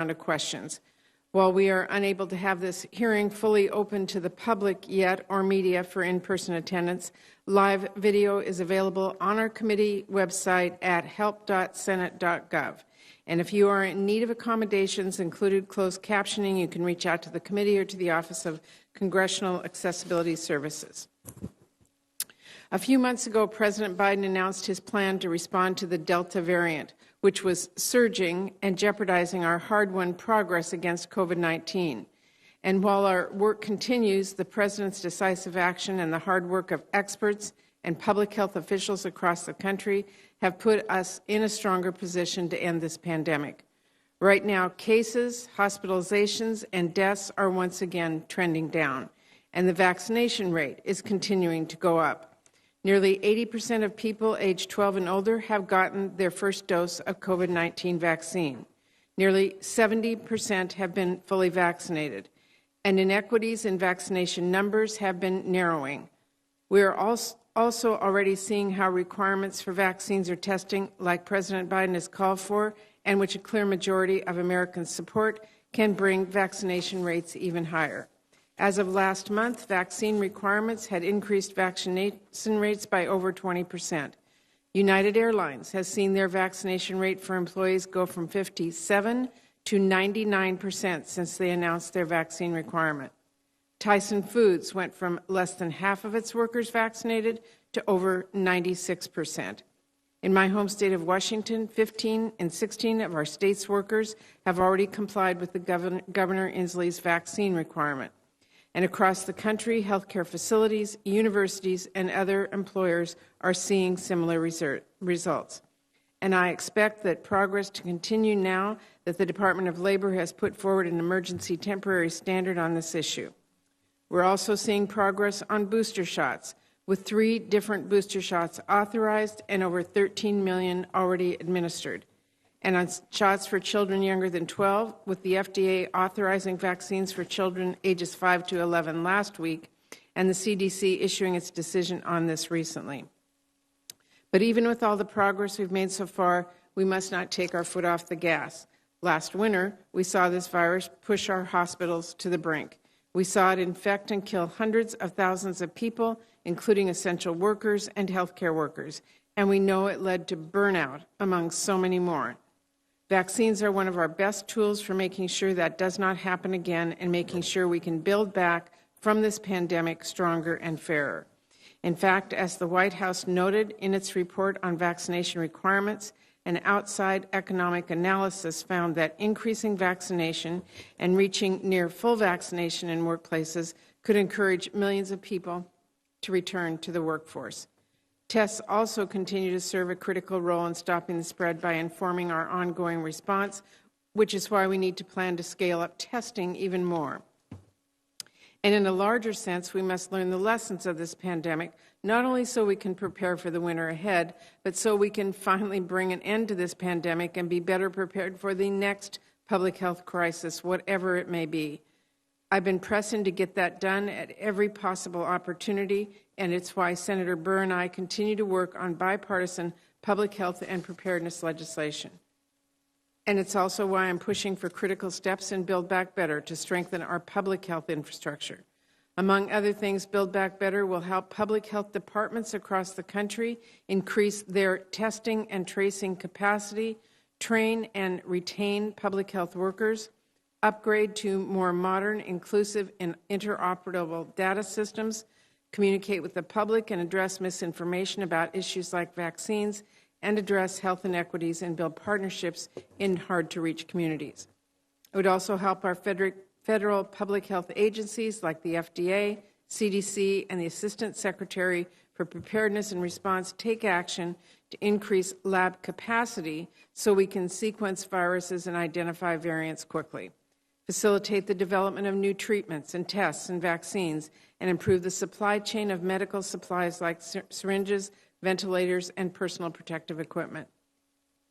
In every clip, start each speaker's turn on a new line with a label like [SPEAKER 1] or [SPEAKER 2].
[SPEAKER 1] round of questions. While we are unable to have this hearing fully open to the public yet or media for in-person attendance, live video is available on our committee website at help.senate.gov. And if you are in need of accommodations, including closed captioning, you can reach out to the committee or to the Office of Congressional Accessibility Services. A few months ago, President Biden announced his plan to respond to the Delta variant, which was surging and jeopardizing our hard-won progress against COVID-19. And while our work continues, the President's decisive action and the hard work of experts and public health officials across the country have put us in a stronger position to end this pandemic. Right now, cases, hospitalizations, and deaths are once again trending down, and the vaccination rate is continuing to go up. Nearly 80% of people aged 12 and older have gotten their first dose of COVID-19 vaccine. Nearly 70% have been fully vaccinated, and inequities in vaccination numbers have been narrowing. We are also already seeing how requirements for vaccines or testing, like President Biden has called for, and which a clear majority of Americans support, can bring vaccination rates even higher. As of last month, vaccine requirements had increased vaccination rates by over 20%. United Airlines has seen their vaccination rate for employees go from 57 to 99% since they announced their vaccine requirement. Tyson Foods went from less than half of its workers vaccinated to over 96%. In my home state of Washington, 15 and 16 of our state's workers have already complied with the Governor Inslee's vaccine requirement. And across the country, healthcare facilities, universities, and other employers are seeing similar results. And I expect that progress to continue now that the Department of Labor has put forward an emergency temporary standard on this issue. We're also seeing progress on booster shots, with 3 different booster shots authorized and over 13 million already administered. And on shots for children younger than 12, with the FDA authorizing vaccines for children ages 5 to 11 last week, and the CDC issuing its decision on this recently. But even with all the progress we've made so far, we must not take our foot off the gas. Last winter, we saw this virus push our hospitals to the brink. We saw it infect and kill hundreds of thousands of people, including essential workers and healthcare workers, and we know it led to burnout among so many more. Vaccines are one of our best tools for making sure that does not happen again and making sure we can build back from this pandemic stronger and fairer. In fact, as the White House noted in its report on vaccination requirements, an outside economic analysis found that increasing vaccination and reaching near full vaccination in workplaces could encourage millions of people to return to the workforce. Tests also continue to serve a critical role in stopping the spread by informing our ongoing response, which is why we need to plan to scale up testing even more. And in a larger sense, we must learn the lessons of this pandemic, not only so we can prepare for the winter ahead, but so we can finally bring an end to this pandemic and be better prepared for the next public health crisis, whatever it may be. I've been pressing to get that done at every possible opportunity, and it's why Senator Burr and I continue to work on bipartisan public health and preparedness legislation. And it's also why I'm pushing for critical steps in Build Back Better to strengthen our public health infrastructure. Among other things, Build Back Better will help public health departments across the country increase their testing and tracing capacity, train and retain public health workers, upgrade to more modern, inclusive, and interoperable data systems, communicate with the public and address misinformation about issues like vaccines, and address health inequities and build partnerships in hard-to-reach communities. It would also help our federal public health agencies like the FDA, CDC, and the Assistant Secretary for Preparedness and Response take action to increase lab capacity so we can sequence viruses and identify variants quickly, facilitate the development of new treatments and tests and vaccines, and improve the supply chain of medical supplies like syringes, ventilators, and personal protective equipment.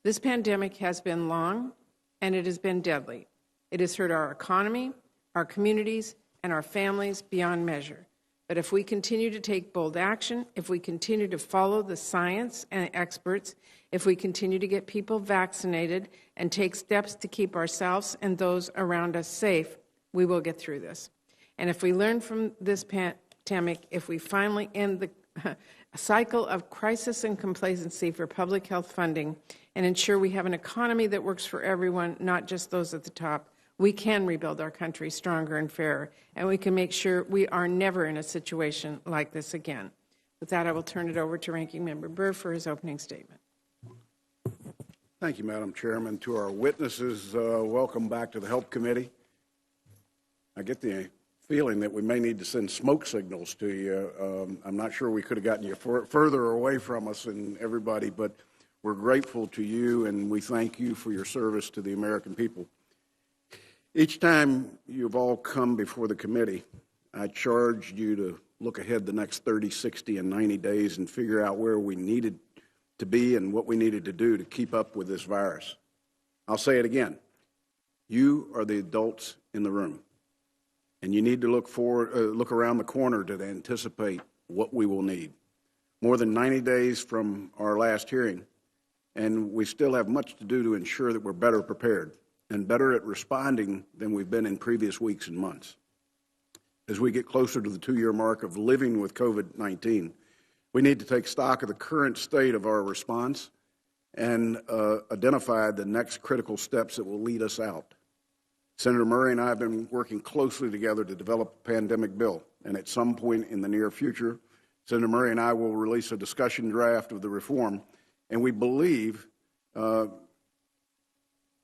[SPEAKER 1] This pandemic has been long, and it has been deadly. It has hurt our economy, our communities, and our families beyond measure. But if we continue to take bold action, if we continue to follow the science and experts, If we continue to get people vaccinated and take steps to keep ourselves and those around us safe, we will get through this. And if we learn from this pandemic, if we finally end the cycle of crisis and complacency for public health funding and ensure we have an economy that works for everyone, not just those at the top, we can rebuild our country stronger and fairer, and we can make sure we are never in a situation like this again. With that, I will turn it over to Ranking Member Burr for his opening statement.
[SPEAKER 2] Thank you, Madam Chairman. To our witnesses, welcome back to the Health Committee. I get the feeling that we may need to send smoke signals to you. I'm not sure we could have gotten you further away from us and everybody, but we're grateful to you and we thank you for your service to the American people. Each time you've all come before the committee, I charged you to look ahead the next 30, 60, and 90 days and figure out where we needed to be and what we needed to do to keep up with this virus. I'll say it again. You are the adults in the room, and you need to look around the corner to anticipate what we will need. More than 90 days from our last hearing, and we still have much to do to ensure that we're better prepared and better at responding than we've been in previous weeks and months. As we get closer to the 2-year mark of living with COVID-19, we need to take stock of the current state of our response and identify the next critical steps that will lead us out. Senator Murray and I have been working closely together to develop a pandemic bill, and at some point in the near future, Senator Murray and I will release a discussion draft of the reform, and we believe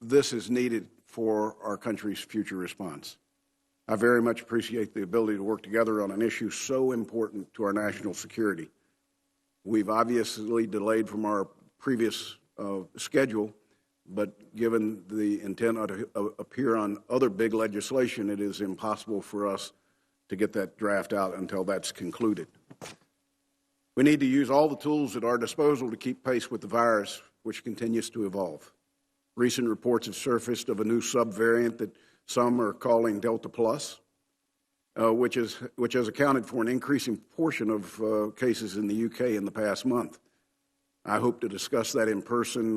[SPEAKER 2] this is needed for our country's future response. I very much appreciate the ability to work together on an issue so important to our national security. We've obviously delayed from our previous schedule, but given the intent to appear on other big legislation, it is impossible for us to get that draft out until that's concluded. We need to use all the tools at our disposal to keep pace with the virus, which continues to evolve. Recent reports have surfaced of a new subvariant that some are calling Delta Plus, which has accounted for an increasing portion of cases in the UK in the past month. I hope to discuss that in person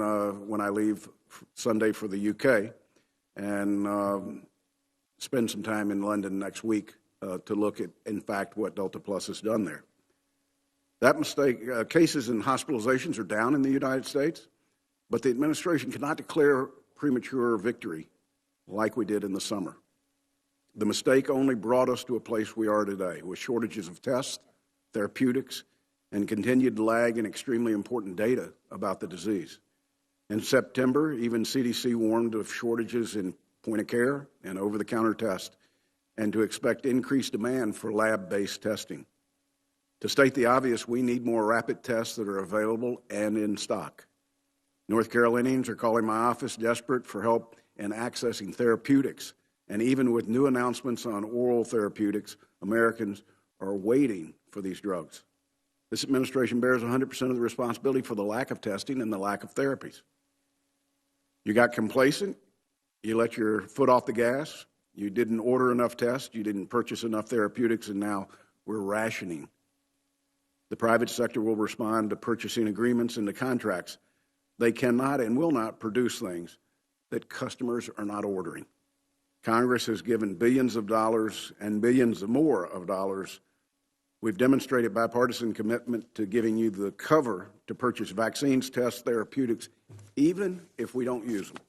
[SPEAKER 2] when I leave Sunday for the UK and spend some time in London next week to look at, in fact, what Delta Plus has done there. That mistake, cases and hospitalizations are down in the United States, but the administration cannot declare premature victory like we did in the summer. The mistake only brought us to a place we are today, with shortages of tests, therapeutics, and continued lag in extremely important data about the disease. In September, even CDC warned of shortages in point-of-care and over-the-counter tests, and to expect increased demand for lab-based testing. To state the obvious, we need more rapid tests that are available and in stock. North Carolinians are calling my office desperate for help in accessing therapeutics, and even with new announcements on oral therapeutics, Americans are waiting for these drugs. This administration bears 100% of the responsibility for the lack of testing and the lack of therapies. You got complacent, you let your foot off the gas, you didn't order enough tests, you didn't purchase enough therapeutics, and now we're rationing. The private sector will respond to purchasing agreements and to contracts. They cannot and will not produce things that customers are not ordering. Congress has given billions of dollars and billions more of dollars. We've demonstrated bipartisan commitment to giving you the cover to purchase vaccines, tests, therapeutics, even if we don't use them.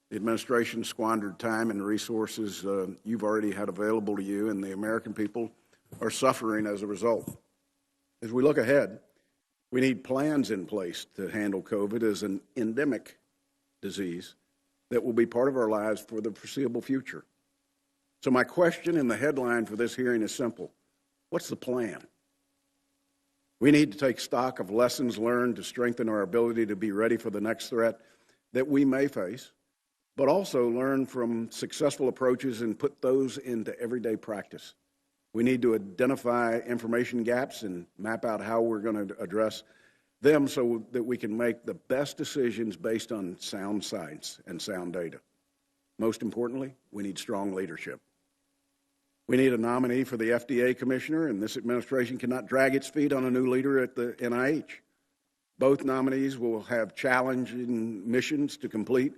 [SPEAKER 2] The administration squandered time and resources you've already had available to you, and the American people are suffering as a result. As we look ahead, we need plans in place to handle COVID as an endemic disease that will be part of our lives for the foreseeable future. So my question in the headline for this hearing is simple. What's the plan? We need to take stock of lessons learned to strengthen our ability to be ready for the next threat that we may face, but also learn from successful approaches and put those into everyday practice. We need to identify information gaps and map out how we're going to address them so that we can make the best decisions based on sound science and sound data. Most importantly, we need strong leadership. We need a nominee for the FDA Commissioner, and this administration cannot drag its feet on a new leader at the NIH. Both nominees will have challenging missions to complete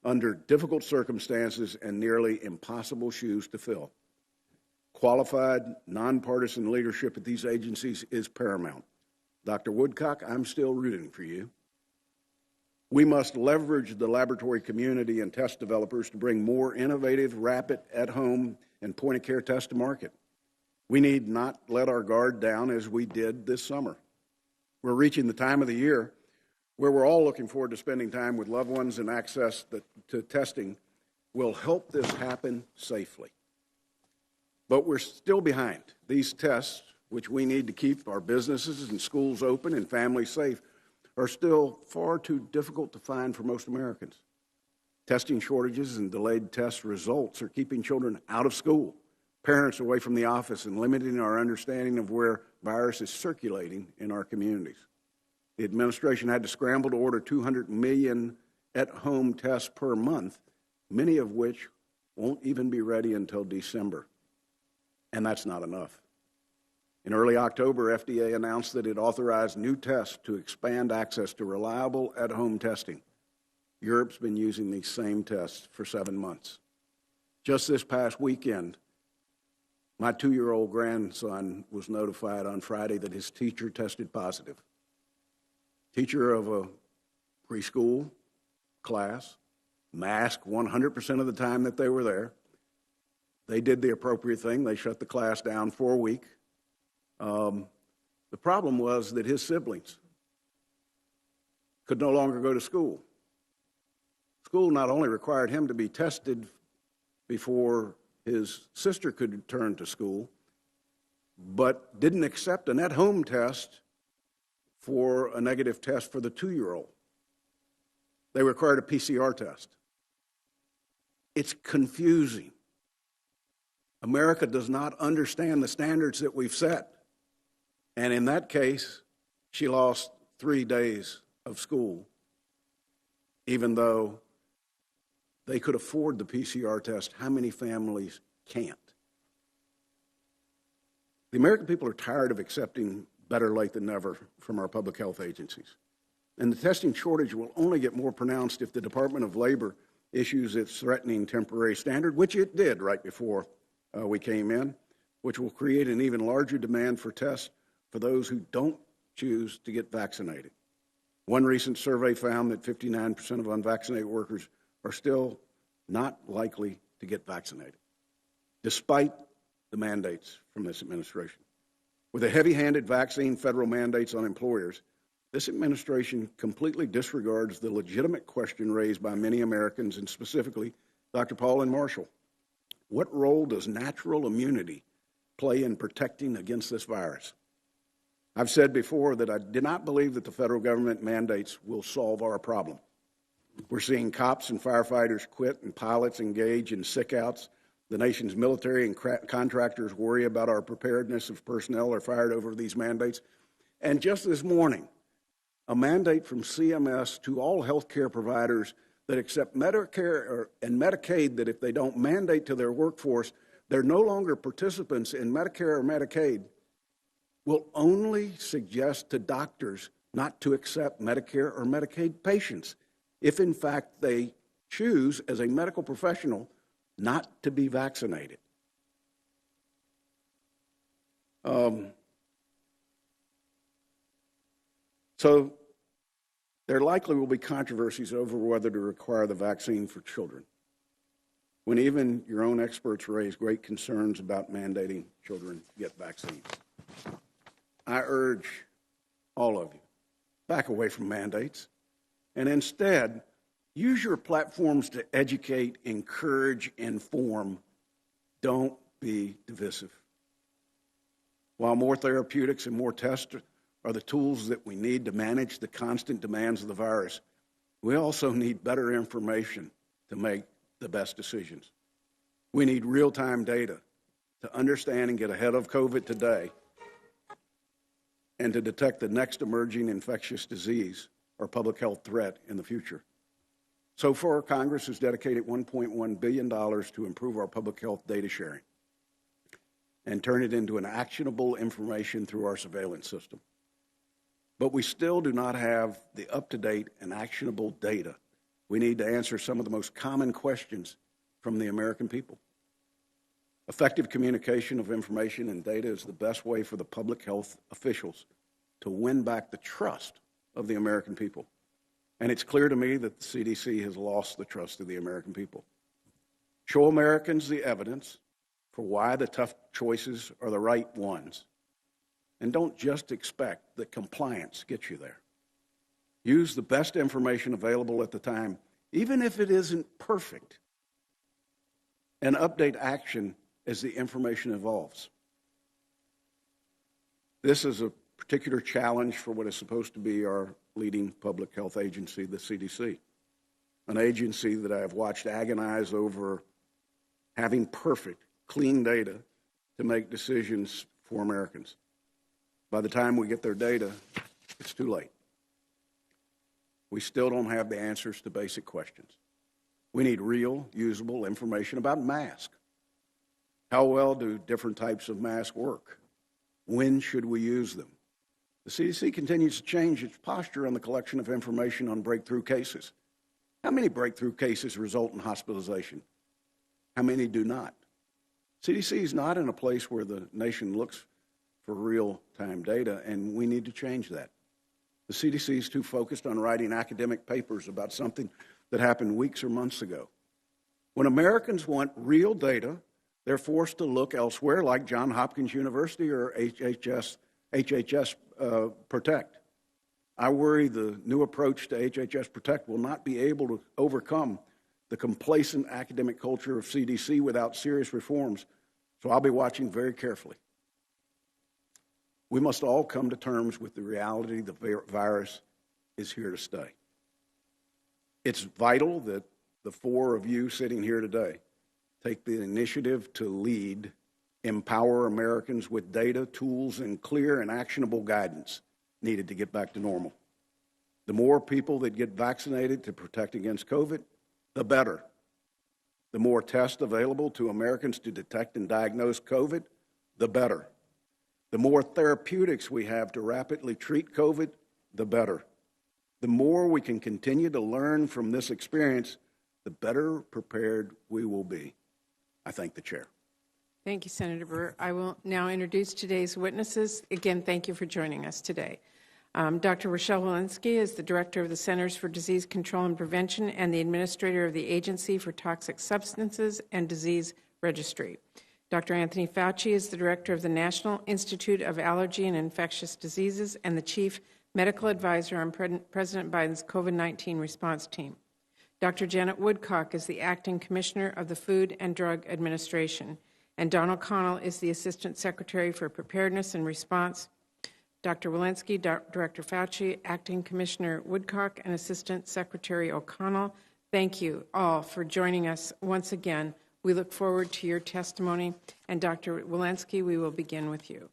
[SPEAKER 2] under difficult circumstances and nearly impossible shoes to fill. Qualified, nonpartisan leadership at these agencies is paramount. Dr. Woodcock, I'm still rooting for you. We must leverage the laboratory community and test developers to bring more innovative, rapid, at-home, and point-of-care tests to market. We need not let our guard down as we did this summer. We're reaching the time of the year where we're all looking forward to spending time with loved ones, and access to testing will help this happen safely. But we're still behind. These tests, which we need to keep our businesses and schools open and families safe, are still far too difficult to find for most Americans. Testing shortages and delayed test results are keeping children out of school, parents away from the office, and limiting our understanding of where virus is circulating in our communities. The administration had to scramble to order 200 million at-home tests per month, many of which won't even be ready until December. And that's not enough. In early October, FDA announced that it authorized new tests to expand access to reliable at-home testing. Europe's been using these same tests for 7 months. Just this past weekend, my 2-year-old grandson was notified on Friday that his teacher tested positive. Teacher of a preschool class, masked 100% of the time that they were there. They did the appropriate thing. They shut the class down for a week. The problem was that his siblings could no longer go to school. School not only required him to be tested before his sister could return to school, but didn't accept an at-home test for a negative test for the 2-year-old. They required a PCR test. It's confusing. America does not understand the standards that we've set. And in that case, she lost 3 days of school, even though they could afford the PCR test. How many families can't? The American people are tired of accepting better late than never from our public health agencies. And the testing shortage will only get more pronounced if the Department of Labor issues its threatening temporary standard, which it did right before we came in, which will create an even larger demand for tests for those who don't choose to get vaccinated. One recent survey found that 59% of unvaccinated workers are still not likely to get vaccinated, despite the mandates from this administration. With the heavy-handed vaccine federal mandates on employers, this administration completely disregards the legitimate question raised by many Americans, and specifically Dr. Paul and Marshall. What role does natural immunity play in protecting against this virus? I've said before that I do not believe that the federal government mandates will solve our problem. We're seeing cops and firefighters quit and pilots engage in sick-outs. The nation's military and contractors worry about our preparedness if personnel are fired over these mandates. And just this morning, a mandate from CMS to all health care providers that accept Medicare and Medicaid, that if they don't mandate to their workforce, they're no longer participants in Medicare or Medicaid, will only suggest to doctors not to accept Medicare or Medicaid patients if, in fact, they choose as a medical professional not to be vaccinated. So there likely will be controversies over whether to require the vaccine for children, when even your own experts raise great concerns about mandating children get vaccines. I urge all of you, back away from mandates, and instead use your platforms to educate, encourage, inform. Don't be divisive. While more therapeutics and more tests are the tools that we need to manage the constant demands of the virus, we also need better information to make the best decisions. We need real-time data to understand and get ahead of COVID today and to detect the next emerging infectious disease or public health threat in the future. So far, Congress has dedicated $1.1 billion to improve our public health data sharing and turn it into an actionable information through our surveillance system. But we still do not have the up-to-date and actionable data. We need to answer some of the most common questions from the American people. Effective communication of information and data is the best way for the public health officials to win back the trust of the American people. And it's clear to me that the CDC has lost the trust of the American people. Show Americans the evidence for why the tough choices are the right ones. And don't just expect that compliance gets you there. Use the best information available at the time, even if it isn't perfect, and update action as the information evolves. This is a particular challenge for what is supposed to be our leading public health agency, the CDC, an agency that I have watched agonize over having perfect, clean data to make decisions for Americans. By the time we get their data, it's too late. We still don't have the answers to basic questions. We need real, usable information about masks. How well do different types of masks work? When should we use them? The CDC continues to change its posture on the collection of information on breakthrough cases. How many breakthrough cases result in hospitalization? How many do not? CDC is not in a place where the nation looks for real-time data, and we need to change that. The CDC is too focused on writing academic papers about something that happened weeks or months ago. When Americans want real data, they're forced to look elsewhere, like Johns Hopkins University or HHS Protect. I worry the new approach to HHS Protect will not be able to overcome the complacent academic culture of CDC without serious reforms, so I'll be watching very carefully. We must all come to terms with the reality the virus is here to stay. It's vital that the four of you sitting here today take the initiative to lead, empower Americans with data, tools, and clear and actionable guidance needed to get back to normal. The more people that get vaccinated to protect against COVID, the better. The more tests available to Americans to detect and diagnose COVID, the better. The more therapeutics we have to rapidly treat COVID, the better. The more we can continue to learn from this experience, the better prepared we will be. I thank the chair.
[SPEAKER 1] Thank you, Senator Burr. I will now introduce today's witnesses. Again, thank you for joining us today. Dr. Rochelle Walensky is the Director of the Centers for Disease Control and Prevention and the Administrator of the Agency for Toxic Substances and Disease Registry. Dr. Anthony Fauci is the Director of the National Institute of Allergy and Infectious Diseases and the Chief Medical Advisor on President Biden's COVID-19 response team. Dr. Janet Woodcock is the Acting Commissioner of the Food and Drug Administration, and Don O'Connell is the Assistant Secretary for Preparedness and Response. Dr. Walensky, Director Fauci, Acting Commissioner Woodcock, and Assistant Secretary O'Connell, thank you all for joining us once again. We look forward to your testimony. And Dr. Walensky, we will begin with you.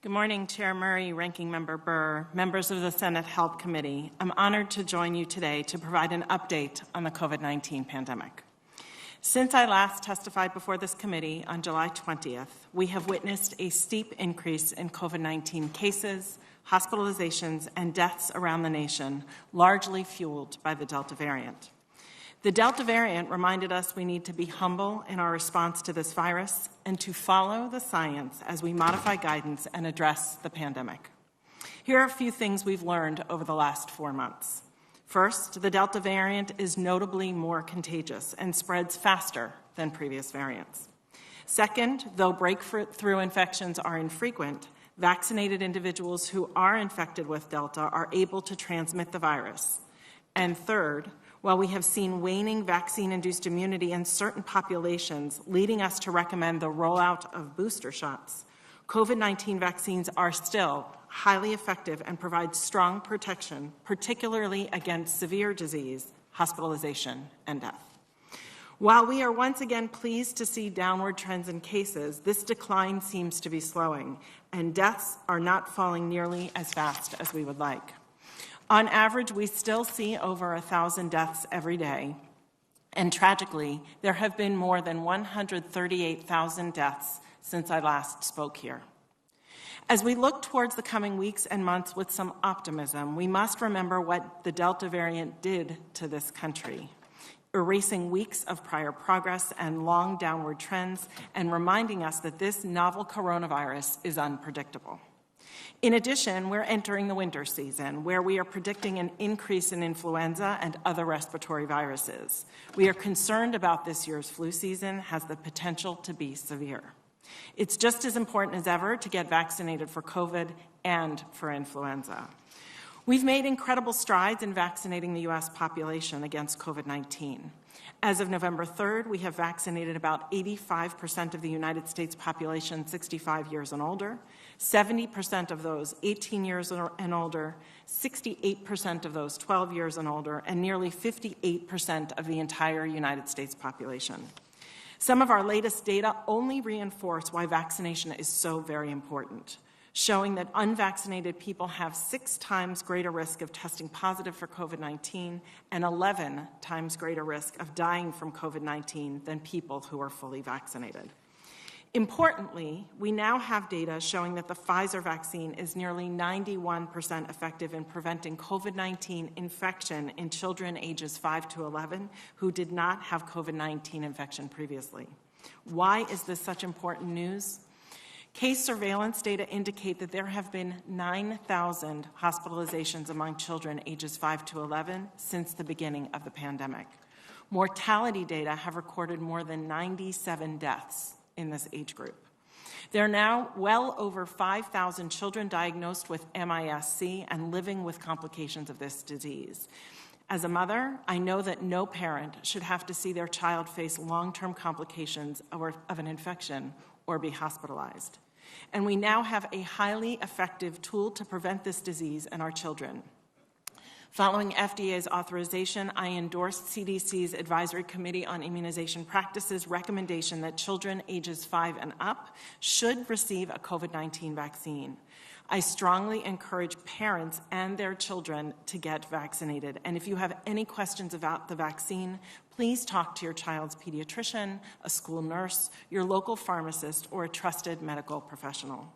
[SPEAKER 3] Good morning, Chair Murray, Ranking Member Burr, members of the Senate Health Committee. I'm honored to join you today to provide an update on the COVID-19 pandemic. Since I last testified before this committee on July 20th, we have witnessed a steep increase in COVID-19 cases, hospitalizations, and deaths around the nation, largely fueled by the Delta variant. The Delta variant reminded us we need to be humble in our response to this virus and to follow the science as we modify guidance and address the pandemic. Here are a few things we've learned over the last 4 months. First, the Delta variant is notably more contagious and spreads faster than previous variants. Second, though breakthrough infections are infrequent, vaccinated individuals who are infected with Delta are able to transmit the virus. And third, while we have seen waning vaccine-induced immunity in certain populations, leading us to recommend the rollout of booster shots, COVID-19 vaccines are still highly effective and provide strong protection, particularly against severe disease, hospitalization, and death. While we are once again pleased to see downward trends in cases, this decline seems to be slowing, and deaths are not falling nearly as fast as we would like. On average, we still see over 1,000 deaths every day, And tragically, there have been more than 138,000 deaths since I last spoke here. As we look towards the coming weeks and months with some optimism, we must remember what the Delta variant did to this country, erasing weeks of prior progress and long downward trends, and reminding us that this novel coronavirus is unpredictable. In addition, we're entering the winter season, where we are predicting an increase in influenza and other respiratory viruses. We are concerned about this year's flu season has the potential to be severe. It's just as important as ever to get vaccinated for COVID and for influenza. We've made incredible strides in vaccinating the U.S. population against COVID-19. As of November 3rd, we have vaccinated about 85% of the United States population 65 years and older, 70% of those 18 years and older, 68% of those 12 years and older, and nearly 58% of the entire United States population. Some of our latest data only reinforce why vaccination is so very important, showing that unvaccinated people have 6 times greater risk of testing positive for COVID-19 and 11 times greater risk of dying from COVID-19 than people who are fully vaccinated. Importantly, we now have data showing that the Pfizer vaccine is nearly 91% effective in preventing COVID-19 infection in children ages 5 to 11 who did not have COVID-19 infection previously. Why is this such important news? Case surveillance data indicate that there have been 9,000 hospitalizations among children ages 5 to 11 since the beginning of the pandemic. Mortality data have recorded more than 97 deaths in this age group. There are now well over 5,000 children diagnosed with MIS-C and living with complications of this disease. As a mother, I know that no parent should have to see their child face long-term complications of an infection or be hospitalized. And we now have a highly effective tool to prevent this disease in our children. Following FDA's authorization, I endorsed CDC's Advisory Committee on Immunization Practices' recommendation that children ages 5 and up should receive a COVID-19 vaccine. I strongly encourage parents and their children to get vaccinated. And if you have any questions about the vaccine, please talk to your child's pediatrician, a school nurse, your local pharmacist, or a trusted medical professional.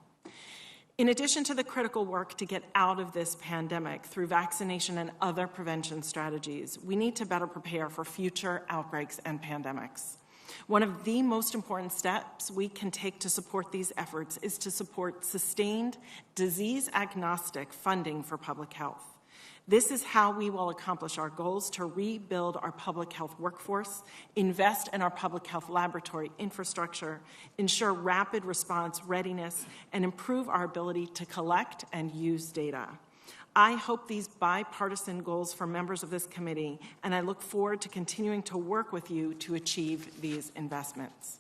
[SPEAKER 3] In addition to the critical work to get out of this pandemic through vaccination and other prevention strategies, we need to better prepare for future outbreaks and pandemics. One of the most important steps we can take to support these efforts is to support sustained, disease-agnostic funding for public health. This is how we will accomplish our goals to rebuild our public health workforce, invest in our public health laboratory infrastructure, ensure rapid response readiness, and improve our ability to collect and use data. I hope these bipartisan goals for members of this committee, and I look forward to continuing to work with you to achieve these investments.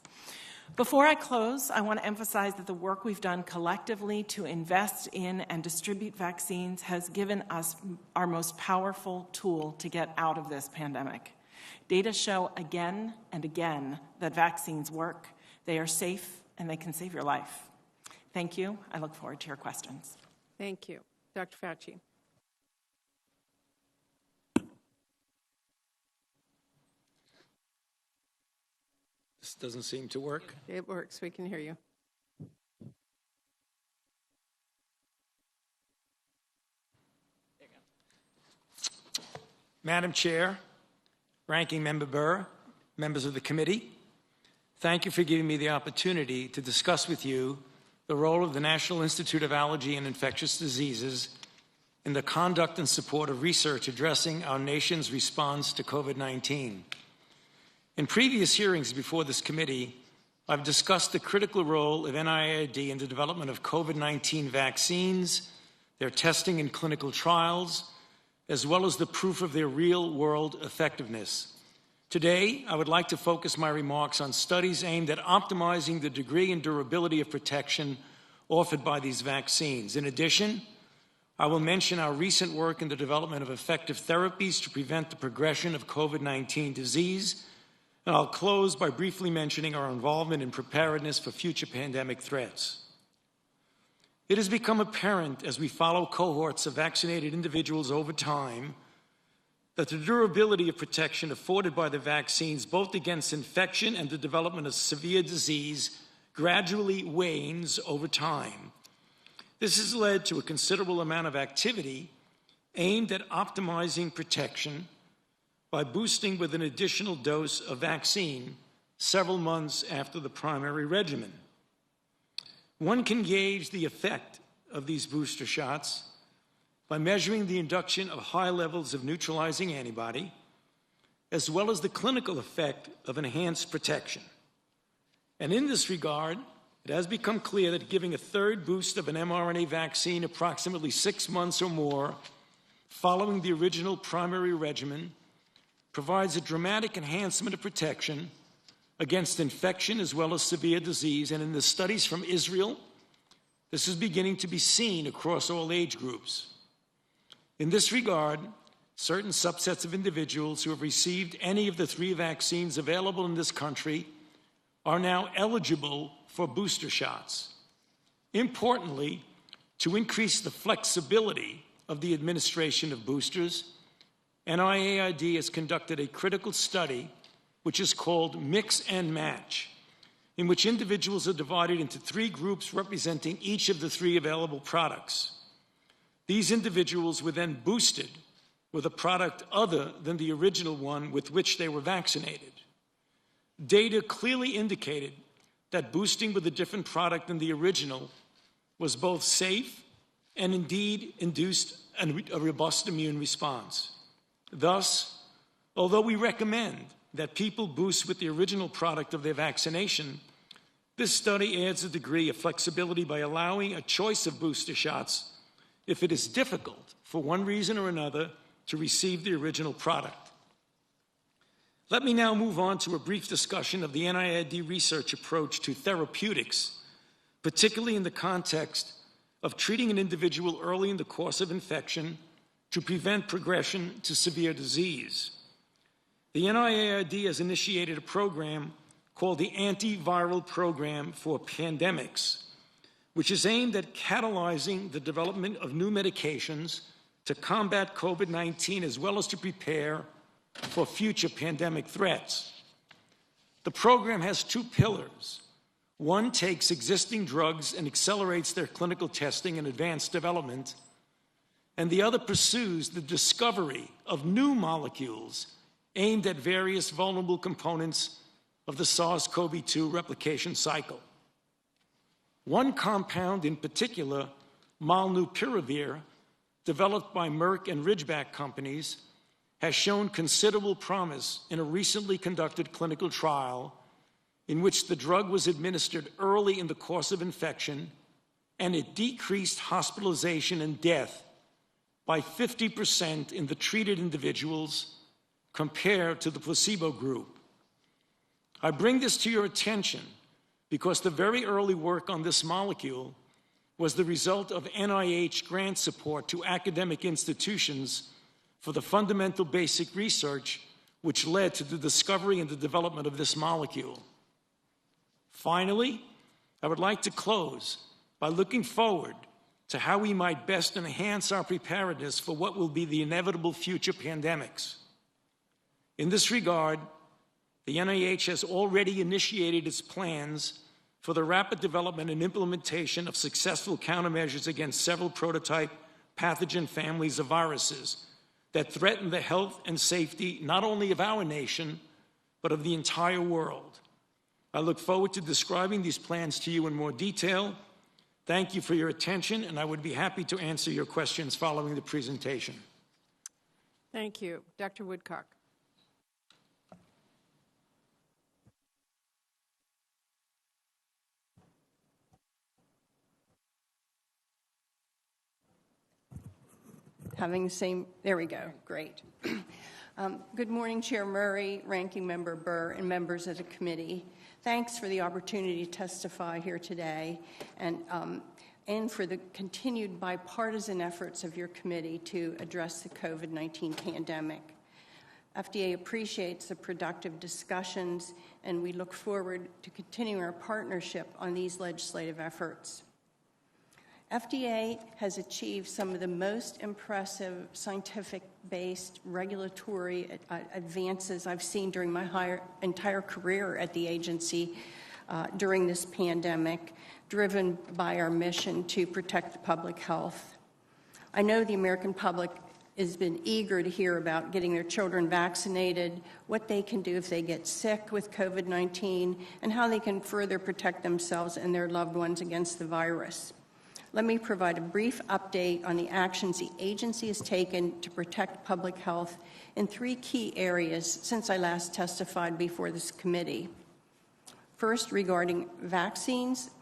[SPEAKER 3] Before I close, I want to emphasize that the work we've done collectively to invest in and distribute vaccines has given us our most powerful tool to get out of this pandemic. Data show again and again that vaccines work, they are safe, and they can save your life. Thank you. I look forward to your questions.
[SPEAKER 1] Thank you. Dr. Fauci.
[SPEAKER 4] This doesn't seem to work.
[SPEAKER 1] It works. We can hear you.
[SPEAKER 4] Madam Chair, Ranking Member Burr, members of the committee, thank you for giving me the opportunity to discuss with you the role of the National Institute of Allergy and Infectious Diseases in the conduct and support of research addressing our nation's response to COVID-19. In previous hearings before this committee, I've discussed the critical role of NIAID in the development of COVID-19 vaccines, their testing and clinical trials, as well as the proof of their real-world effectiveness. Today, I would like to focus my remarks on studies aimed at optimizing the degree and durability of protection offered by these vaccines. In addition, I will mention our recent work in the development of effective therapies to prevent the progression of COVID-19 disease, and I'll close by briefly mentioning our involvement in preparedness for future pandemic threats. It has become apparent as we follow cohorts of vaccinated individuals over time that the durability of protection afforded by the vaccines, both against infection and the development of severe disease, gradually wanes over time. This has led to a considerable amount of activity aimed at optimizing protection by boosting with an additional dose of vaccine several months after the primary regimen. One can gauge the effect of these booster shots by measuring the induction of high levels of neutralizing antibody, as well as the clinical effect of enhanced protection. And in this regard, it has become clear that giving a third boost of an mRNA vaccine approximately 6 months or more following the original primary regimen provides a dramatic enhancement of protection against infection as well as severe disease. And in the studies from Israel, this is beginning to be seen across all age groups. In this regard, certain subsets of individuals who have received any of the 3 vaccines available in this country are now eligible for booster shots. Importantly, to increase the flexibility of the administration of boosters, NIAID has conducted a critical study which is called Mix and Match, in which individuals are divided into 3 groups representing each of the 3 available products. These individuals were then boosted with a product other than the original one with which they were vaccinated. Data clearly indicated that boosting with a different product than the original was both safe and indeed induced a robust immune response. Thus, although we recommend that people boost with the original product of their vaccination, this study adds a degree of flexibility by allowing a choice of booster shots if it is difficult, for one reason or another, to receive the original product. Let me now move on to a brief discussion of the NIAID research approach to therapeutics, particularly in the context of treating an individual early in the course of infection to prevent progression to severe disease. The NIAID has initiated a program called the Antiviral Program for Pandemics, which is aimed at catalyzing the development of new medications to combat COVID-19 as well as to prepare for future pandemic threats. The program has 2 pillars. One takes existing drugs and accelerates their clinical testing and advanced development, and the other pursues the discovery of new molecules aimed at various vulnerable components of the SARS-CoV-2 replication cycle. One compound in particular, molnupiravir, developed by Merck and Ridgeback companies, has shown considerable promise in a recently conducted clinical trial in which the drug was administered early in the course of infection, and it decreased hospitalization and death by 50% in the treated individuals compared to the placebo group. I bring this to your attention because the very early work on this molecule was the result of NIH grant support to academic institutions for the fundamental basic research which led to the discovery and the development of this molecule. Finally, I would like to close by looking forward to how we might best enhance our preparedness for what will be the inevitable future pandemics. In this regard, the NIH has already initiated its plans for the rapid development and implementation of successful countermeasures against several prototype pathogen families of viruses that threaten the health and safety not only of our nation, but of the entire world. I look forward to describing these plans to you in more detail. Thank you for your attention, and I would be happy to answer your questions following the presentation.
[SPEAKER 1] Thank you. Dr. Woodcock.
[SPEAKER 5] Having the same, there we go, great. Good morning, Chair Murray, Ranking Member Burr, and members of the committee. Thanks for the opportunity to testify here today and for the continued bipartisan efforts of your committee to address the COVID-19 pandemic. FDA appreciates the productive discussions, and we look forward to continuing our partnership on these legislative efforts. FDA has achieved some of the most impressive scientific-based regulatory advances I've seen during my entire career at the agency during this pandemic, driven by our mission to protect public health. I know the American public has been eager to hear about getting their children vaccinated, what they can do if they get sick with COVID-19, and how they can further protect themselves and their loved ones against the virus. Let me provide a brief update on the actions the agency has taken to protect public health in 3 key areas since I last testified before this committee. First, regarding vaccines,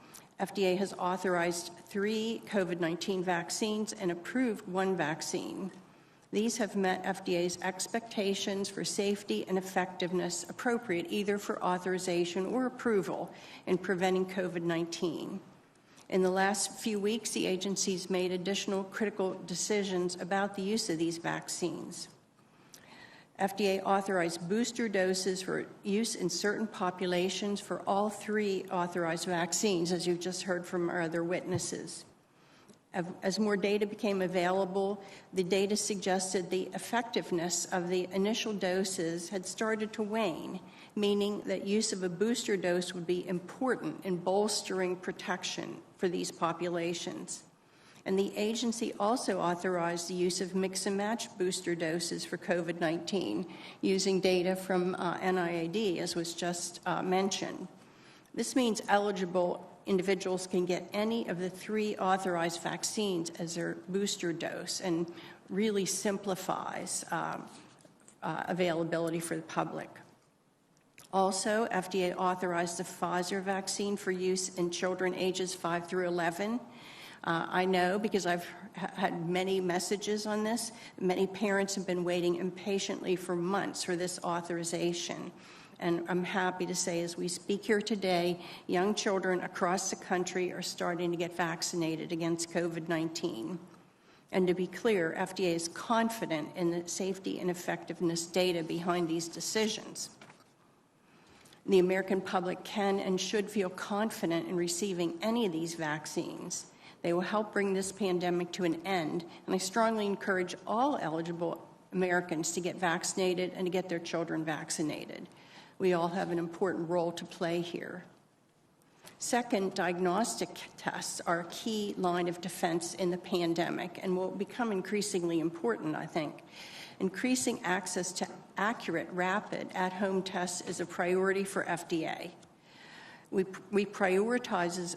[SPEAKER 5] FDA has authorized 3 COVID-19 vaccines and approved 1 vaccine. These have met FDA's expectations for safety and effectiveness appropriate either for authorization or approval in preventing COVID-19. In the last few weeks, the agency's made additional critical decisions about the use of these vaccines. FDA authorized booster doses for use in certain populations for all 3 authorized vaccines, as you've just heard from our other witnesses. As more data became available, the data suggested the effectiveness of the initial doses had started to wane, meaning that use of a booster dose would be important in bolstering protection for these populations. And the agency also authorized the use of mix-and-match booster doses for COVID-19 using data from NIAID, as was just mentioned. This means eligible individuals can get any of the 3 authorized vaccines as their booster dose and really simplifies availability for the public. Also, FDA authorized the Pfizer vaccine for use in children ages 5 through 11. I know, because I've had many messages on this, many parents have been waiting impatiently for months for this authorization. And I'm happy to say, as we speak here today, young children across the country are starting to get vaccinated against COVID-19. And to be clear, FDA is confident in the safety and effectiveness data behind these decisions. The American public can and should feel confident in receiving any of these vaccines. They will help bring this pandemic to an end, and I strongly encourage all eligible Americans to get vaccinated and to get their children vaccinated. We all have an important role to play here. Second, diagnostic tests are a key line of defense in the pandemic and will become increasingly important, I think. Increasing access to accurate, rapid, at-home tests is a priority for FDA. We prioritize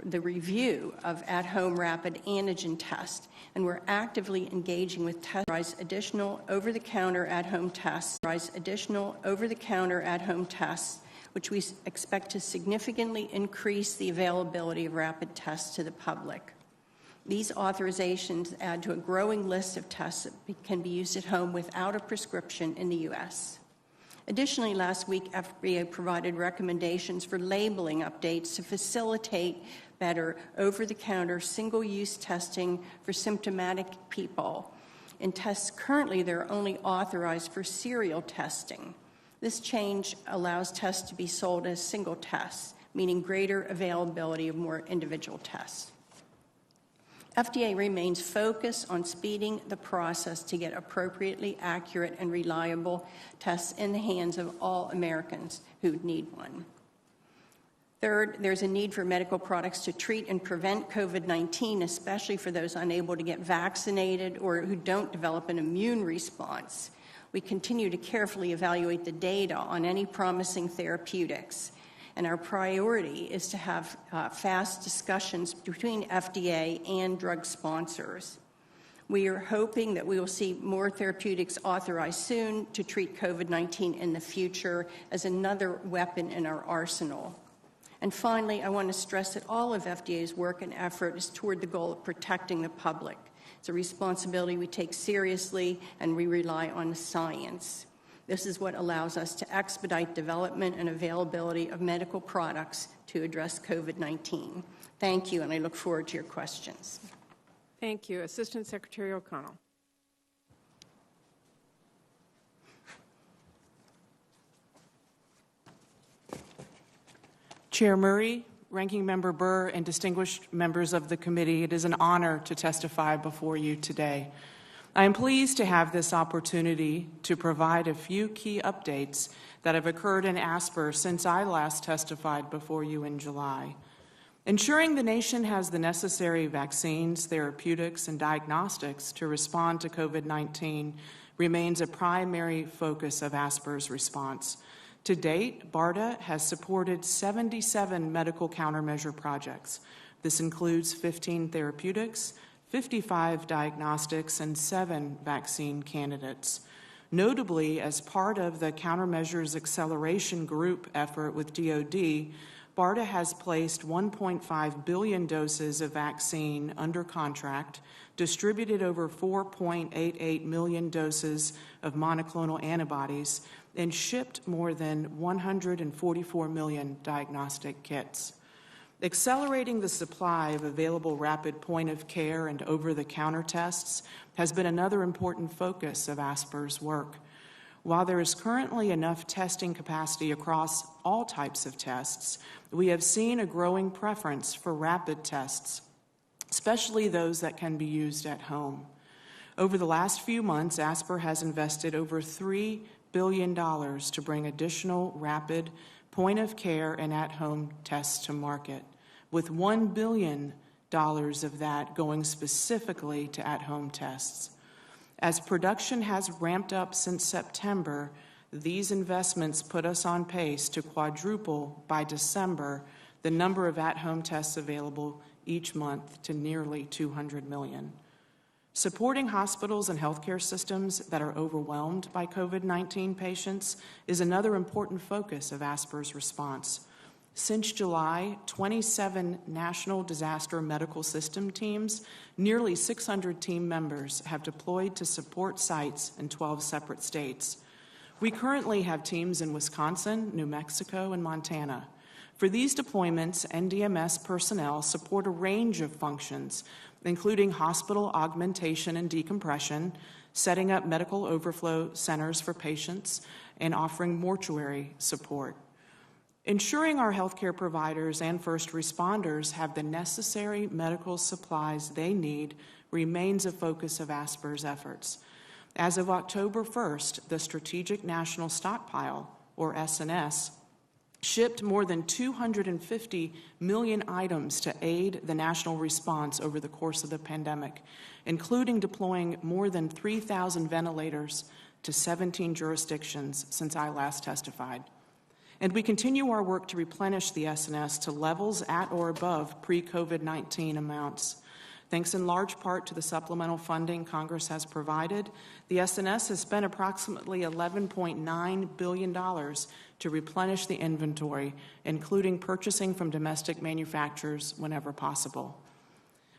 [SPEAKER 5] the review of at-home rapid antigen tests, and we're actively engaging with tests, additional over-the-counter at-home tests, which we expect to significantly increase the availability of rapid tests to the public. These authorizations add to a growing list of tests that can be used at home without a prescription in the U.S. Additionally, last week, FDA provided recommendations for labeling updates to facilitate better over-the-counter single-use testing for symptomatic people. In tests currently, they're only authorized for serial testing. This change allows tests to be sold as single tests, meaning greater availability of more individual tests. FDA remains focused on speeding the process to get appropriately accurate and reliable tests in the hands of all Americans who need one. Third, there's a need for medical products to treat and prevent COVID-19, especially for those unable to get vaccinated or who don't develop an immune response. We continue to carefully evaluate the data on any promising therapeutics, and our priority is to have fast discussions between FDA and drug sponsors. We are hoping that we will see more therapeutics authorized soon to treat COVID-19 in the future as another weapon in our arsenal. And finally, I want to stress that all of FDA's work and effort is toward the goal of protecting the public. It's a responsibility we take seriously, and we rely on science. This is what allows us to expedite development and availability of medical products to address COVID-19. Thank you, and I look forward to your questions.
[SPEAKER 1] Thank you. Assistant Secretary O'Connell.
[SPEAKER 6] Chair Murray,
[SPEAKER 3] Ranking Member Burr, and distinguished members of the committee, it is an honor to testify before you today. I am pleased to have this opportunity to provide a few key updates that have occurred in Asper since I last testified before you in July. Ensuring the nation has the necessary vaccines, therapeutics, and diagnostics to respond to COVID-19 remains a primary focus of Asper's response. To date, BARDA has supported 77 medical countermeasure projects. This includes 15 therapeutics, 55 diagnostics, and 7 vaccine candidates. Notably, as part of the Countermeasures Acceleration Group effort with DoD, BARDA has placed 1.5 billion doses of vaccine under contract, distributed over 4.88 million doses of monoclonal antibodies, and shipped more than 144 million diagnostic kits. Accelerating the supply of available rapid point-of-care and over-the-counter tests has been another important focus of Asper's work. While there is currently enough testing capacity across all types of tests, we have seen a growing preference for rapid tests, especially those that can be used at home. Over the last few months, Asper has invested over $3 billion to bring additional rapid point-of-care and at-home tests to market, with $1 billion of that going specifically to at-home tests. As production has ramped up since September, these investments put us on pace to quadruple by December the number of at-home tests available each month to nearly 200 million. Supporting hospitals and healthcare systems that are overwhelmed by COVID-19 patients is another important focus of Asper's response. Since July, 27 National Disaster Medical System teams, nearly 600 team members have deployed to support sites in 12 separate states. We currently have teams in Wisconsin, New Mexico, and Montana. For these deployments, NDMS personnel support a range of functions, including hospital augmentation and decompression, setting up medical overflow centers for patients, and offering mortuary support. Ensuring our healthcare providers and first responders have the necessary medical supplies they need remains a focus of Asper's efforts. As of October 1st, the Strategic National Stockpile, or SNS, shipped more than 250 million items to aid the national response over the course of the pandemic, including deploying more than 3,000 ventilators to 17 jurisdictions since I last testified. And we continue our work to replenish the SNS to levels at or above pre-COVID-19 amounts. Thanks in large part to the supplemental funding Congress has provided, the SNS has spent approximately $11.9 billion to replenish the inventory, including purchasing from domestic manufacturers whenever possible.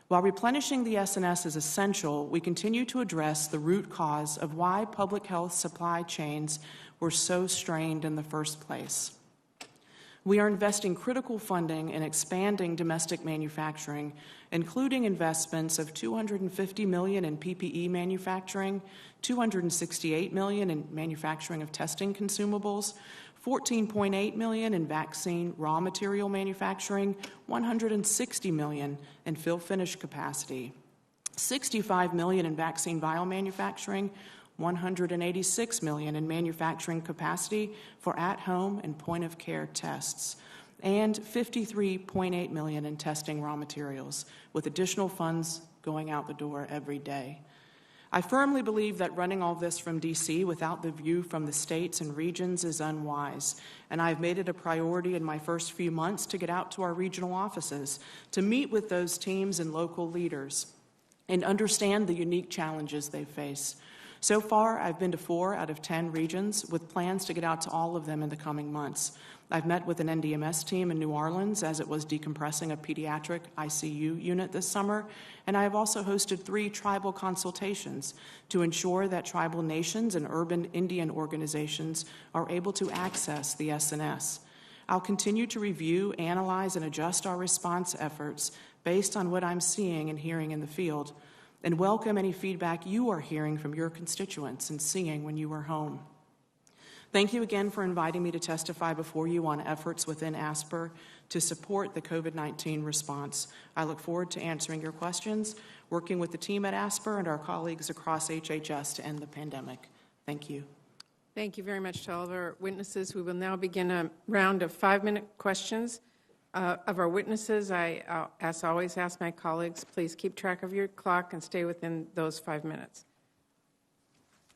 [SPEAKER 3] While replenishing the SNS is essential, we continue to address the root cause of why public health supply chains were so strained in the first place. We are investing critical funding in expanding domestic manufacturing, including investments of $250 million in PPE manufacturing, $268 million in manufacturing of testing consumables, $14.8 million in vaccine raw material manufacturing, $160 million in fill-finish capacity, $65 million in vaccine vial manufacturing, $186 million in manufacturing capacity for at-home and point-of-care tests, and $53.8 million in testing raw materials, with additional funds going out the door every day. I firmly believe that running all this from D.C. without the view from the states and regions is unwise, and I've made it a priority in my first few months to get out to our regional offices, to meet with those teams and local leaders, and understand the unique challenges they face. So far, I've been to 4 out of 10 regions, with plans to get out to all of them in the coming months. I've met with an NDMS team in New Orleans as it was decompressing a pediatric ICU unit this summer, and I have also hosted 3 tribal consultations to ensure that tribal nations and urban Indian organizations are able to access the SNS. I'll continue to review, analyze, and adjust our response efforts based on what I'm seeing and hearing in the field, and welcome any feedback you are hearing from your constituents and seeing when you are home.
[SPEAKER 6] Thank you again for inviting me to testify before you on efforts within Asper to support the COVID-19 response. I look forward to answering your questions, working with the team at Asper and our colleagues across HHS to end the pandemic. Thank you.
[SPEAKER 1] Thank you very much to all of our witnesses. We will now begin a round of 5-minute questions of our witnesses. I, as always, ask my colleagues, please keep track of your clock and stay within those 5 minutes.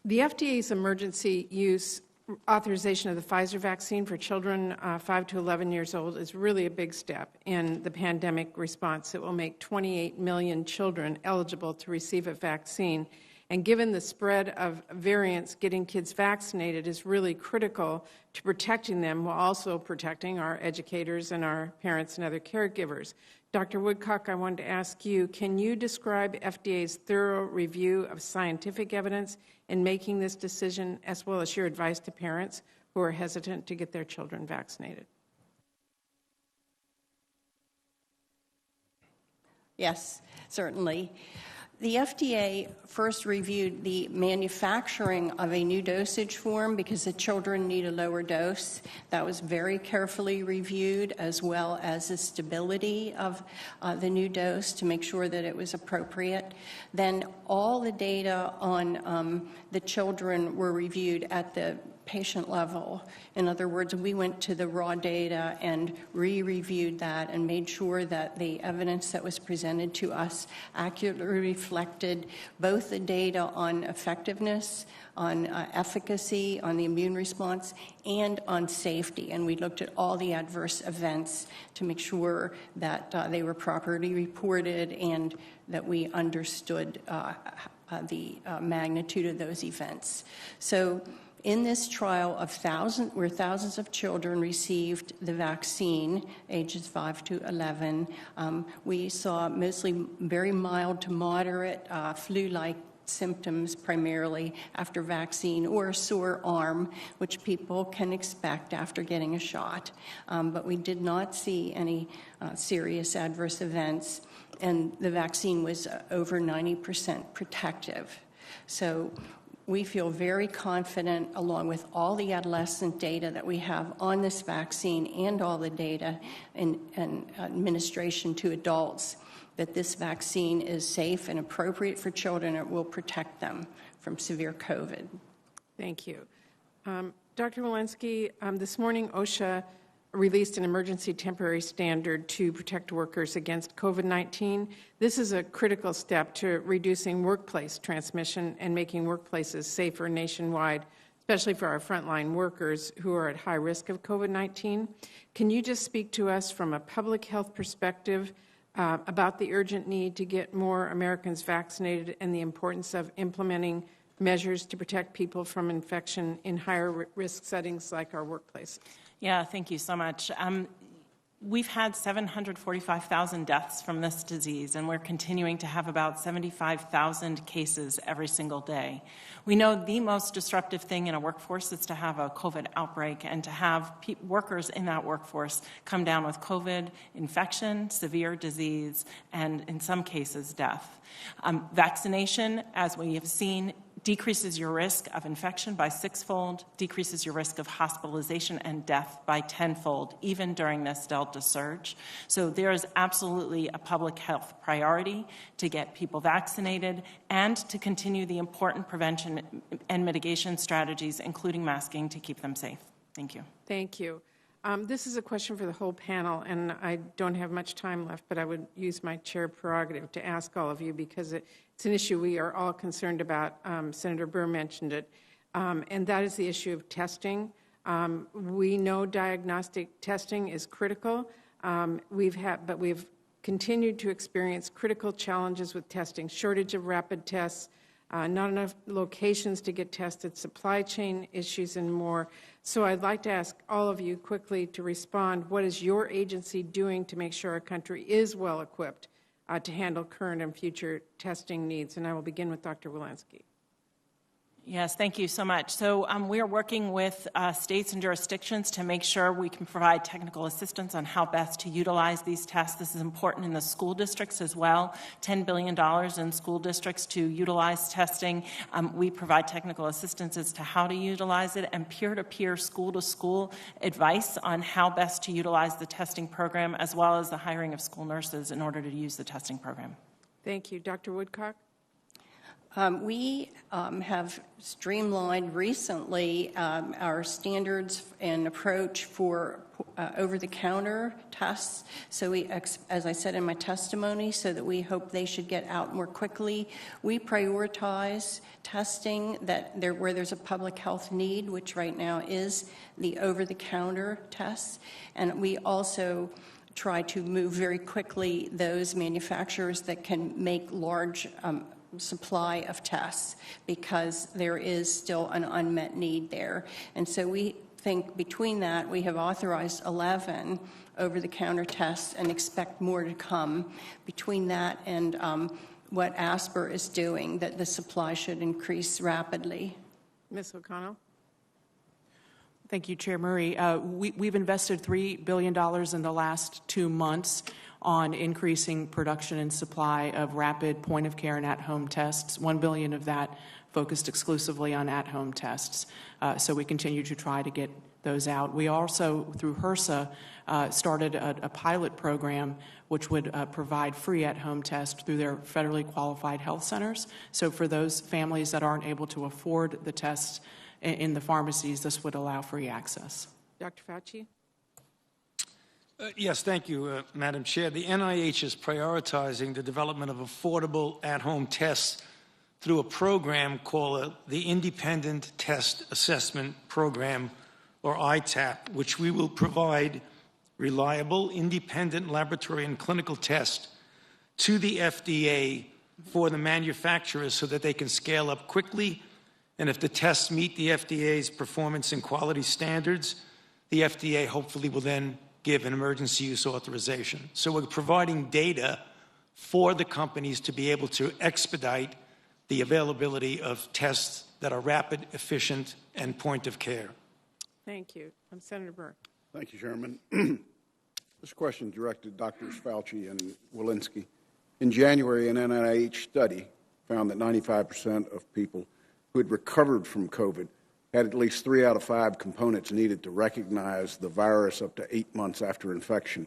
[SPEAKER 1] The FDA's emergency use authorization of the Pfizer vaccine for children 5 to 11 years old is really a big step in the pandemic response. It will make 28 million children eligible to receive a vaccine. And given the spread of variants, getting kids vaccinated is really critical to protecting them while also protecting our educators and our parents and other caregivers. Dr. Woodcock, I wanted to ask you, can you describe FDA's thorough review of scientific evidence in making this decision, as well as your advice to parents who are hesitant to get their children vaccinated?
[SPEAKER 5] Yes, certainly. The FDA first reviewed the manufacturing of a new dosage form because the children need a lower dose. That was very carefully reviewed, as well as the stability of the new dose to make sure that it was appropriate. Then all the data on the children were reviewed at the patient level. In other words, we went to the raw data and re-reviewed that and made sure that the evidence that was presented to us accurately reflected both the data on effectiveness, on efficacy, on the immune response, and on safety. And we looked at all the adverse events to make sure that they were properly reported and that we understood the magnitude of those events. So in this trial of where thousands of children received the vaccine, ages 5 to 11, we saw mostly very mild to moderate flu-like symptoms primarily after vaccine, or a sore arm, which people can expect after getting a shot. But we did not see any serious adverse events, and the vaccine was over 90% protective. So we feel very confident, along with all the adolescent data that we have on this vaccine and all the data in administration to adults, that this vaccine is safe and appropriate for children. It will protect them from severe COVID.
[SPEAKER 1] Thank you. Dr. Walensky, this morning OSHA released an emergency temporary standard to protect workers against COVID-19. This is a critical step to reducing workplace transmission and making workplaces safer nationwide, especially for our frontline workers who are at high risk of COVID-19. Can you just speak to us from a public health perspective about the urgent need to get more Americans vaccinated and the importance of implementing measures to protect people from infection in higher risk settings like our workplaces?
[SPEAKER 3] Yeah, thank you so much. We've had 745,000 deaths from this disease, and we're continuing to have about 75,000 cases every single day. We know the most disruptive thing in a workforce is to have a COVID outbreak and to have workers in that workforce come down with COVID infection, severe disease, and in some cases, death. Vaccination, as we have seen, decreases your risk of infection by 6-fold, decreases your risk of hospitalization and death by 10-fold, even during this Delta surge. So there is absolutely a public health priority to get people vaccinated and to continue the important prevention and mitigation strategies, including masking, to keep them safe. Thank you.
[SPEAKER 1] Thank you. This is a question for the whole panel, and I don't have much time left, but I would use my chair prerogative to ask all of you because it's an issue we are all concerned about. Senator Burr mentioned it, and that is the issue of testing. We know diagnostic testing is critical. But we've continued to experience critical challenges with testing, shortage of rapid tests, not enough locations to get tested, supply chain issues, and more. So I'd like to ask all of you quickly to respond. What is your agency doing to make sure our country is well equipped to handle current and future testing needs? And I will begin with Dr. Walensky.
[SPEAKER 3] Yes, thank you so much. So we are working with states and jurisdictions to make sure we can provide technical assistance on how best to utilize these tests. This is important in the school districts as well. $10 billion in school districts to utilize testing. We provide technical assistance as to how to utilize it and peer-to-peer, school-to-school advice on how best to utilize the testing program, as well as the hiring of school nurses in order to use the testing program.
[SPEAKER 1] Thank you. Dr. Woodcock?
[SPEAKER 5] We have streamlined recently our standards and approach for over-the-counter tests. So we, as I said in my testimony, so that we hope they should get out more quickly. We prioritize testing where there's a public health need, which right now is the over-the-counter tests. And we also try to move very quickly those manufacturers that can make large supply of tests, because there is still an unmet need there. And so we think between that, we have authorized 11 over-the-counter tests and expect more to come. Between that and what Asper is doing, that the supply should increase rapidly.
[SPEAKER 1] Ms. O'Connell?
[SPEAKER 6] Thank you, Chair Murray. We've invested $3 billion in the last 2 months on increasing production and supply of rapid point-of-care and at-home tests. $1 billion of that focused exclusively on at-home tests. So we continue to try to get those out. We also, through HRSA, started a pilot program which would provide free at-home tests through their federally qualified health centers. So for those families that aren't able to afford the tests in the pharmacies, this would allow free access.
[SPEAKER 1] Dr. Fauci?
[SPEAKER 4] Yes, thank you, Madam Chair. The NIH is prioritizing the development of affordable at-home tests through a program called the Independent Test Assessment Program, or ITAP, which we will provide reliable, independent laboratory and clinical tests to the FDA for the manufacturers so that they can scale up quickly. And if the tests meet the FDA's performance and quality standards, the FDA hopefully will then give an emergency use authorization. So we're providing data for the companies to be able to expedite the availability of tests that are rapid, efficient, and point of care.
[SPEAKER 1] Thank you. Senator Burr.
[SPEAKER 2] Thank you, Chairman. This question is directed to Drs. Fauci and Walensky. In January, an NIH study found that 95% of people who had recovered from COVID had at least 3 out of 5 components needed to recognize the virus up to 8 months after infection.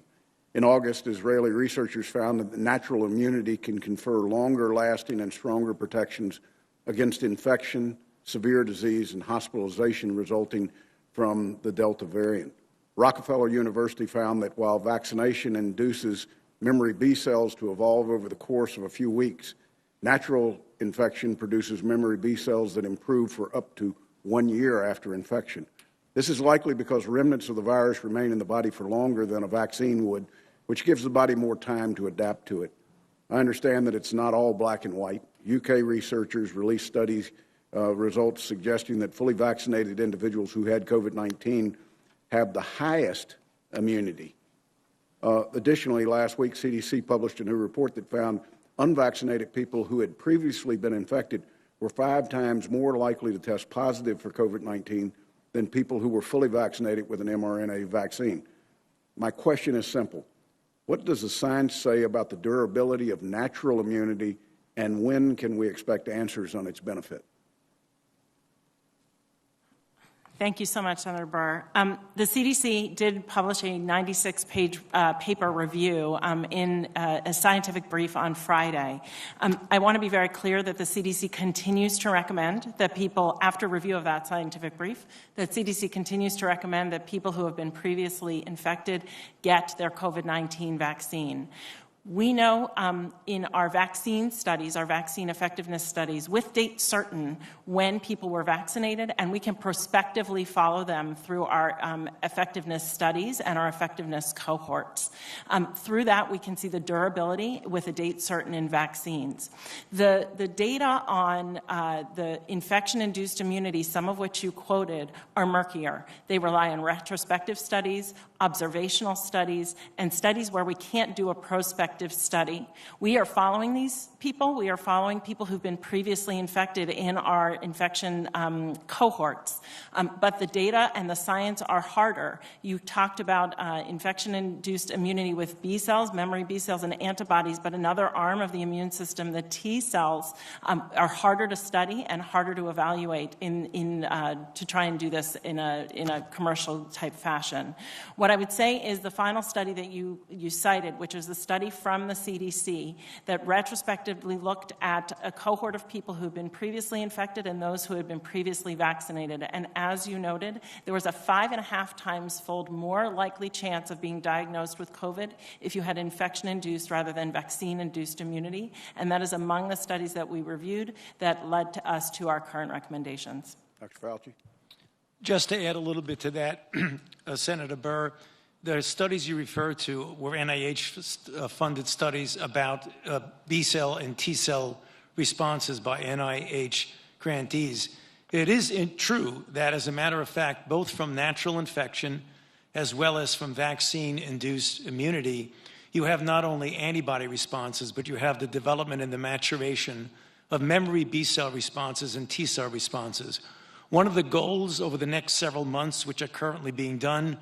[SPEAKER 2] In August, Israeli researchers found that natural immunity can confer longer-lasting and stronger protections against infection, severe disease, and hospitalization resulting from the Delta variant. Rockefeller University found that while vaccination induces memory B cells to evolve over the course of a few weeks, natural infection produces memory B cells that improve for up to 1 year after infection. This is likely because remnants of the virus remain in the body for longer than a vaccine would, which gives the body more time to adapt to it. I understand that it's not all black and white. UK researchers released studies results suggesting that fully vaccinated individuals who had COVID-19 have the highest immunity. Additionally, last week, CDC published a new report that found unvaccinated people who had previously been infected were 5 times more likely to test positive for COVID-19 than people who were fully vaccinated with an mRNA vaccine. My question is simple. What does the science say about the durability of natural immunity, and when can we expect answers on its benefit?
[SPEAKER 3] Thank you so much, Senator Burr. The CDC did publish a 96-page paper review in a scientific brief on Friday. I want to be very clear that the CDC continues to recommend that people, after review of that scientific brief, that CDC continues to recommend that people who have been previously infected get their COVID-19 vaccine. We know in our vaccine studies, our vaccine effectiveness studies, with date certain when people were vaccinated, and we can prospectively follow them through our effectiveness studies and our effectiveness cohorts. Through that, we can see the durability with a date certain in vaccines. The data on the infection-induced immunity, some of which you quoted, are murkier. They rely on retrospective studies, observational studies, and studies where we can't do a prospective retrospective study. We are following these people. We are following people who've been previously infected in our infection cohorts. But the data and the science are harder. You talked about infection-induced immunity with B cells, memory B cells, and antibodies, but another arm of the immune system, the T cells, are harder to study and harder to evaluate to try and do this in a commercial type fashion. What I would say is the final study that you cited, which is the study from the CDC that retrospectively looked at a cohort of people who had been previously infected and those who had been previously vaccinated. And as you noted, there was a 5.5 times fold more likely chance of being diagnosed with COVID if you had infection-induced rather than vaccine-induced immunity. And that is among the studies that we reviewed that led to us to our current recommendations.
[SPEAKER 2] Dr. Fauci?
[SPEAKER 4] Just to add a little bit to that, Senator Burr, the studies you referred to were NIH-funded studies about B-cell and T-cell responses by NIH grantees. It is true that, as a matter of fact, both from natural infection as well as from vaccine-induced immunity, you have not only antibody responses, but you have the development and the maturation of memory B-cell responses and T-cell responses. One of the goals over the next several months, which are currently being done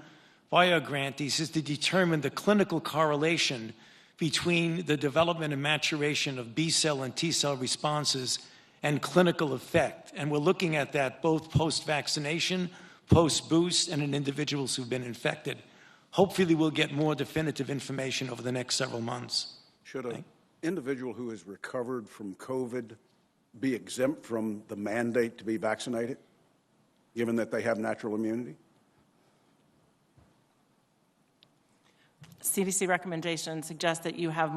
[SPEAKER 4] by our grantees, is to determine the clinical correlation between the development and maturation of B-cell and T-cell responses and clinical effect. And we're looking at that both post-vaccination, post-boost, and in individuals who've been infected. Hopefully we'll get more definitive information over the next several months.
[SPEAKER 2] Should an individual who has recovered from COVID be exempt from the mandate to be vaccinated, given that they have natural immunity?
[SPEAKER 3] CDC recommendations suggest that you have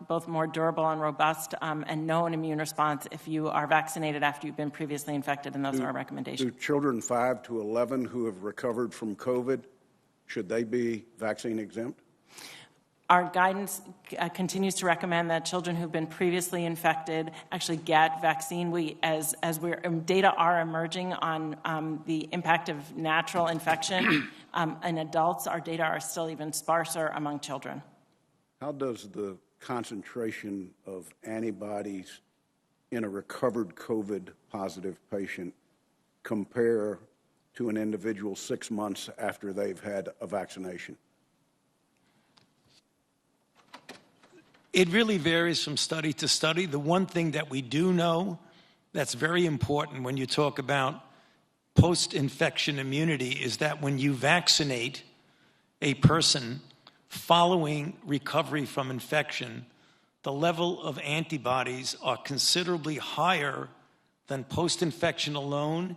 [SPEAKER 3] both more durable and robust and known immune response if you are vaccinated after you've been previously infected, and those are our recommendations.
[SPEAKER 2] Do children 5 to 11 who have recovered from COVID, should they be vaccine exempt?
[SPEAKER 3] Our guidance continues to recommend that children who've been previously infected actually get vaccine. As data are emerging on the impact of natural infection in adults, our data are still even sparser among children.
[SPEAKER 2] How does the concentration of antibodies in a recovered COVID-positive patient compare to an individual 6 months after they've had a vaccination?
[SPEAKER 4] It really varies from study to study. The one thing that we do know that's very important when you talk about post-infection immunity is that when you vaccinate a person following recovery from infection, the level of antibodies are considerably higher than post-infection alone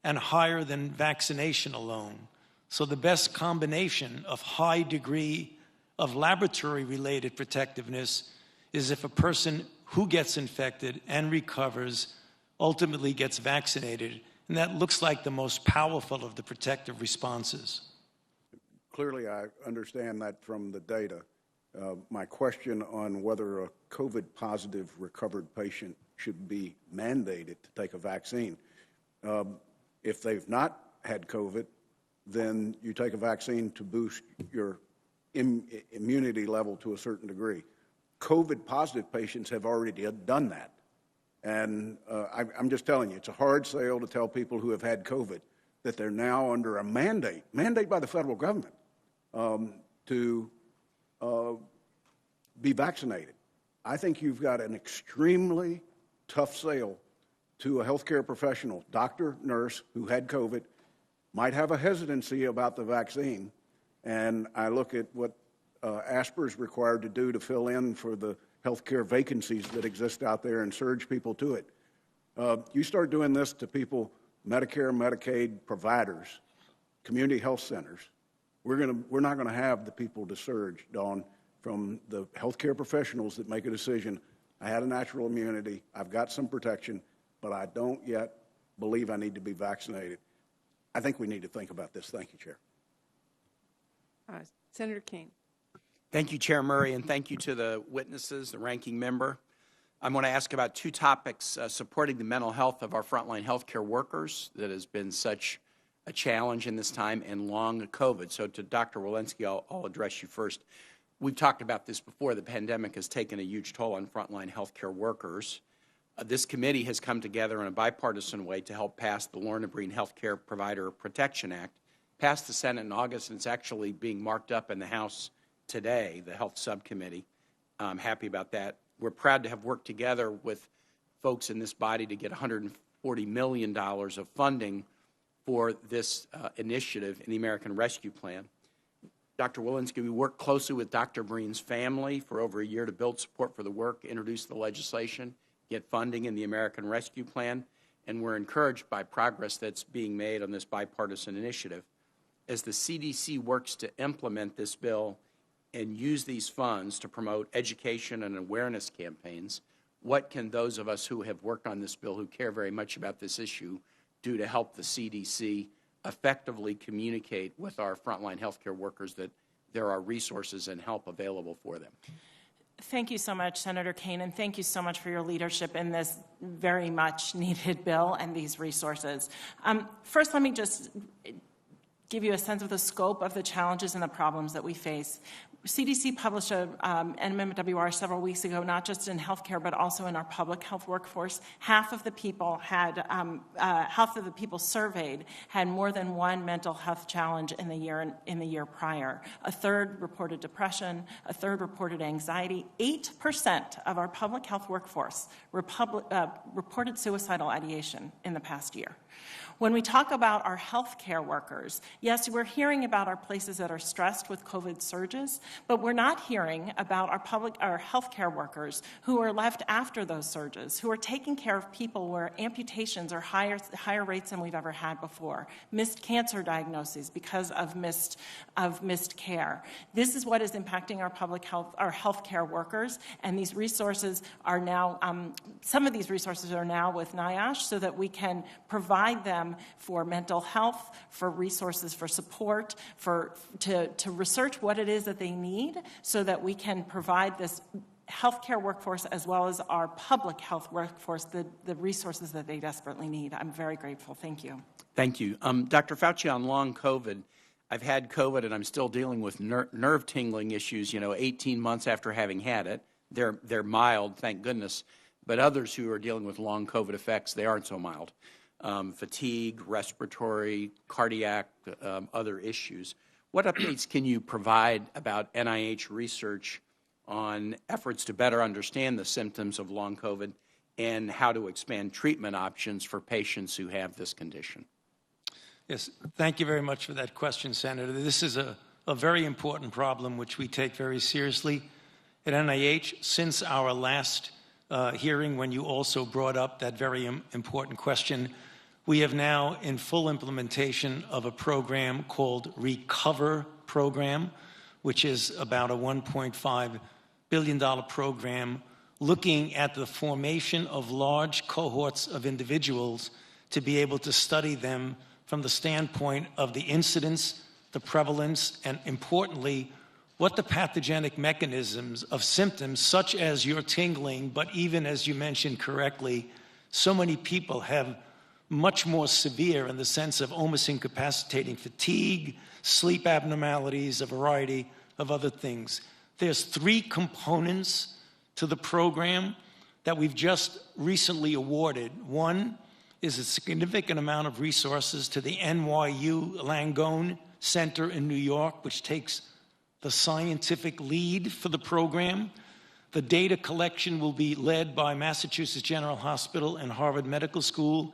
[SPEAKER 4] and higher than vaccination alone. So the best combination of high degree of laboratory-related protectiveness is if a person who gets infected and recovers ultimately gets vaccinated, and that looks like the most powerful of the protective responses.
[SPEAKER 2] Clearly, I understand that from the data. My question on whether a COVID-positive recovered patient should be mandated to take a vaccine. If they've not had COVID, then you take a vaccine to boost your immunity level to a certain degree. COVID-positive patients have already done that. And I'm just telling you, it's a hard sale to tell people who have had COVID that they're now under a mandate by the federal government, to be vaccinated. I think you've got an extremely tough sale to a healthcare professional, doctor, nurse, who had COVID, might have a hesitancy about the vaccine. And I look at what Asper is required to do to fill in for the healthcare vacancies that exist out there and surge people to it. You start doing this to people, Medicare, Medicaid providers, community health centers, we're not going to have the people to surge, Dawn, from the healthcare professionals that make a decision. I had a natural immunity, I've got some protection, but I don't yet believe I need to be vaccinated. I think we need to think about this. Thank you, Chair.
[SPEAKER 1] Senator Kane.
[SPEAKER 7] Thank you, Chair Murray, and thank you to the witnesses, the ranking member. I'm going to ask about two topics, supporting the mental health of our frontline healthcare workers that has been such a challenge in this time, and long COVID. So to Dr. Walensky, I'll address you first. We've talked about this before. The pandemic has taken a huge toll on frontline healthcare workers. This committee has come together in a bipartisan way to help pass the Lorna Breen Healthcare Provider Protection Act. Passed the Senate in August, and it's actually being marked up in the House today, the Health Subcommittee. I'm happy about that. We're proud to have worked together with folks in this body to get $140 million of funding for this initiative in the American Rescue Plan. Dr. Walensky, we worked closely with Dr. Breen's family for over a year to build support for the work, introduce the legislation, get funding in the American Rescue Plan, and we're encouraged by progress that's being made on this bipartisan initiative. As the CDC works to implement this bill and use these funds to promote education and awareness campaigns, what can those of us who have worked on this bill, who care very much about this issue, do to help the CDC effectively communicate with our frontline healthcare workers that there are resources and help available for them?
[SPEAKER 3] Thank you so much, Senator Kaine, and thank you so much for your leadership in this very much needed bill and these resources. First, let me just give you a sense of the scope of the challenges and the problems that we face. CDC published an MMWR several weeks ago, not just in healthcare, but also in our public health workforce. Half of the people surveyed had more than one mental health challenge in the year prior. A third reported depression. A third reported anxiety. 8% of our public health workforce reported suicidal ideation in the past year. When we talk about our healthcare workers, yes, we're hearing about our places that are stressed with COVID surges, but we're not hearing about our healthcare workers who are left after those surges, who are taking care of people where amputations are higher rates than we've ever had before, missed cancer diagnoses because of missed care. This is what is impacting our healthcare workers, and these resources are now, some of these resources are now with NIOSH so that we can provide them for mental health, for resources for support, to research what it is that they need so that we can provide this healthcare workforce as well as our public health workforce the resources that they desperately need. I'm very grateful. Thank you.
[SPEAKER 7] Thank you. Dr. Fauci, on long COVID, I've had COVID and I'm still dealing with nerve tingling issues, 18 months after having had it. They're mild, thank goodness, but others who are dealing with long COVID effects, they aren't so mild. Fatigue, respiratory, cardiac, other issues. What updates can you provide about NIH research on efforts to better understand the symptoms of long COVID and how to expand treatment options for patients who have this condition?
[SPEAKER 4] Yes, thank you very much for that question, Senator. This is a very important problem which we take very seriously at NIH. Since our last hearing, when you also brought up that very important question, we have now in full implementation of a program called RECOVER program, which is about a $1.5 billion program looking at the formation of large cohorts of individuals to be able to study them from the standpoint of the incidence, the prevalence, and importantly, what the pathogenic mechanisms of symptoms such as your tingling, but even as you mentioned correctly, so many people have much more severe in the sense of almost incapacitating fatigue, sleep abnormalities, a variety of other things. There's 3 components to the program that we've just recently awarded. One is a significant amount of resources to the NYU Langone Center in New York, which takes the scientific lead for the program. The data collection will be led by Massachusetts General Hospital and Harvard Medical School,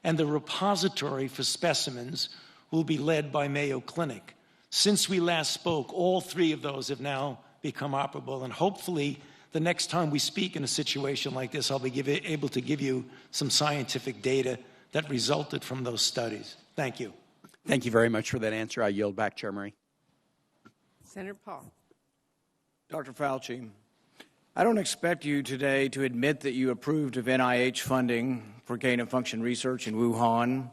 [SPEAKER 4] and the repository for specimens will be led by Mayo Clinic. Since we last spoke, all 3 of those have now become operable, and hopefully the next time we speak in a situation like this, I'll be able to give you some scientific data that resulted from those studies. Thank you.
[SPEAKER 7] Thank you very much for that answer. I yield back, Chair Murray.
[SPEAKER 1] Senator Paul.
[SPEAKER 8] Dr. Fauci, I don't expect you today to admit that you approved of NIH funding for gain-of-function research in Wuhan,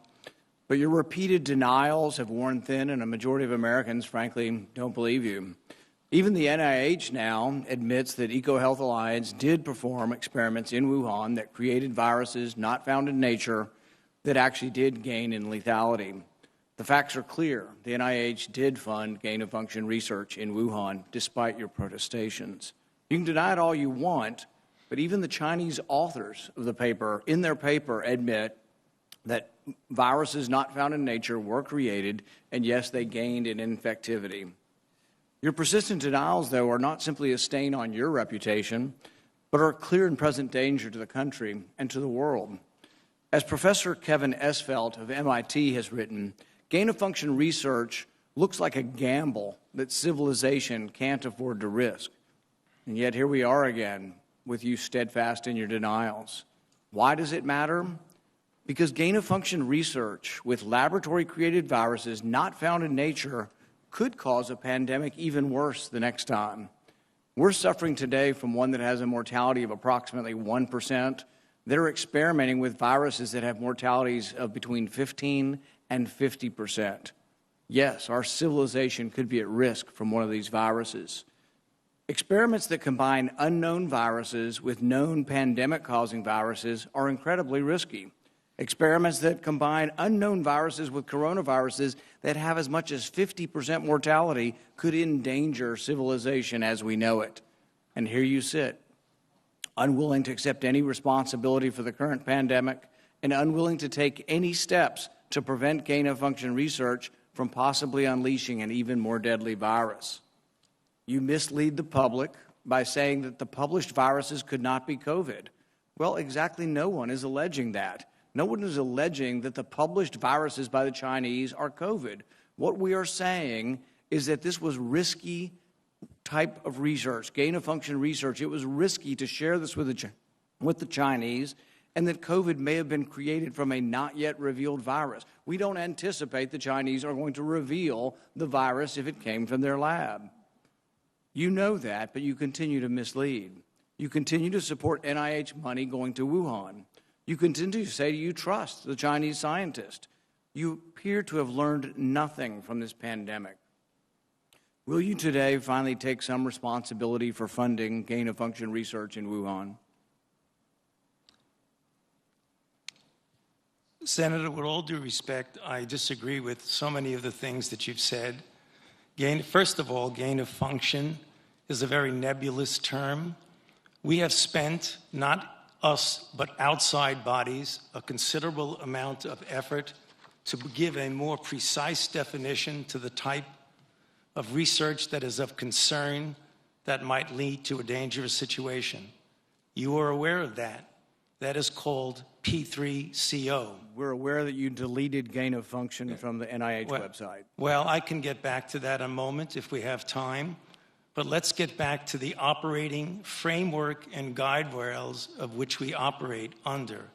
[SPEAKER 8] but your repeated denials have worn thin, and a majority of Americans, frankly, don't believe you. Even the NIH now admits that EcoHealth Alliance did perform experiments in Wuhan that created viruses not found in nature that actually did gain in lethality. The facts are clear. The NIH did fund gain-of-function research in Wuhan, despite your protestations. You can deny it all you want, but even the Chinese authors of the paper, in their paper, admit that viruses not found in nature were created, and yes, they gained in infectivity. Your persistent denials, though, are not simply a stain on your reputation, but are a clear and present danger to the country and to the world. As Professor Kevin Esfelt of MIT has written, gain-of-function research looks like a gamble that civilization can't afford to risk. And yet here we are again, with you steadfast in your denials. Why does it matter? Because gain-of-function research with laboratory-created viruses not found in nature could cause a pandemic even worse the next time. We're suffering today from one that has a mortality of approximately 1%. They're experimenting with viruses that have mortalities of between 15 and 50%. Yes, our civilization could be at risk from one of these viruses. Experiments that combine unknown viruses with known pandemic-causing viruses are incredibly risky. Experiments that combine unknown viruses with coronaviruses that have as much as 50% mortality could endanger civilization as we know it. And here you sit, unwilling to accept any responsibility for the current pandemic and unwilling to take any steps to prevent gain-of-function research from possibly unleashing an even more deadly virus. You mislead the public by saying that the published viruses could not be COVID. Well, exactly no one is alleging that. No one is alleging that the published viruses by the Chinese are COVID. What we are saying is that this was risky type of research, gain-of-function research. It was risky to share this with the Chinese, and that COVID may have been created from a not yet revealed virus. We don't anticipate the Chinese are going to reveal the virus if it came from their lab. You know that, but you continue to mislead. You continue to support NIH money going to Wuhan. You continue to say you trust the Chinese scientist. You appear to have learned nothing from this pandemic. Will you today finally take some responsibility for funding gain-of-function research in Wuhan?
[SPEAKER 4] Senator, with all due respect, I disagree with so many of the things that you've said. First of all, gain-of-function is a very nebulous term. We have spent, not us, but outside bodies, a considerable amount of effort to give a more precise definition to the type of research that is of concern that might lead to a dangerous situation. You are aware of that. That is called P3CO.
[SPEAKER 8] We're aware that you deleted gain-of-function from the NIH website.
[SPEAKER 4] Well, I can get back to that in a moment if we have time. But let's get back to the operating framework and guide rails of which we operate under.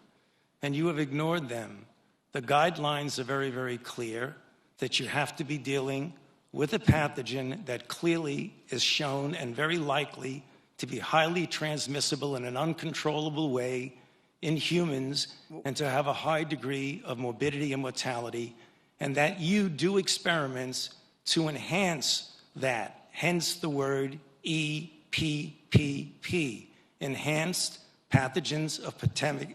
[SPEAKER 4] And you have ignored them. The guidelines are very, very clear that you have to be dealing with a pathogen that clearly is shown and very likely to be highly transmissible in an uncontrollable way in humans and to have a high degree of morbidity and mortality, and that you do experiments to enhance that. Hence the word EPPP, enhanced pathogens of potential.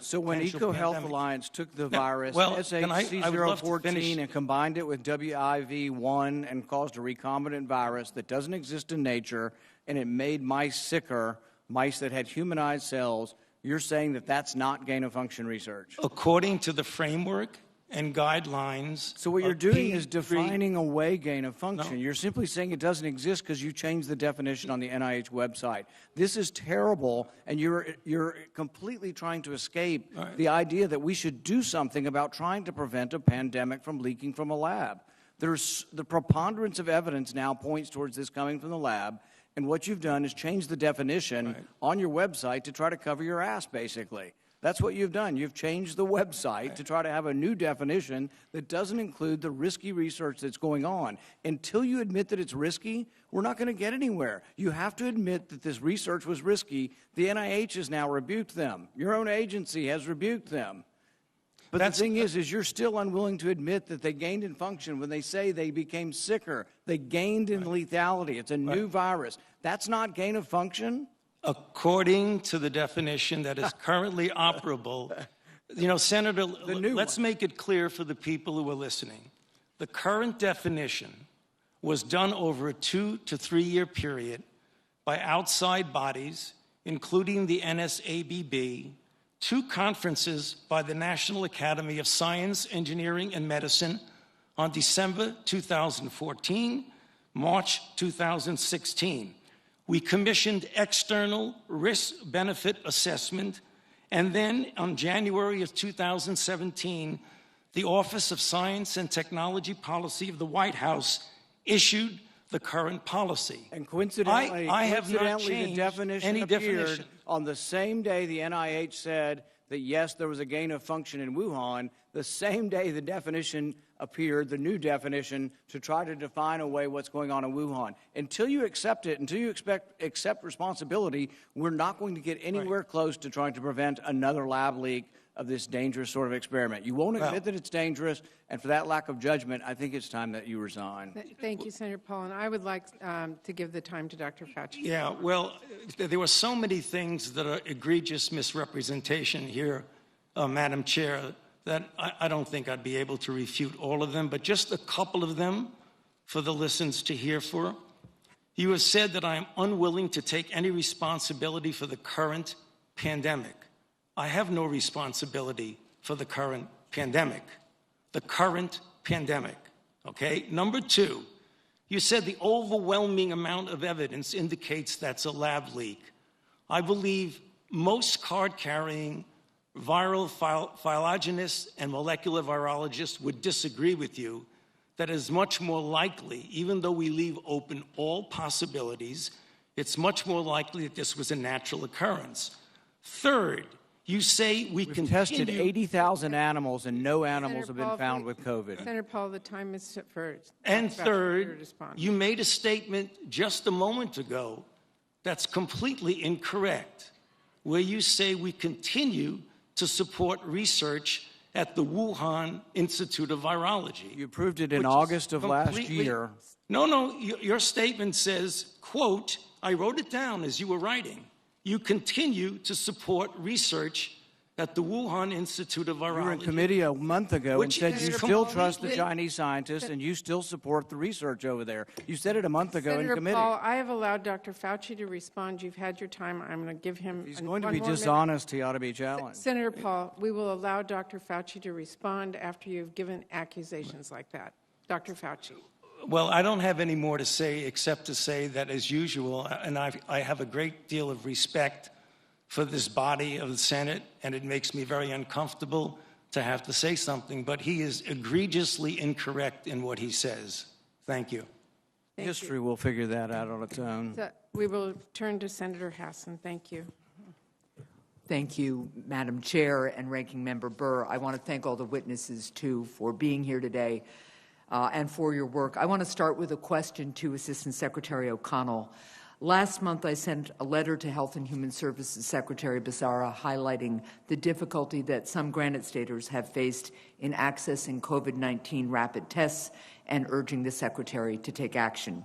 [SPEAKER 8] So when EcoHealth Alliance took the virus, SHC014, and combined it with WIV1 and caused a recombinant virus that doesn't exist in nature, and it made mice sicker, mice that had humanized cells, you're saying that that's not gain-of-function research?
[SPEAKER 4] According to the framework and guidelines.
[SPEAKER 8] So what you're doing is defining away gain-of-function. No. You're simply saying it doesn't exist because you changed the definition on the NIH website. This is terrible, and you're completely trying to escape the idea that we should do something about trying to prevent a pandemic from leaking from a lab. The preponderance of evidence now points towards this coming from the lab, and what you've done is change the definition on your website to try to cover your ass, basically. That's what you've done. You've changed the website to try to have a new definition that doesn't include the risky research that's going on. Until you admit that it's risky, we're not going to get anywhere. You have to admit that this research was risky. The NIH has now rebuked them. Your own agency has rebuked them. But the thing is you're still unwilling to admit that they gained in function when they say they became sicker. They gained in lethality. It's a new virus. That's not gain of function?
[SPEAKER 4] According to the definition that is currently operable, You know, Senator,
[SPEAKER 8] new
[SPEAKER 4] let's
[SPEAKER 8] one.
[SPEAKER 4] make it clear for the people who are listening. The current definition was done over a 2 to 3 year period by outside bodies, including the NSABB, 2 conferences by the National Academy of Science, Engineering, and Medicine on December 2014, March 2016. We commissioned external risk-benefit assessment, and then on January of 2017, the Office of Science and Technology Policy of the White House issued the current policy.
[SPEAKER 8] And coincidentally,
[SPEAKER 4] I have not
[SPEAKER 8] the
[SPEAKER 4] changed
[SPEAKER 8] definition
[SPEAKER 4] any
[SPEAKER 8] appeared
[SPEAKER 4] definition.
[SPEAKER 8] on the same day the NIH said that, yes, there was a gain of function in Wuhan, the same day the definition appeared, the new definition, to try to define away what's going on in Wuhan. Until you accept it, until you accept responsibility, we're not going to get anywhere close to trying to prevent another lab leak of this dangerous sort of experiment. You won't admit that it's dangerous, and for that lack of judgment, I think it's time that you resign.
[SPEAKER 1] Thank you, Senator Paul. And I would like to give the time to Dr. Fauci.
[SPEAKER 4] Yeah, well, there were so many things that are egregious misrepresentation here, Madam Chair, that I don't think I'd be able to refute all of them, but just a couple of them for the listeners to hear for. You have said that I am unwilling to take any responsibility for the current pandemic. I have no responsibility for the current pandemic. The current pandemic, okay? Number 2, you said the overwhelming amount of evidence indicates that's a lab leak. I believe most card-carrying viral phylogenists and molecular virologists would disagree with you that it is much more likely, even though we leave open all possibilities, it's much more likely that this was a natural occurrence. Third, you say
[SPEAKER 8] We've tested 80,000 animals, and no animals have been found with COVID.
[SPEAKER 1] Senator Paul, the time is for
[SPEAKER 4] And
[SPEAKER 1] Dr. Fauci to
[SPEAKER 4] third,
[SPEAKER 1] respond.
[SPEAKER 4] you made a statement just a moment ago that's completely incorrect, where you say we continue to support research at the Wuhan Institute of Virology.
[SPEAKER 8] You approved it in
[SPEAKER 4] which is
[SPEAKER 8] August of last
[SPEAKER 4] completely-
[SPEAKER 8] year.
[SPEAKER 4] No, your statement says, quote, I wrote it down as you were writing. You continue to support research at the Wuhan Institute of Virology.
[SPEAKER 8] You were in committee a month ago and
[SPEAKER 4] Which
[SPEAKER 8] said
[SPEAKER 4] is
[SPEAKER 8] you still trust the
[SPEAKER 4] completely-
[SPEAKER 8] Chinese scientists and you still support the research over there. You said it a month ago in
[SPEAKER 1] Senator
[SPEAKER 8] committee.
[SPEAKER 1] Paul, I have allowed Dr. Fauci to respond. You've had your time. I'm going to give him
[SPEAKER 8] He's going to
[SPEAKER 1] one
[SPEAKER 8] be
[SPEAKER 1] more minute.
[SPEAKER 8] dishonest. He ought to be challenged.
[SPEAKER 1] Senator Paul, we will allow Dr. Fauci to respond after you've given accusations like that. Dr. Fauci.
[SPEAKER 4] Well, I don't have any more to say except to say that, as usual, and I have a great deal of respect for this body of the Senate, and it makes me very uncomfortable to have to say something, but he is egregiously incorrect in what he says. Thank you.
[SPEAKER 1] Thank
[SPEAKER 8] History will figure that out on its own.
[SPEAKER 1] So we will turn to Senator Hassan. Thank you.
[SPEAKER 9] Thank you, Madam Chair and Ranking Member Burr. I want to thank all the witnesses, too, for being here today and for your work. I want to start with a question to Assistant Secretary O'Connell. Last month, I sent a letter to Health and Human Services Secretary Becerra highlighting the difficulty that some Granite Staters have faced in accessing COVID-19 rapid tests and urging the Secretary to take action.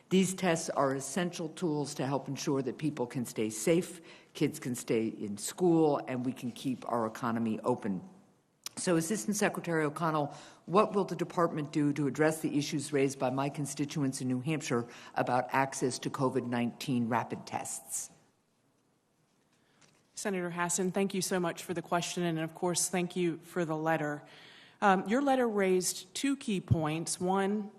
[SPEAKER 9] These tests are essential tools to help ensure that people can stay safe, kids can stay in school, and we can keep our economy open. So, Assistant Secretary O'Connell, what will the department do to address the issues raised by my constituents in New Hampshire about access to COVID-19 rapid tests?
[SPEAKER 6] Senator Hassan, thank you so much for the question, and of course, thank you for the letter. Your letter raised 2 key points. One,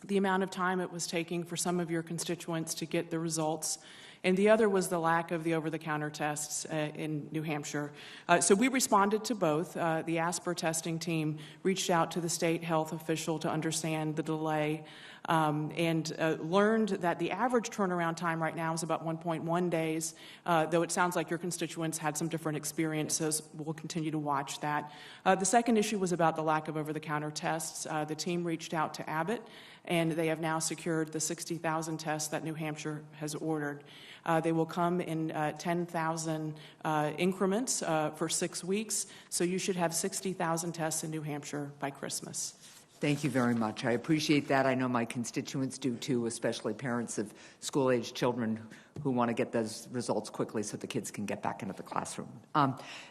[SPEAKER 6] the amount of time it was taking for some of your constituents to get the results, and the other was the lack of the over-the-counter tests in New Hampshire. So we responded to both. The Asper testing team reached out to the state health official to understand the delay and learned that the average turnaround time right now is about 1.1 days, though it sounds like your constituents had some different experiences. We'll continue to watch that. The second issue was about the lack of over-the-counter tests. The team reached out to Abbott, and they have now secured the 60,000 tests that New Hampshire has ordered. They will come in 10,000 increments for 6 weeks, so you should have 60,000 tests in New Hampshire by Christmas.
[SPEAKER 9] Thank you very much. I appreciate that. I know my constituents do too, especially parents of school-age children who want to get those results quickly so the kids can get back into the classroom.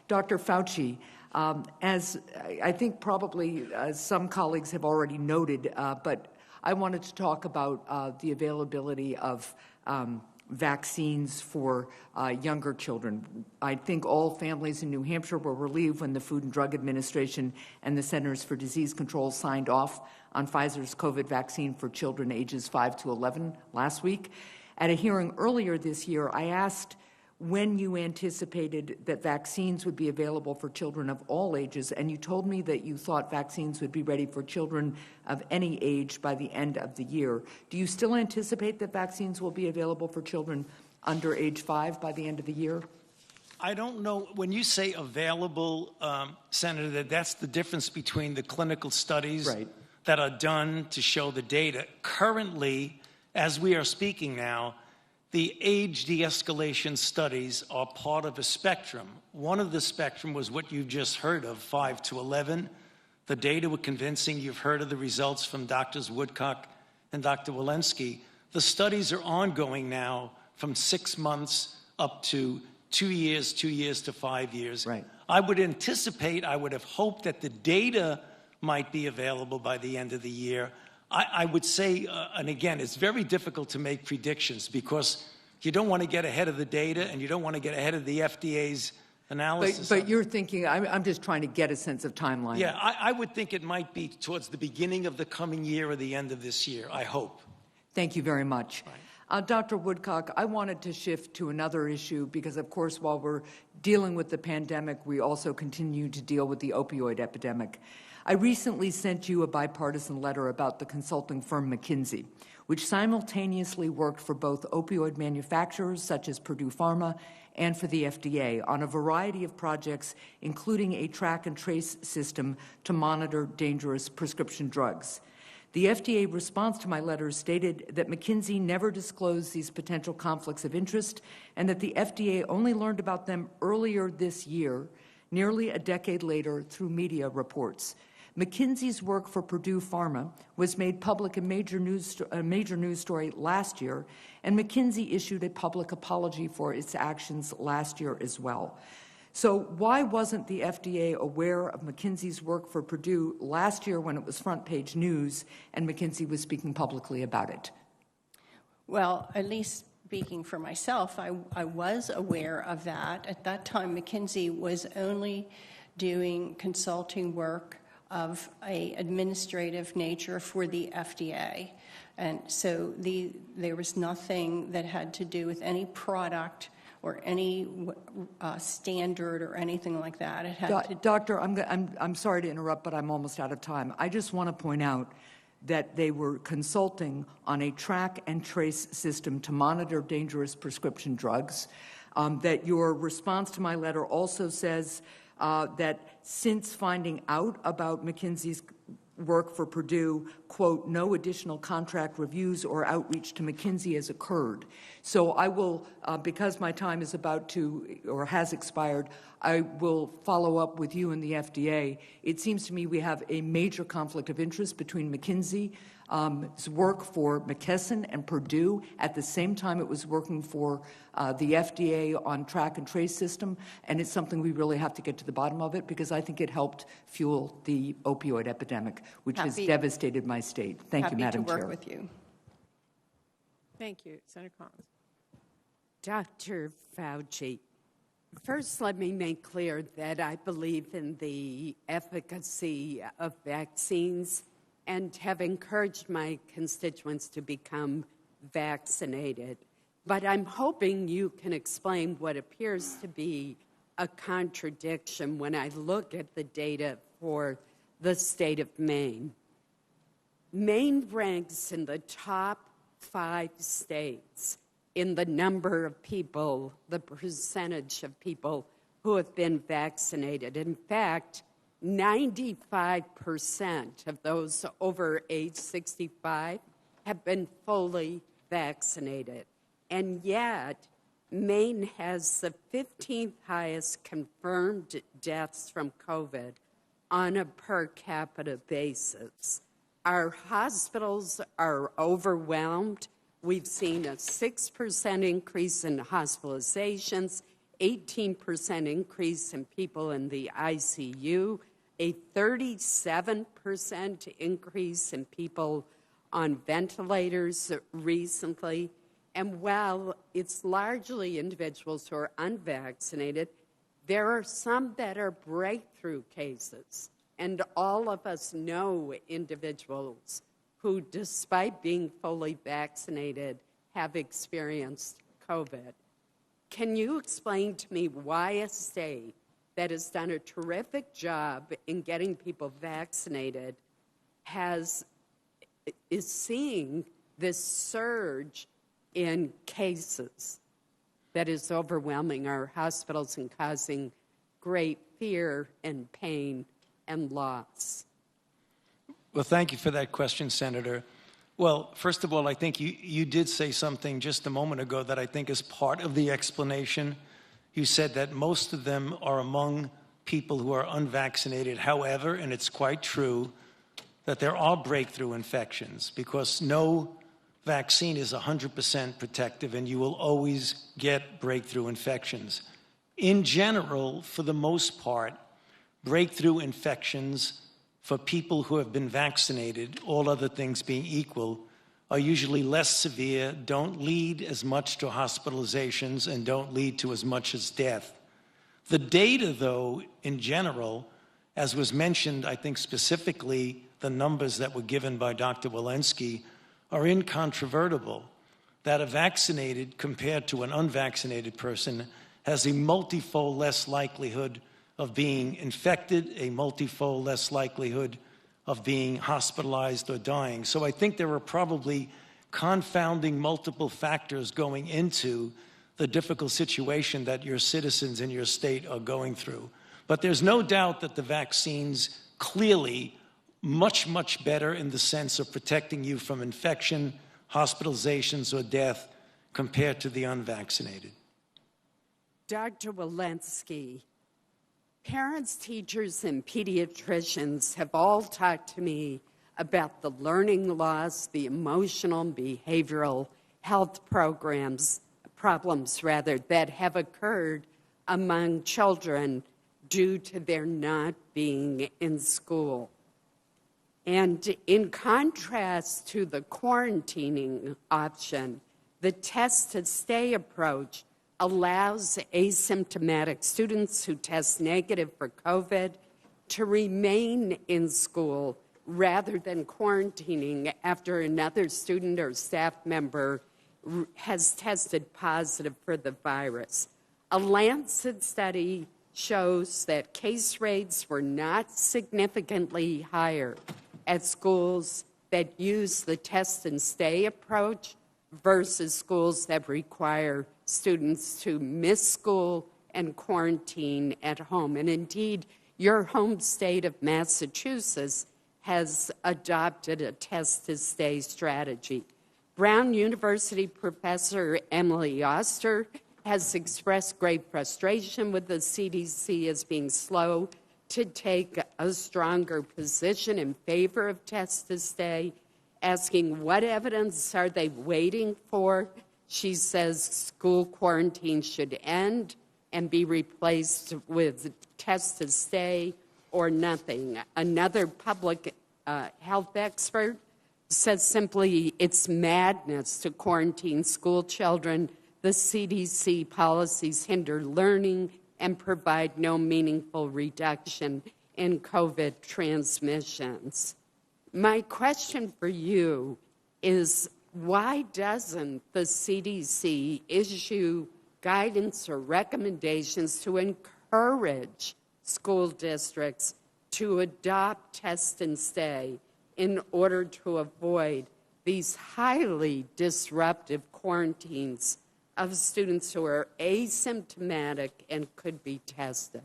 [SPEAKER 9] Dr. Fauci, as I think probably some colleagues have already noted, but I wanted to talk about the availability of vaccines for younger children. I think all families in New Hampshire were relieved when the Food and Drug Administration and the Centers for Disease Control signed off on Pfizer's COVID vaccine for children ages 5 to 11 last week. At a hearing earlier this year, I asked when you anticipated that vaccines would be available for children of all ages, and you told me that you thought vaccines would be ready for children of any age by the end of the year. Do you still anticipate that vaccines will be available for children under age 5 by the end of the year?
[SPEAKER 4] I don't know. When you say available, Senator, that's the difference between the clinical studies that are done to show the data. Currently, as we are speaking now, the age de-escalation studies are part of a spectrum. One of the spectrum was what you just heard of, 5 to 11. The data were convincing. You've heard of the results from Drs. Woodcock and Dr. Walensky. The studies are ongoing now from 6 months up to 2 years, 2 years to 5 years.
[SPEAKER 9] Right.
[SPEAKER 4] I would anticipate, I would have hoped that the data might be available by the end of the year. I would say, and again, it's very difficult to make predictions because you don't want to get ahead of the data and you don't want to get ahead of the FDA's analysis.
[SPEAKER 9] But you're thinking, I'm just trying to get a sense of timeline.
[SPEAKER 4] Yeah, I would think it might be towards the beginning of the coming year or the end of this year, I hope.
[SPEAKER 9] Thank you very much.
[SPEAKER 4] Right.
[SPEAKER 9] Dr. Woodcock, I wanted to shift to another issue because, of course, while we're dealing with the pandemic, we also continue to deal with the opioid epidemic. I recently sent you a bipartisan letter about the consulting firm McKinsey, which simultaneously worked for both opioid manufacturers such as Purdue Pharma and for the FDA on a variety of projects, including a track and trace system to monitor dangerous prescription drugs. The FDA response to my letter stated that McKinsey never disclosed these potential conflicts of interest and that the FDA only learned about them earlier this year, nearly a decade later, through media reports. McKinsey's work for Purdue Pharma was made public in a major news story last year, and McKinsey issued a public apology for its actions last year as well. So why wasn't the FDA aware of McKinsey's work for Purdue last year when it was front page news and McKinsey was speaking publicly about it?
[SPEAKER 5] Well, at least speaking for myself, I was aware of that. At that time, McKinsey was only doing consulting work of an administrative nature for the FDA. And so there was nothing that had to do with any product or any standard or anything like that. It had
[SPEAKER 9] Doctor, I'm sorry to interrupt, but I'm almost out of time. I just want to point out that they were consulting on a track and trace system to monitor dangerous prescription drugs, that your response to my letter also says that since finding out about McKinsey's work for Purdue, quote, no additional contract reviews or outreach to McKinsey has occurred. So I will, because my time is about to, or has expired, I will follow up with you and the FDA. It seems to me we have a major conflict of interest between McKinsey's work for McKesson and Purdue at the same time it was working for the FDA on track and trace system, and it's something we really have to get to the bottom of it because I think it helped fuel the opioid epidemic, which has devastated my state. Thank you, Madam Chair.
[SPEAKER 5] Happy to work with you.
[SPEAKER 1] Thank you. Senator Collins.
[SPEAKER 10] Dr. Fauci, first let me make clear that I believe in the efficacy of vaccines and have encouraged my constituents to become vaccinated. But I'm hoping you can explain what appears to be a contradiction when I look at the data for the state of Maine. Maine ranks in the top 5 states in the number of people, the percentage of people who have been vaccinated. In fact, 95% of those over age 65 have been fully vaccinated. And yet, Maine has the 15th highest confirmed deaths from COVID on a per capita basis. Our hospitals are overwhelmed. We've seen a 6% increase in hospitalizations, 18% increase in people in the ICU, a 37% increase in people on ventilators recently. And while it's largely individuals who are unvaccinated, there are some that are breakthrough cases. And all of us know individuals who, despite being fully vaccinated, have experienced COVID. Can you explain to me why a state that has done a terrific job in getting people vaccinated is seeing this surge in cases that is overwhelming our hospitals and causing great fear and pain and loss?
[SPEAKER 4] Well, thank you for that question, Senator. Well, first of all, I think you did say something just a moment ago that I think is part of the explanation. You said that most of them are among people who are unvaccinated. However, and it's quite true, that there are breakthrough infections because no vaccine is 100% protective, and you will always get breakthrough infections. In general, for the most part, breakthrough infections for people who have been vaccinated, all other things being equal, are usually less severe, don't lead as much to hospitalizations, and don't lead to as much as death. The data, though, in general, as was mentioned, I think specifically the numbers that were given by Dr. Walensky, are incontrovertible, that a vaccinated compared to an unvaccinated person has a multifold less likelihood of being infected, a multifold less likelihood of being hospitalized or dying. So I think there are probably confounding multiple factors going into the difficult situation that your citizens in your state are going through. But there's no doubt that the vaccines clearly much, much better in the sense of protecting you from infection, hospitalizations, or death compared to the unvaccinated.
[SPEAKER 10] Dr. Walensky, parents, teachers, and pediatricians have all talked to me about the learning loss, the emotional and behavioral health problems that have occurred among children due to their not being in school. And in contrast to the quarantining option, the test-to-stay approach allows asymptomatic students who test negative for COVID to remain in school rather than quarantining after another student or staff member has tested positive for the virus. A Lancet study shows that case rates were not significantly higher at schools that use the test and stay approach versus schools that require students to miss school and quarantine at home. And indeed, your home state of Massachusetts has adopted a test-to-stay strategy. Brown University professor Emily Oster has expressed great frustration with the CDC as being slow to take a stronger position in favor of test-to-stay, asking what evidence are they waiting for. She says school quarantine should end and be replaced with test-to-stay or nothing. Another public health expert says simply it's madness to quarantine school children. The CDC policies hinder learning and provide no meaningful reduction in COVID transmissions. My question for you is, why doesn't the CDC issue guidance or recommendations to encourage school districts to adopt test and stay in order to avoid these highly disruptive quarantines of students who are asymptomatic and could be tested?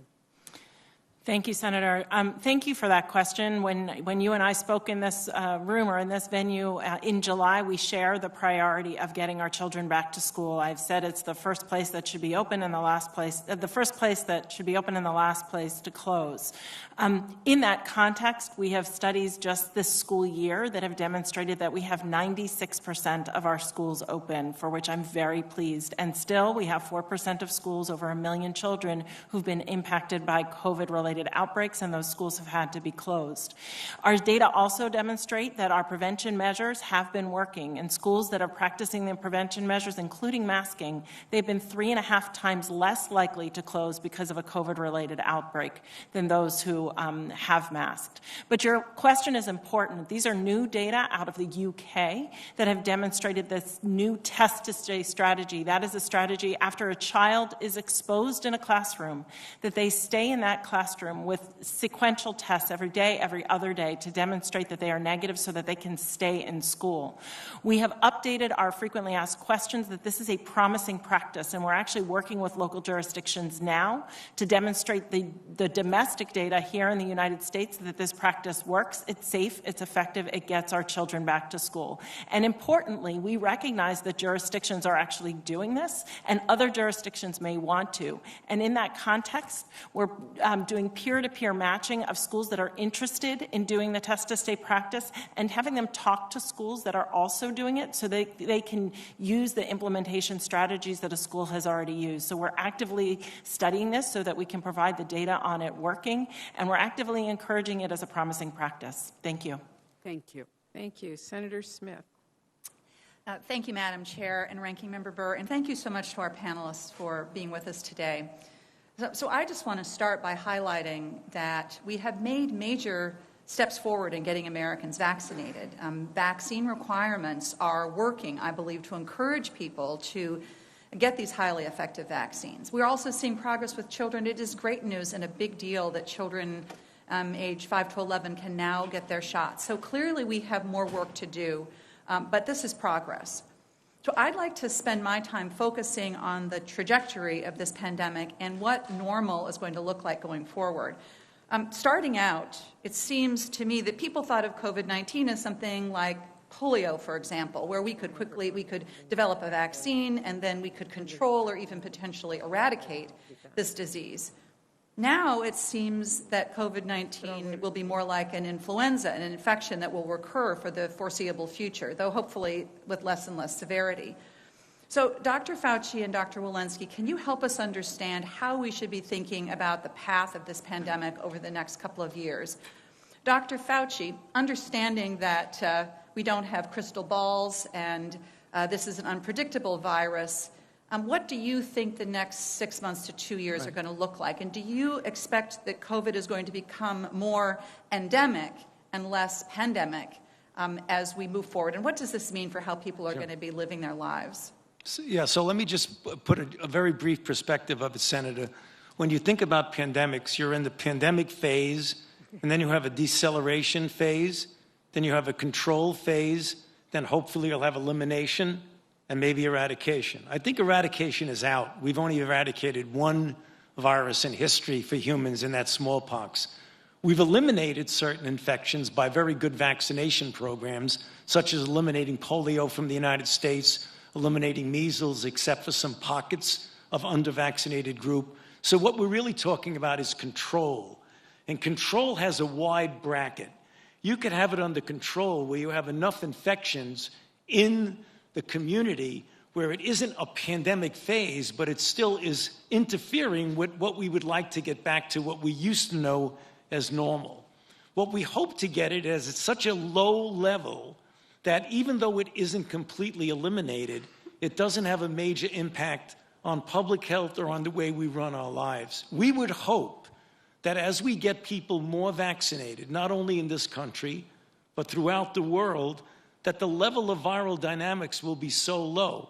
[SPEAKER 3] Thank you, Senator. Thank you for that question. When you and I spoke in this room or in this venue in July, we share the priority of getting our children back to school. I've said it's the first place that should be open and the last place, the first place that should be open and the last place to close. In that context, we have studies just this school year that have demonstrated that we have 96% of our schools open, for which I'm very pleased. And still, we have 4% of schools, over 1 million children, who've been impacted by COVID-related outbreaks, and those schools have had to be closed. Our data also demonstrate that our prevention measures have been working. In schools that are practicing the prevention measures, including masking, they've been 3.5 times less likely to close because of a COVID-related outbreak than those who have masked. But your question is important. These are new data out of the UK that have demonstrated this new test to stay strategy. That is a strategy after a child is exposed in a classroom, that they stay in that classroom with sequential tests every day, every other day, to demonstrate that they are negative so that they can stay in school. We have updated our frequently asked questions that this is a promising practice, and we're actually working with local jurisdictions now to demonstrate the domestic data here in the United States that this practice works, it's safe, it's effective, it gets our children back to school. And importantly, we recognize that jurisdictions are actually doing this, and other jurisdictions may want to. And in that context, we're doing peer-to-peer matching of schools that are interested in doing the test to stay practice and having them talk to schools that are also doing it so they can use the implementation strategies that a school has already used. So we're actively studying this so that we can provide the data on it working, and we're actively encouraging it as a promising practice. Thank you.
[SPEAKER 1] Thank you. Thank you. Senator Smith.
[SPEAKER 11] Thank you, Madam Chair and Ranking Member Burr, and thank you so much to our panelists for being with us today. So I just want to start by highlighting that we have made major steps forward in getting Americans vaccinated. Vaccine requirements are working, I believe, to encourage people to get these highly effective vaccines. We're also seeing progress with children. It is great news and a big deal that children age 5 to 11 can now get their shots. So clearly we have more work to do, but this is progress. So I'd like to spend my time focusing on the trajectory of this pandemic and what normal is going to look like going forward. Starting out, it seems to me that people thought of COVID-19 as something like polio, for example, where we could develop a vaccine and then we could control or even potentially eradicate this disease. Now it seems that COVID-19 will be more like an influenza, an infection that will recur for the foreseeable future, though hopefully with less and less severity. So Dr. Fauci and Dr. Walensky, can you help us understand how we should be thinking about the path of this pandemic over the next couple of years? Dr. Fauci, understanding that we don't have crystal balls and this is an unpredictable virus, what do you think the next 6 months to 2 years are going to look like? And do you expect that COVID is going to become more endemic and less pandemic as we move forward? And what does this mean for how people are going to be living their lives?
[SPEAKER 4] So let me just put a very brief perspective of it, Senator. When you think about pandemics, you're in the pandemic phase, and then you have a deceleration phase, then you have a control phase, then hopefully you'll have elimination, and maybe eradication. I think eradication is out. We've only eradicated one virus in history for humans, and that's smallpox. We've eliminated certain infections by very good vaccination programs, such as eliminating polio from the United States, eliminating measles, except for some pockets of under-vaccinated group. So what we're really talking about is control. And control has a wide bracket. You could have it under control where you have enough infections in the community where it isn't a pandemic phase, but it still is interfering with what we would like to get back to what we used to know as normal. What we hope to get it is at such a low level that even though it isn't completely eliminated, it doesn't have a major impact on public health or on the way we run our lives. We would hope that as we get people more vaccinated, not only in this country, but throughout the world, that the level of viral dynamics will be so low.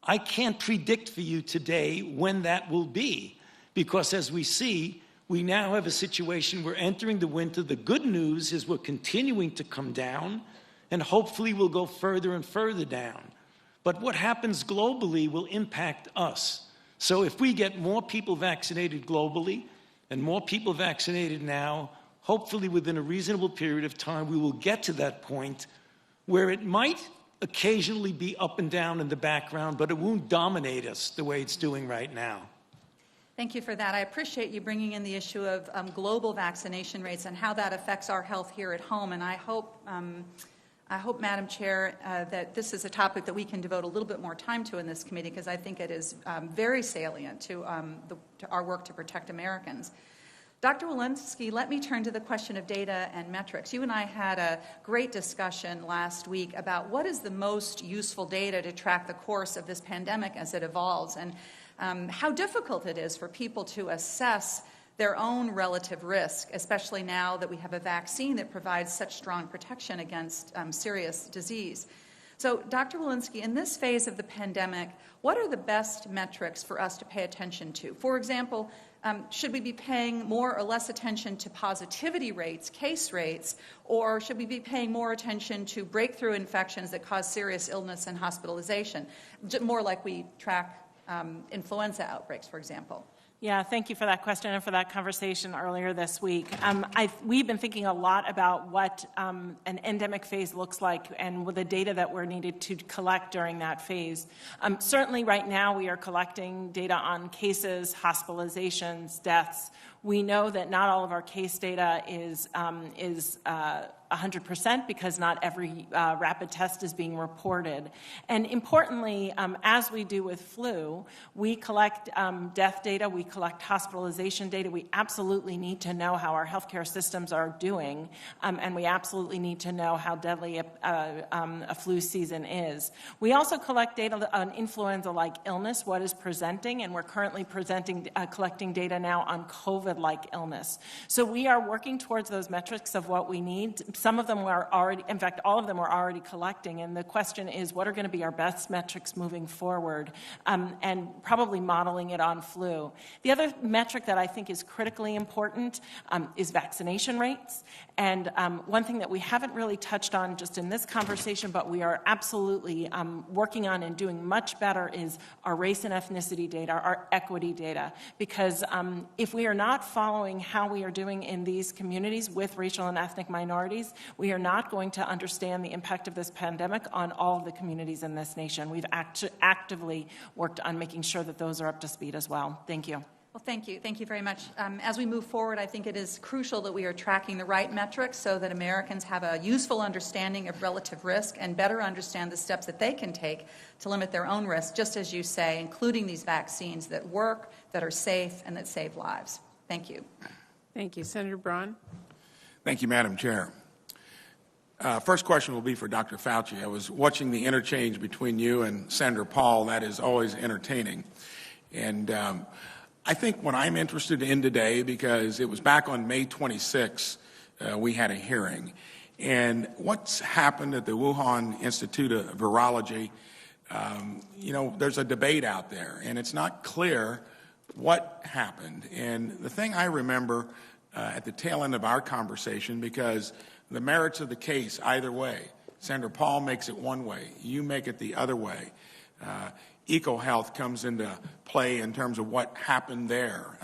[SPEAKER 4] I can't predict for you today when that will be, because as we see, we now have a situation we're entering the winter. The good news is we're continuing to come down, and hopefully we'll go further and further down. But what happens globally will impact us. So if we get more people vaccinated globally, and more people vaccinated now, hopefully within a reasonable period of time, we will get to that point where it might occasionally be up and down in the background, but it won't dominate us the way it's doing right now.
[SPEAKER 11] Thank you for that. I appreciate you bringing in the issue of global vaccination rates and how that affects our health here at home. And I hope, Madam Chair, that this is a topic that we can devote a little bit more time to in this committee, because I think it is very salient to our work to protect Americans. Dr. Walensky, let me turn to the question of data and metrics. You and I had a great discussion last week about what is the most useful data to track the course of this pandemic as it evolves, and how difficult it is for people to assess their own relative risk, especially now that we have a vaccine that provides such strong protection against serious disease. So, Dr. Walensky, in this phase of the pandemic, what are the best metrics for us to pay attention to? For example, should we be paying more or less attention to positivity rates, case rates, or should we be paying more attention to breakthrough infections that cause serious illness and hospitalization, more like we track influenza outbreaks, for example?
[SPEAKER 3] Yeah, thank you for that question and for that conversation earlier this week. We've been thinking a lot about what an endemic phase looks like and with the data that we're needed to collect during that phase. Certainly right now we are collecting data on cases, hospitalizations, deaths. We know that not all of our case data is 100% because not every rapid test is being reported. And importantly, as we do with flu, we collect death data, we collect hospitalization data. We absolutely need to know how our healthcare systems are doing, and we absolutely need to know how deadly a flu season is. We also collect data on influenza-like illness, what is presenting, and we're currently collecting data now on COVID-like illness. So we are working towards those metrics of what we need. Some of them are already, in fact, all of them we're already collecting, and the question is what are going to be our best metrics moving forward, and probably modeling it on flu. The other metric that I think is critically important is vaccination rates, and one thing that we haven't really touched on just in this conversation, but we are absolutely working on and doing much better, is our race and ethnicity data, our equity data, because if we are not following how we are doing in these communities with racial and ethnic minorities, we are not going to understand the impact of this pandemic on all of the communities in this nation. We've actively worked on making sure that those are up to speed as well. Thank you.
[SPEAKER 11] Well, thank you. Thank you very much. As we move forward, I think it is crucial that we are tracking the right metrics so that Americans have a useful understanding of relative risk and better understand the steps that they can take to limit their own risk, just as you say, including these vaccines that work, that are safe, and that save lives. Thank you.
[SPEAKER 1] Thank you. Senator Braun.
[SPEAKER 12] Thank you, Madam Chair. First question will be for Dr. Fauci. I was watching the interchange between you and Senator Paul. That is always entertaining. And I think what I'm interested in today, because it was back on May 26, we had a hearing. And what's happened at the Wuhan Institute of Virology, there's a debate out there, and it's not clear what happened. And the thing I remember at the tail end of our conversation, because the merits of the case either way, Senator Paul makes it one way, you make it the other way. EcoHealth comes into play in terms of what happened there.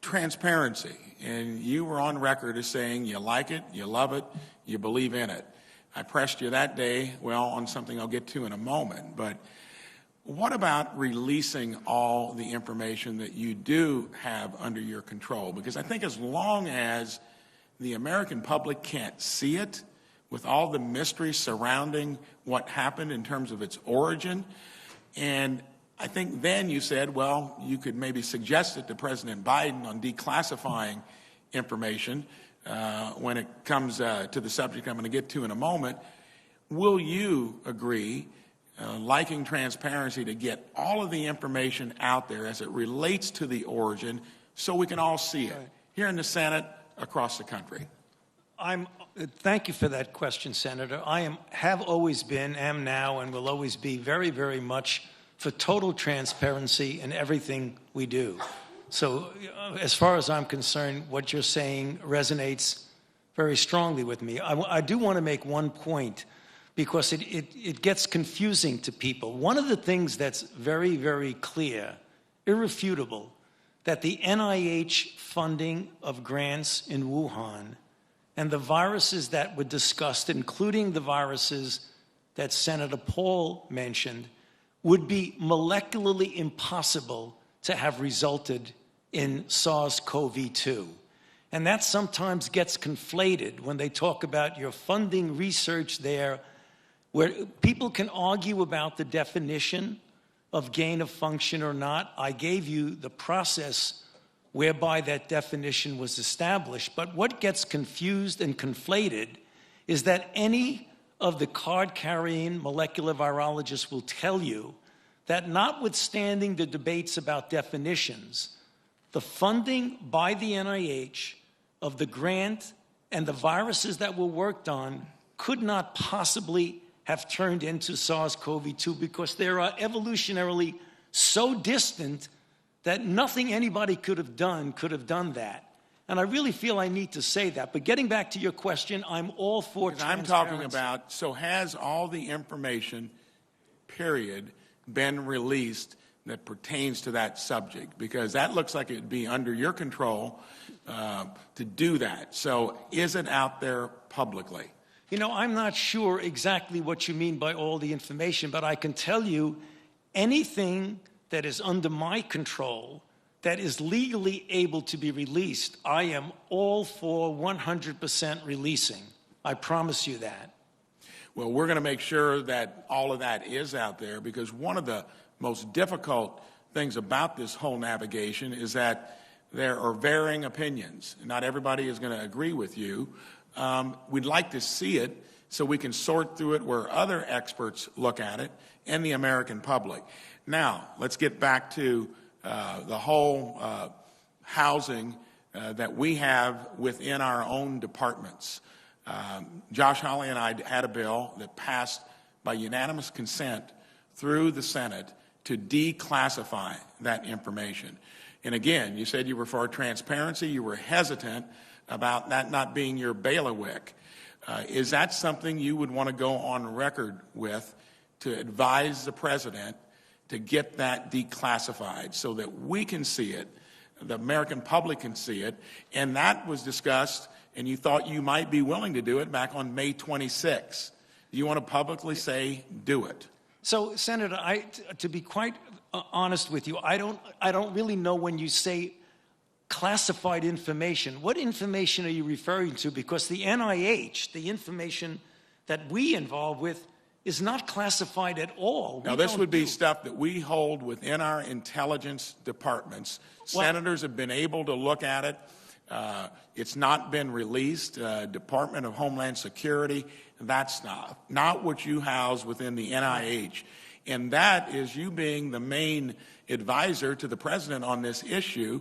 [SPEAKER 12] Transparency, and you were on record as saying you like it, you love it, you believe in it. I pressed you that day, on something I'll get to in a moment, but what about releasing all the information that you do have under your control? Because I think as long as the American public can't see it, with all the mystery surrounding what happened in terms of its origin, and I think then you said, you could maybe suggest it to President Biden on declassifying information when it comes to the subject I'm going to get to in a moment. Will you agree, liking transparency, to get all of the information out there as it relates to the origin so we can all see it here in the Senate, across the country?
[SPEAKER 4] Thank you for that question, Senator. Have always been, am now, and will always be very, very much for total transparency in everything we do. So as far as I'm concerned, what you're saying resonates very strongly with me. I do want to make one point, because it gets confusing to people. One of the things that's very, very clear, irrefutable, that the NIH funding of grants in Wuhan and the viruses that were discussed, including the viruses that Senator Paul mentioned, would be molecularly impossible to have resulted in SARS-CoV-2. And that sometimes gets conflated when they talk about your funding research there, where people can argue about the definition of gain of function or not. I gave you the process whereby that definition was established. But what gets confused and conflated is that any of the card-carrying molecular virologists will tell you that notwithstanding the debates about definitions, the funding by the NIH of the grant and the viruses that were worked on could not possibly have turned into SARS-CoV-2 because they are evolutionarily so distant that nothing anybody could have done that. And I really feel I need to say that. But getting back to your question, I'm all for transparency.
[SPEAKER 12] I'm talking about, so has all the information, period, been released that pertains to that subject? Because that looks like it'd be under your control to do that. So is it out there publicly?
[SPEAKER 4] You know, I'm not sure exactly what you mean by all the information, but I can tell you anything that is under my control that is legally able to be released, I am all for 100% releasing. I promise you that.
[SPEAKER 12] Well, we're going to make sure that all of that is out there, because one of the most difficult things about this whole navigation is that there are varying opinions. Not everybody is going to agree with you. We'd like to see it so we can sort through it where other experts look at it and the American public. Now, let's get back to the whole housing that we have within our own departments. Josh Hawley and I had a bill that passed by unanimous consent through the Senate to declassify that information. And again, you said you were for transparency. You were hesitant about that not being your bailiwick. Is that something you would want to go on record with to advise the president to get that declassified so that we can see it, the American public can see it? And that was discussed, and you thought you might be willing to do it back on May 26th. Do you want to publicly say, do it?
[SPEAKER 4] So, Senator, to be quite honest with you, I don't really know when you say classified information. What information are you referring to? Because the NIH, the information that we involve with, is not classified at all.
[SPEAKER 12] Now, this would be stuff that we hold within our intelligence departments. Well, senators have been able to look at it. It's not been released. Department of Homeland Security, that's not what you house within the NIH. And that is you being the main advisor to the president on this issue.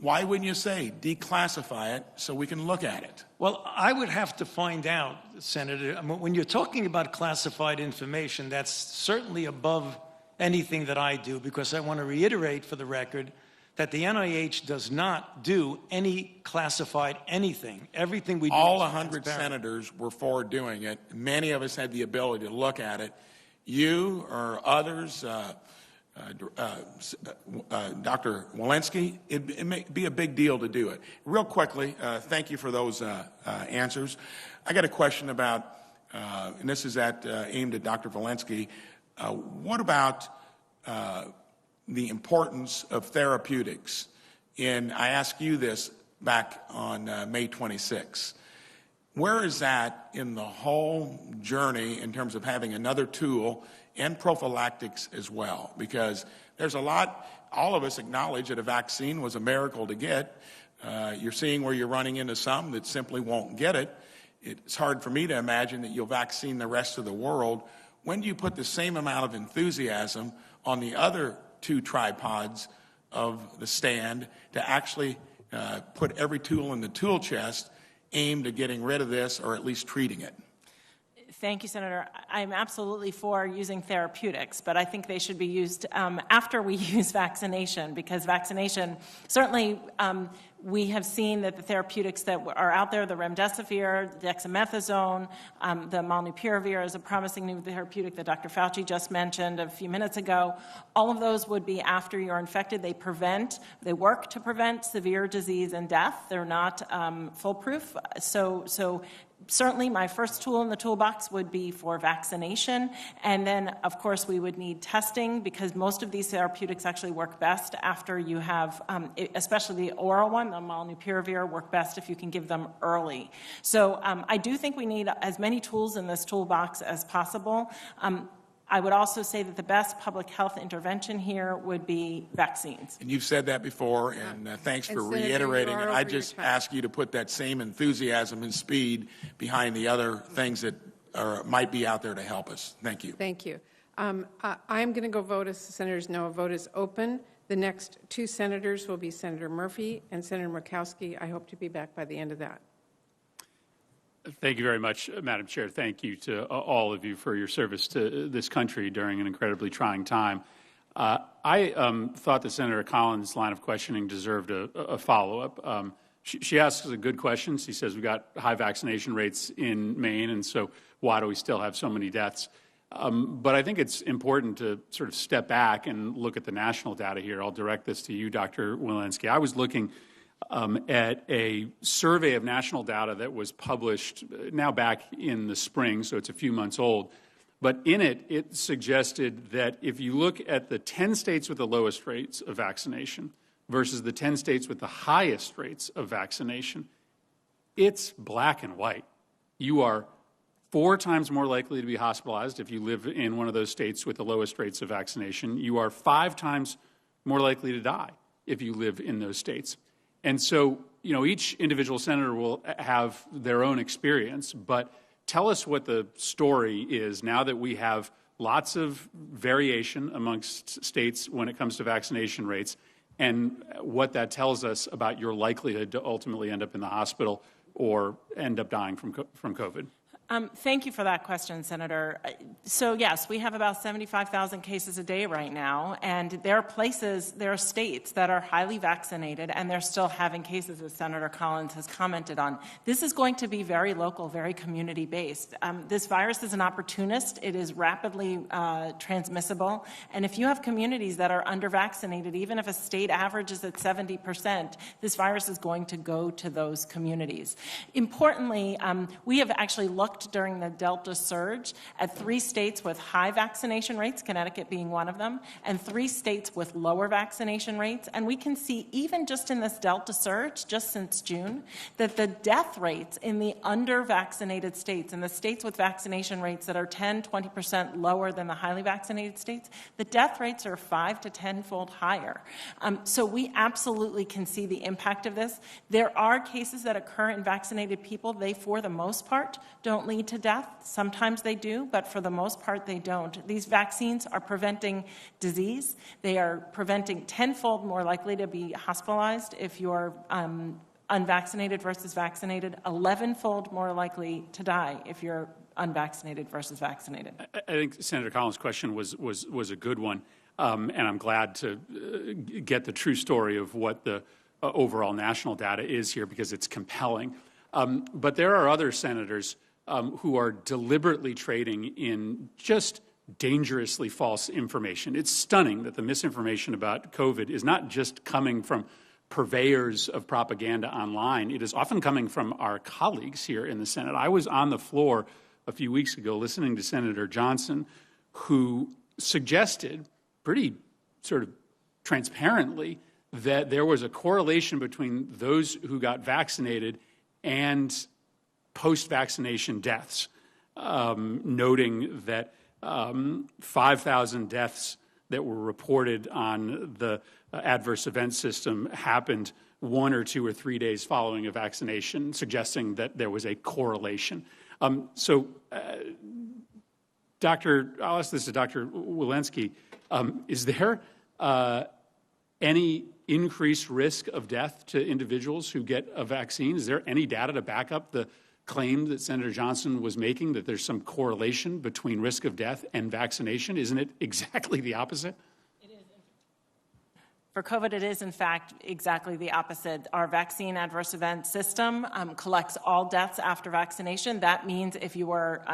[SPEAKER 12] Why wouldn't you say declassify it so we can look at it?
[SPEAKER 4] Well, I would have to find out, Senator. I mean, when you're talking about classified information, that's certainly above anything that I do, because I want to reiterate for the record that the NIH does not do any classified anything. Everything we do
[SPEAKER 12] all 100 senators were for doing it. Many of us had the ability to look at it. You or others, Dr. Walensky, it may be a big deal to do it. Real quickly, thank you for those answers. I got a question about, and this is aimed at Dr. Walensky. What about the importance of therapeutics? And I asked you this back on May 26th. Where is that in the whole journey in terms of having another tool and prophylactics as well? Because there's a lot, all of us acknowledge that a vaccine was a miracle to get. You're seeing where you're running into some that simply won't get it. It's hard for me to imagine that you'll vaccine the rest of the world. When do you put the same amount of enthusiasm on the other two tripods of the stand to actually put every tool in the tool chest aimed at getting rid of this or at least treating it?
[SPEAKER 3] Thank you, Senator. I'm absolutely for using therapeutics, but I think they should be used after we use vaccination, because vaccination, certainly we have seen that the therapeutics that are out there, the remdesivir, the dexamethasone, the molnupiravir is a promising new therapeutic that Dr. Fauci just mentioned a few minutes ago. All of those would be after you're infected. They work to prevent severe disease and death. They're not foolproof. So certainly my first tool in the toolbox would be for vaccination, and then of course we would need testing, because most of these therapeutics actually work best after you have, especially the oral one, the molnupiravir, work best if you can give them early. So I do think we need as many tools in this toolbox as possible. I would also say that the best public health intervention here would be vaccines.
[SPEAKER 12] And you've said that before, and thanks for reiterating it. I just ask you to put that same enthusiasm and speed behind the other things that might be out there to help us. Thank you.
[SPEAKER 1] Thank you. I'm going to go vote. As the senators know, a vote is open. The next two senators will be Senator Murphy and Senator Murkowski. I hope to be back by the end of that.
[SPEAKER 13] Thank you very much, Madam Chair. Thank you to all of you for your service to this country during an incredibly trying time. I thought that Senator Collins' line of questioning deserved a follow-up. She asks a good question. She says we've got high vaccination rates in Maine, and so why do we still have so many deaths? But I think it's important to sort of step back and look at the national data here. I'll direct this to you, Dr. Walensky. I was looking at a survey of national data that was published now back in the spring, so it's a few months old. But in it, it suggested that if you look at the 10 states with the lowest rates of vaccination versus the 10 states with the highest rates of vaccination, it's black and white. You are 4 times more likely to be hospitalized if you live in one of those states with the lowest rates of vaccination. You are 5 times more likely to die if you live in those states. And so, you know, each individual senator will have their own experience, but tell us what the story is now that we have lots of variation amongst states when it comes to vaccination rates, and what that tells us about your likelihood to ultimately end up in the hospital or end up dying from COVID.
[SPEAKER 3] Thank you for that question, Senator. So yes, we have about 75,000 cases a day right now, and there are states that are highly vaccinated, and they're still having cases, as Senator Collins has commented on. This is going to be very local, very community-based. This virus is an opportunist. It is rapidly transmissible, and if you have communities that are under-vaccinated, even if a state average is at 70%, this virus is going to go to those communities. Importantly, we have actually looked during the Delta surge at 3 states with high vaccination rates, Connecticut being one of them, and 3 states with lower vaccination rates. And we can see, even just in this Delta surge, just since June, that the death rates in the under-vaccinated states, and the states with vaccination rates that are 10, 20% lower than the highly vaccinated states, the death rates are 5 to 10-fold higher. So we absolutely can see the impact of this. There are cases that occur in vaccinated people. They, for the most part, don't lead to death. Sometimes they do, but for the most part they don't. These vaccines are preventing disease. They are preventing 10-fold more likely to be hospitalized if you're unvaccinated versus vaccinated, 11-fold more likely to die if you're unvaccinated versus vaccinated.
[SPEAKER 13] I think Senator Collins' question was a good one, and I'm glad to get the true story of what the overall national data is here, because it's compelling. But there are other senators who are deliberately trading in just dangerously false information. It's stunning that the misinformation about COVID is not just coming from purveyors of propaganda online. It is often coming from our colleagues here in the Senate. I was on the floor a few weeks ago listening to Senator Johnson, who suggested pretty sort of transparently that there was a correlation between those who got vaccinated and post-vaccination deaths, noting that 5,000 deaths that were reported on the adverse event system happened 1 or 2 or 3 days following a vaccination, suggesting that there was a correlation. I'll ask this to Dr. Walensky. Is there any increased risk of death to individuals who get a vaccine? Is there any data to back up the claim that Senator Johnson was making, that there's some correlation between risk of death and vaccination? Isn't it exactly the opposite?
[SPEAKER 3] For COVID, it is, in fact, exactly the opposite. Our vaccine adverse event system collects all deaths after vaccination. That means if you were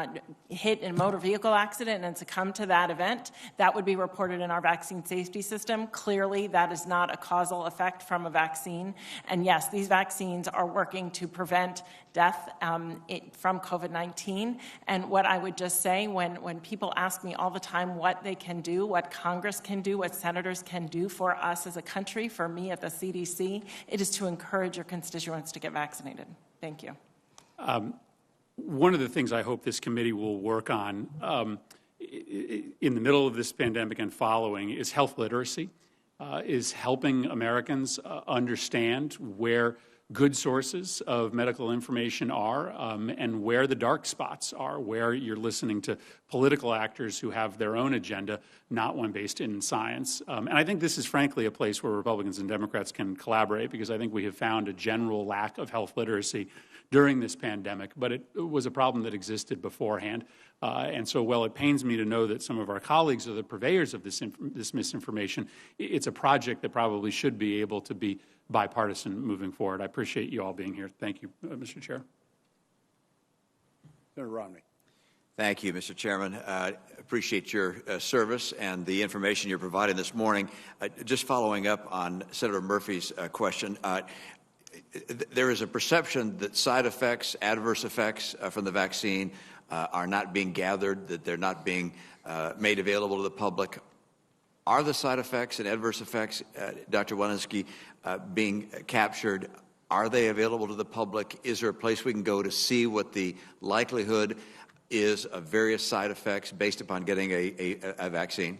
[SPEAKER 3] hit in a motor vehicle accident and succumbed to that event, that would be reported in our vaccine safety system. Clearly, that is not a causal effect from a vaccine. And yes, these vaccines are working to prevent death from COVID-19. And what I would just say, when people ask me all the time what they can do, what Congress can do, what senators can do for us as a country, for me at the CDC, it is to encourage your constituents to get vaccinated. Thank you.
[SPEAKER 13] One of the things I hope this committee will work on in the middle of this pandemic and following is health literacy, is helping Americans understand where good sources of medical information are and where the dark spots are, where you're listening to political actors who have their own agenda, not one based in science. And I think this is frankly a place where Republicans and Democrats can collaborate, because I think we have found a general lack of health literacy during this pandemic, but it was a problem that existed beforehand. And so while it pains me to know that some of our colleagues are the purveyors of this misinformation, it's a project that probably should be able to be bipartisan moving forward. I appreciate you all being here. Thank you, Mr. Chair.
[SPEAKER 2] Senator Romney.
[SPEAKER 14] Thank you, Mr. Chairman. Appreciate your service and the information you're providing this morning. Just following up on Senator Murphy's question, there is a perception that side effects, adverse effects from the vaccine are not being gathered, that they're not being made available to the public. Are the side effects and adverse effects, Dr. Walensky, being captured? Are they available to the public? Is there a place we can go to see what the likelihood is of various side effects based upon getting a vaccine?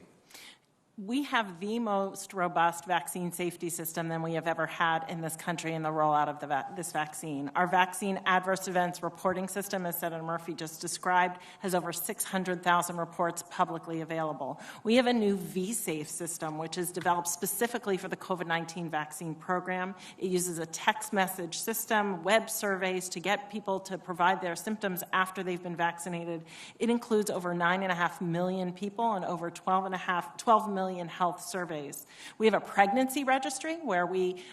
[SPEAKER 3] We have the most robust vaccine safety system than we have ever had in this country in the rollout of this vaccine. Our vaccine adverse events reporting system, as Senator Murphy just described, has over 600,000 reports publicly available. We have a new V-Safe system, which is developed specifically for the COVID-19 vaccine program. It uses a text message system, web surveys to get people to provide their symptoms after they've been vaccinated. It includes over 9.5 million people and over 12 million health surveys. We have a pregnancy registry where we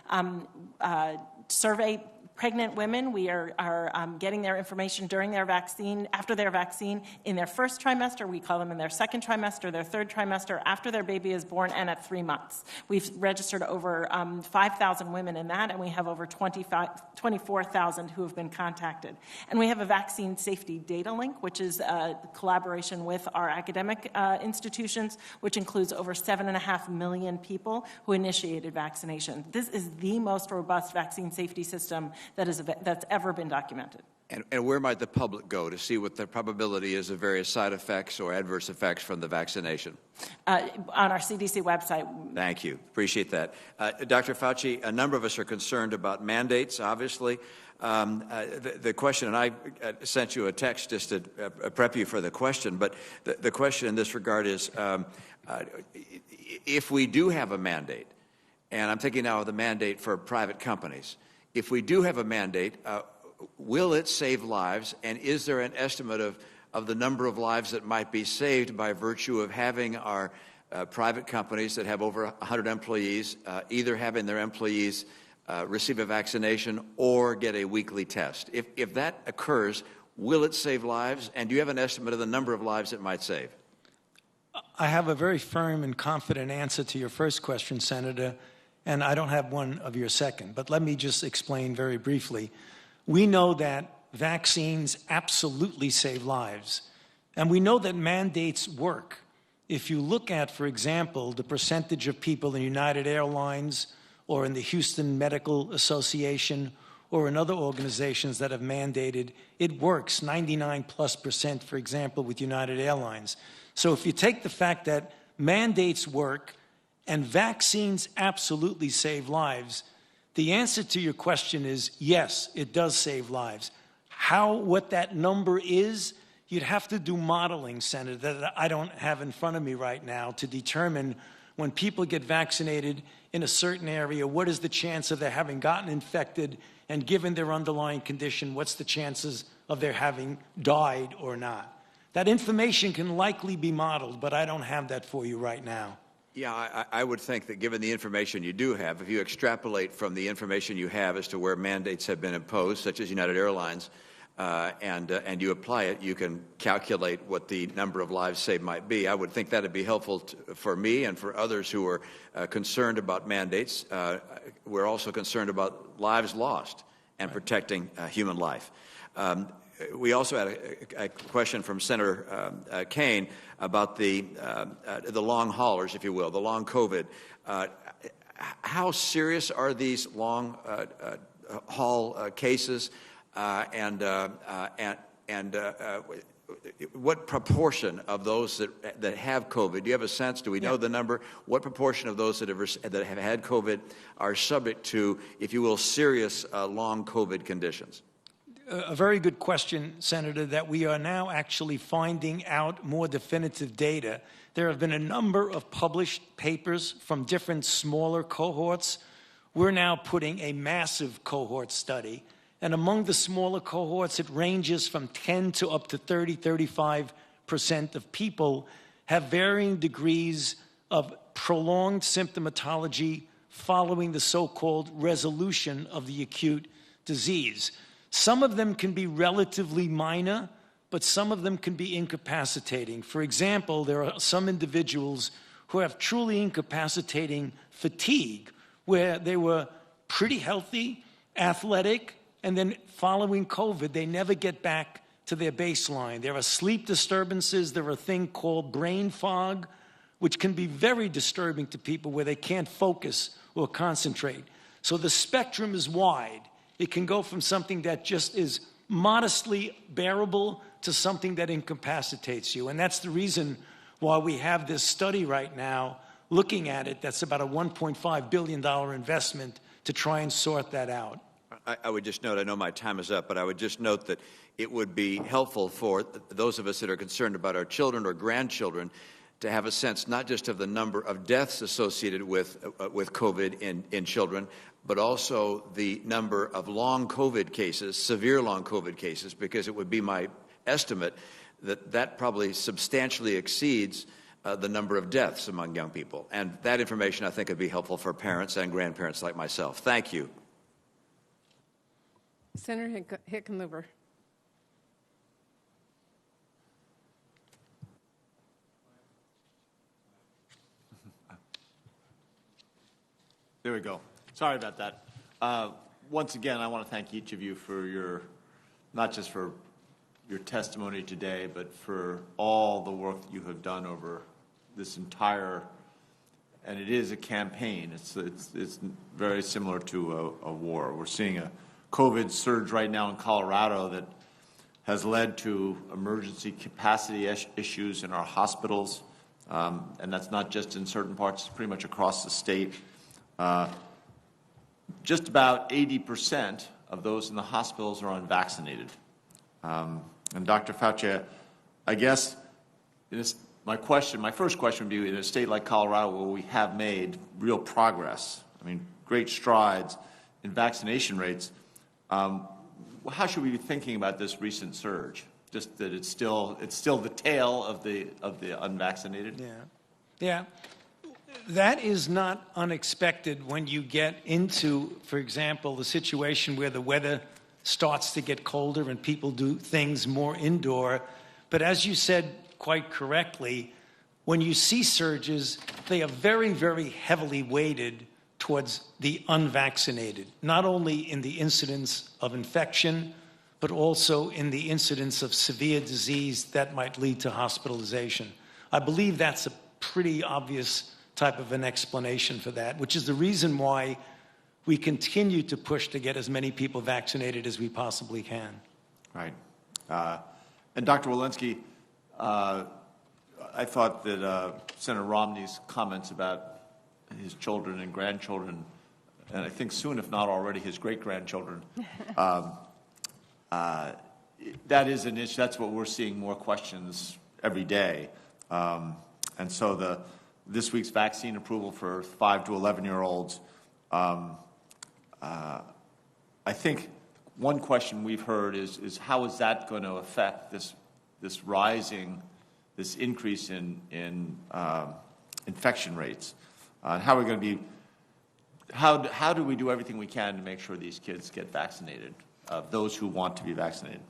[SPEAKER 3] survey pregnant women. We are getting their information during their vaccine, after their vaccine, in their first trimester. We call them in their second trimester, their third trimester, after their baby is born, and at 3 months. We've registered over 5,000 women in that, and we have over 24,000 who have been contacted. And we have a vaccine safety data link, which is a collaboration with our academic institutions, which includes over 7.5 million people who initiated vaccination. This is the most robust vaccine safety system that's ever been documented.
[SPEAKER 14] And where might the public go to see what the probability is of various side effects or adverse effects from the vaccination?
[SPEAKER 3] On our CDC website.
[SPEAKER 14] Thank you. Appreciate that. Dr. Fauci, a number of us are concerned about mandates, obviously. The question, and I sent you a text just to prep you for the question, but the question in this regard is, if we do have a mandate, and I'm thinking now of the mandate for private companies, if we do have a mandate, will it save lives, and is there an estimate of the number of lives that might be saved by virtue of having our private companies that have over 100 employees, either having their employees receive a vaccination or get a weekly test? If that occurs, will it save lives, and do you have an estimate of the number of lives it might save?
[SPEAKER 15] I have a very firm and confident answer to your first question, Senator, and I don't have one of your second, but let me just explain very briefly. We know that vaccines absolutely save lives, and we know that mandates work. If you look at, for example, the percentage of people in United Airlines or in the Houston Medical Association or in other organizations that have mandated, it works 99+%, for example, with United Airlines. So if you take the fact that mandates work and vaccines absolutely save lives, the answer to your question is yes, it does save lives. What that number is, you'd have to do modeling, Senator, that I don't have in front of me right now to determine when people get vaccinated in a certain area, what is the chance of their having gotten infected, and given their underlying condition, what's the chances of their having died or not. That information can likely be modeled, but I don't have that for you right now.
[SPEAKER 14] Yeah, I would think that given the information you do have, if you extrapolate from the information you have as to where mandates have been imposed, such as United Airlines, and you apply it, you can calculate what the number of lives saved might be. I would think that would be helpful for me and for others who are concerned about mandates. We're also concerned about lives lost and protecting human life. We also had a question from Senator Kaine about the long haulers, if you will, the long COVID. How serious are these long haul cases, and what proportion of those that have COVID? Do you have a sense? Do we know the number? What proportion of those that have had COVID are subject to, if you will, serious long COVID conditions?
[SPEAKER 15] A very good question, Senator, that we are now actually finding out more definitive data. There have been a number of published papers from different smaller cohorts. We're now putting a massive cohort study. And among the smaller cohorts, it ranges from 10 to up to 35% of people have varying degrees of prolonged symptomatology following the so-called resolution of the acute disease. Some of them can be relatively minor, but some of them can be incapacitating. For example, there are some individuals who have truly incapacitating fatigue, where they were pretty healthy, athletic, and then following COVID, they never get back to their baseline. There are sleep disturbances. There are a thing called brain fog, which can be very disturbing to people where they can't focus or concentrate. So the spectrum is wide. It can go from something that just is modestly bearable to something that incapacitates you. And that's the reason why we have this study right now looking at it. That's about a $1.5 billion investment to try and sort that out.
[SPEAKER 14] I would just note, I know my time is up, but I would just note that it would be helpful for those of us that are concerned about our children or grandchildren to have a sense not just of the number of deaths associated with COVID in children, but also the number of long COVID cases, severe long COVID cases, because it would be my estimate that that probably substantially exceeds the number of deaths among young people. And that information, I think, would be helpful for parents and grandparents like myself. Thank you.
[SPEAKER 1] Senator Hickenlooper.
[SPEAKER 16] There we go. Sorry about that. Once again, I want to thank each of you for your, not just for your testimony today, but for all the work that you have done over this entire, and it is a campaign. It's very similar to a war. We're seeing a COVID surge right now in Colorado that has led to emergency capacity issues in our hospitals, and that's not just in certain parts, it's pretty much across the state. Just about 80% of those in the hospitals are unvaccinated. And Dr. Fauci, I guess my first question would be, in a state like Colorado where we have made real progress, I mean, great strides in vaccination rates, how should we be thinking about this recent surge? Just that it's still the tail of the unvaccinated?
[SPEAKER 15] Yeah. That is not unexpected when you get into, for example, the situation where the weather starts to get colder and people do things more indoor. But as you said quite correctly, when you see surges, they are very, very heavily weighted towards the unvaccinated, not only in the incidence of infection, but also in the incidence of severe disease that might lead to hospitalization. I believe that's a pretty obvious type of an explanation for that, which is the reason why we continue to push to get as many people vaccinated as we possibly can.
[SPEAKER 16] Right. And Dr. Walensky, I thought that Senator Romney's comments about his children and grandchildren, and I think soon, if not already, his great-grandchildren, that is an issue. That's what we're seeing more questions every day. And so this week's vaccine approval for 5 to 11-year-olds, I think one question we've heard is how is that going to affect this increase in infection rates? How are we going to be? How do we do everything we can to make sure these kids get vaccinated? Those who want to be vaccinated.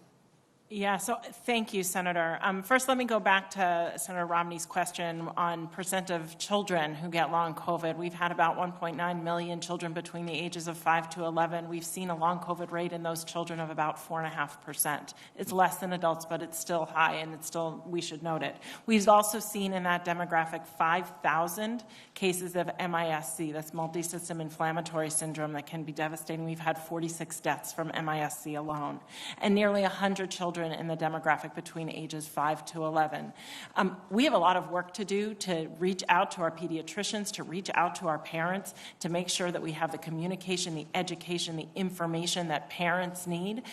[SPEAKER 3] Yeah, so thank you, Senator. First, let me go back to Senator Romney's question on percent of children who get long COVID. We've had about 1.9 million children between the ages of 5 to 11. We've seen a long COVID rate in those children of about 4.5%. It's less than adults, but it's still high, and it's still, we should note it. We've also seen in that demographic 5,000 cases of MIS-C, that's multi-system inflammatory syndrome, that can be devastating. We've had 46 deaths from MIS-C alone, and nearly 100 children in the demographic between ages 5 to 11. We have a lot of work to do to reach out to our pediatricians, to reach out to our parents, to make sure that we have the communication, the education, the information that parents need.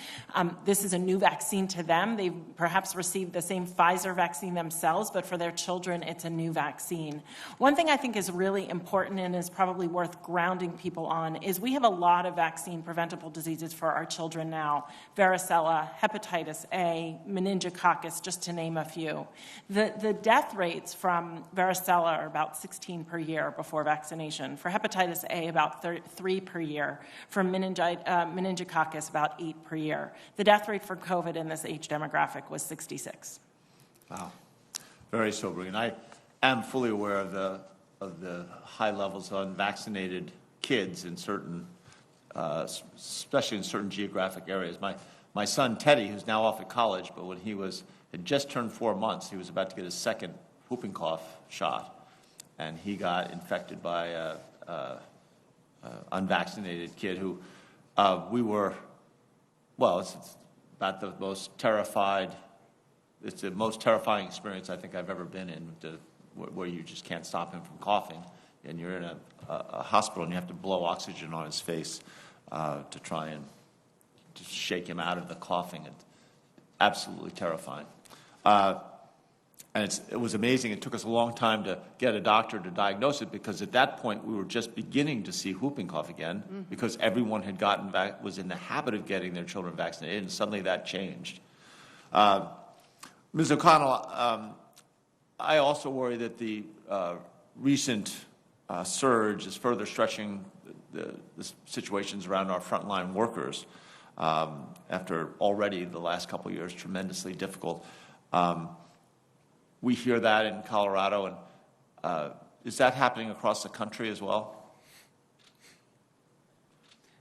[SPEAKER 3] This is a new vaccine to them. They've perhaps received the same Pfizer vaccine themselves, but for their children, it's a new vaccine. One thing I think is really important and is probably worth grounding people on is we have a lot of vaccine preventable diseases for our children now. Varicella, hepatitis A, meningococcus, just to name a few. The death rates from varicella are about 16 per year before vaccination. For hepatitis A, about 3 per year. For meningococcus, about 8 per year. The death rate for COVID in this age demographic was 66.
[SPEAKER 16] Wow. Very sobering. And I am fully aware of the high levels of unvaccinated kids in certain, especially in certain geographic areas. My son, Teddy, who's now off at college, but when he had just turned 4 months, he was about to get his second whooping cough shot, and he got infected by an unvaccinated kid who it's about the most terrified, it's the most terrifying experience I think I've ever been in, where you just can't stop him from coughing, and you're in a hospital and you have to blow oxygen on his face to try and to shake him out of the coughing. It's absolutely terrifying. And it was amazing. It took us a long time to get a doctor to diagnose it, because at that point we were just beginning to see whooping cough again, because everyone had was in the habit of getting their children vaccinated, and suddenly that changed. Ms. O'Connell, I also worry that the recent surge is further stretching the situations around our frontline workers. After already the last couple of years tremendously difficult. We hear that in Colorado, and is that happening across the country as well?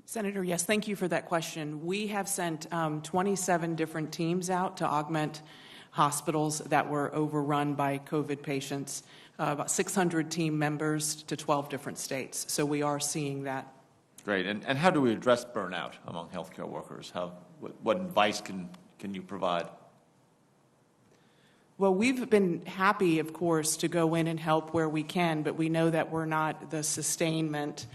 [SPEAKER 6] Senator, yes, thank you for that question. We have sent 27 different teams out to augment hospitals that were overrun by COVID patients, about 600 team members to 12 different states. So we are seeing that.
[SPEAKER 16] Great. And how do we address burnout among healthcare workers? What advice can you provide?
[SPEAKER 6] Well, we've been happy, of course, to go in and help where we can, but we know that we're not the sustainment.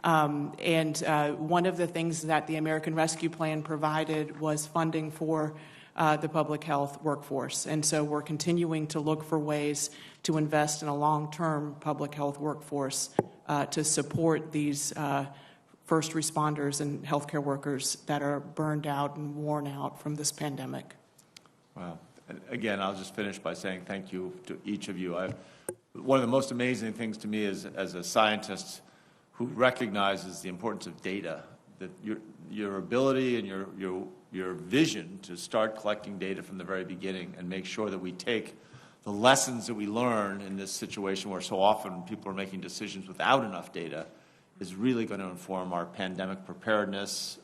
[SPEAKER 6] One of the things that the American Rescue Plan provided was funding for the public health workforce. And so we're continuing to look for ways to invest in a long-term public health workforce to support these first responders and healthcare workers that are burned out and worn out from this pandemic.
[SPEAKER 16] Wow. Again, I'll just finish by saying thank you to each of you. One of the most amazing things to me is, as a scientist who recognizes the importance of data, that your ability and your vision to start collecting data from the very beginning and make sure that we take the lessons that we learn in this situation where so often people are making decisions without enough data is really going to inform our pandemic preparedness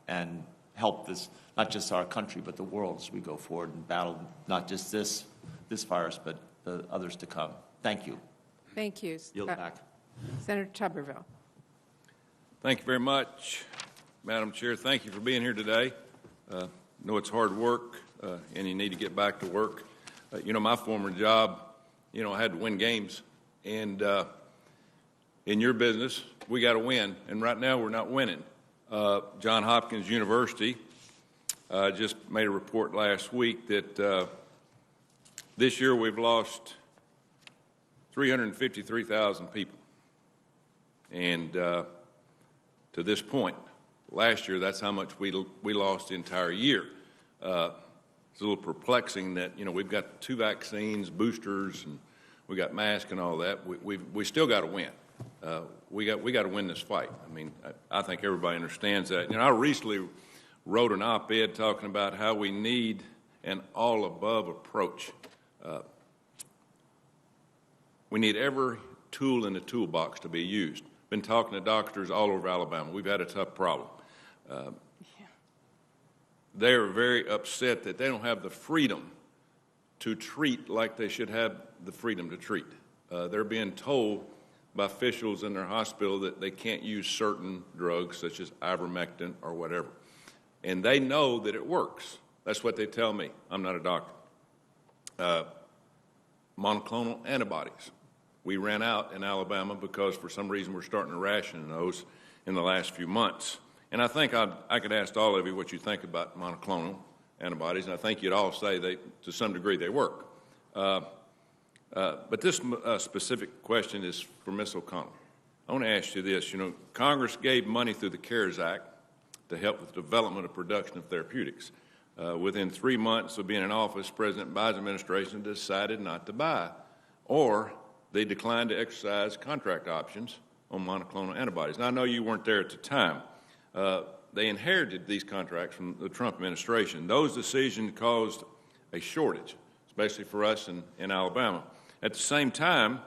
[SPEAKER 16] and help this, not just our country, but the world as we go forward and battle not just this virus, but the others to come. Thank you.
[SPEAKER 1] Thank you.
[SPEAKER 16] Yield back.
[SPEAKER 1] Senator Tuberville.
[SPEAKER 17] Thank you very much, Madam Chair. Thank you for being here today. I know it's hard work, and you need to get back to work. My former job, I had to win games, and in your business, we got to win, and right now we're not winning. Johns Hopkins University just made a report last week that this year we've lost 353,000 people, and to this point, Last year, that's how much we lost the entire year. It's a little perplexing that, we've got 2 vaccines, boosters, and we got masks and all that. We still got to win. We got to win this fight. I mean, I think everybody understands that. I recently wrote an op-ed talking about how we need an all-above approach. We need every tool in the toolbox to be used. Been talking to doctors all over Alabama. We've had a tough problem. They're very upset that they don't have the freedom to treat like they should have the freedom to treat. They're being told by officials in their hospital that they can't use certain drugs such as ivermectin or whatever. And they know that it works. That's what they tell me. I'm not a doctor. Monoclonal antibodies. We ran out in Alabama because for some reason we're starting to ration those in the last few months. And I think I could ask all of you what you think about monoclonal antibodies, and I think you'd all say to some degree they work. But this specific question is for Ms. O'Connell. I want to ask you this. Congress gave money through the CARES Act to help with the development of production of therapeutics. Within 3 months of being in office, President Biden's administration decided not to buy, or they declined to exercise contract options on monoclonal antibodies. Now, I know you weren't there at the time. They inherited these contracts from the Trump administration. Those decisions caused a shortage, especially for us in Alabama. At the same time,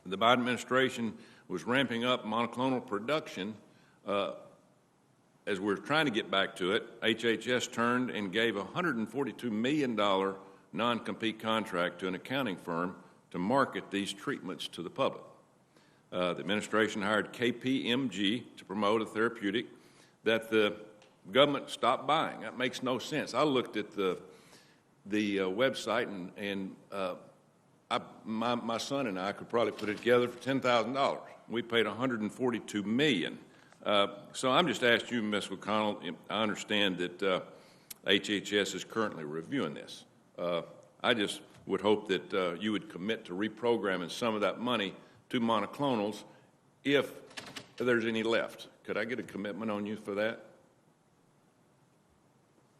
[SPEAKER 17] the Biden administration was ramping up monoclonal production. As we're trying to get back to it, HHS turned and gave a $142 million non-compete contract to an accounting firm to market these treatments to the public. The administration hired KPMG to promote a therapeutic that the government stopped buying. That makes no sense. I looked at the website, and my son and I could probably put it together for $10,000. We paid $142 million. So I'm just asking you, Ms. O'Connell, I understand that HHS is currently reviewing this. I just would hope that you would commit to reprogramming some of that money to monoclonals if there's any left. Could I get a commitment on you for that?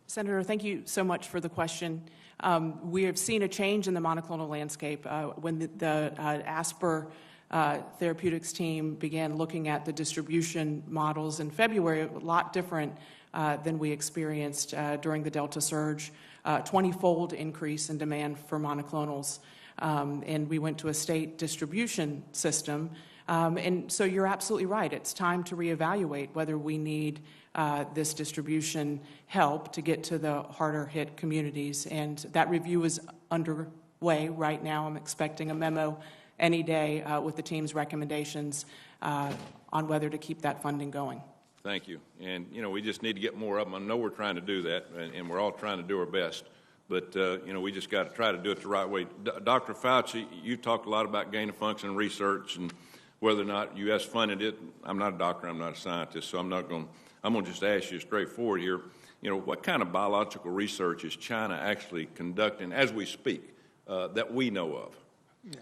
[SPEAKER 6] Senator, thank you so much for the question. We have seen a change in the monoclonal landscape. When the Asper Therapeutics team began looking at the distribution models in February, a lot different than we experienced during the Delta surge, 20-fold increase in demand for monoclonals. And we went to a state distribution system. And so you're absolutely right. It's time to reevaluate whether we need this distribution help to get to the harder hit communities. And that review is underway right now. I'm expecting a memo any day with the team's recommendations on whether to keep that funding going.
[SPEAKER 17] Thank you. And, we just need to get more of them. I know we're trying to do that, and we're all trying to do our best. But, we just got to try to do it the right way. Dr. Fauci, you talked a lot about gain-of-function research and whether or not U.S. funded it. I'm not a doctor. I'm not a scientist, so I'm going to just ask you straightforward here. What kind of biological research is China actually conducting as we speak that we know of?
[SPEAKER 15] Yeah.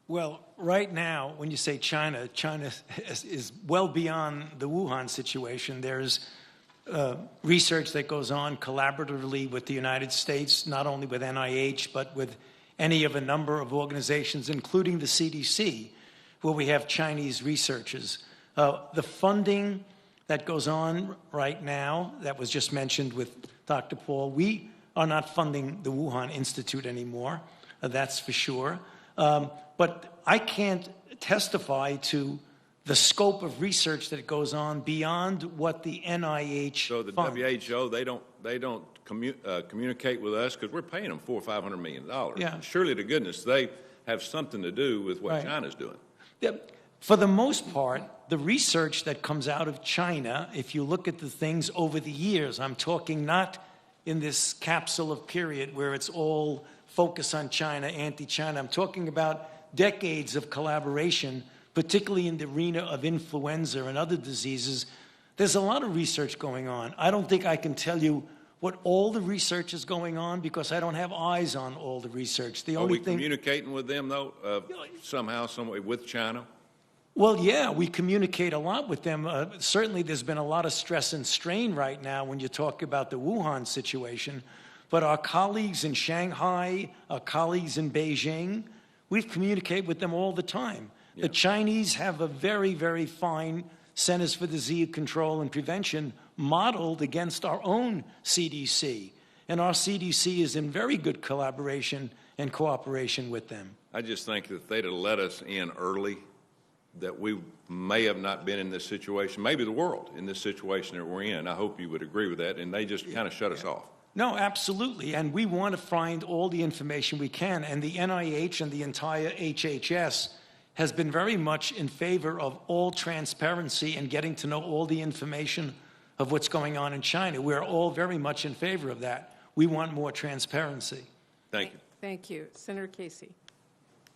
[SPEAKER 15] Well, right now, when you say China is well beyond the Wuhan situation. There's research that goes on collaboratively with the United States, not only with NIH, but with any of a number of organizations, including the CDC, where we have Chinese researchers. The funding that goes on right now, that was just mentioned with Dr. Paul, we are not funding the Wuhan Institute anymore, that's for sure. But I can't testify to the scope of research that goes on beyond what the NIH
[SPEAKER 17] So the
[SPEAKER 15] funds.
[SPEAKER 17] WHO, they don't communicate with us because we're paying them $400 or $500 million.
[SPEAKER 15] Yeah.
[SPEAKER 17] Surely to goodness, they have something to do with what
[SPEAKER 15] Right.
[SPEAKER 17] China's doing.
[SPEAKER 15] Yeah, for the most part, the research that comes out of China, if you look at the things over the years, I'm talking not in this capsule of period where it's all focused on China, anti-China. I'm talking about decades of collaboration, particularly in the arena of influenza and other diseases. There's a lot of research going on. I don't think I can tell you what all the research is going on because I don't have eyes on all the research. The
[SPEAKER 17] Are
[SPEAKER 15] only
[SPEAKER 17] we
[SPEAKER 15] thing
[SPEAKER 17] communicating with them, though, somehow, some way, with China?
[SPEAKER 15] Well, yeah, we communicate a lot with them. Certainly there's been a lot of stress and strain right now when you talk about the Wuhan situation. But our colleagues in Shanghai, our colleagues in Beijing, we communicate with them all the time. Yeah. The Chinese have a very, very fine Centers for Disease Control and Prevention modeled against our own CDC. And our CDC is in very good collaboration and cooperation with them.
[SPEAKER 17] I just think that if they'd have let us in early, that we may have not been in this situation, maybe the world in this situation that we're in. I hope you would agree with that. And they just kind of shut us off.
[SPEAKER 15] No, absolutely. And we want to find all the information we can. And the NIH and the entire HHS has been very much in favor of all transparency and getting to know all the information of what's going on in China. We're all very much in favor of that. We want more transparency.
[SPEAKER 17] Thank you.
[SPEAKER 1] Thank you. Senator Casey.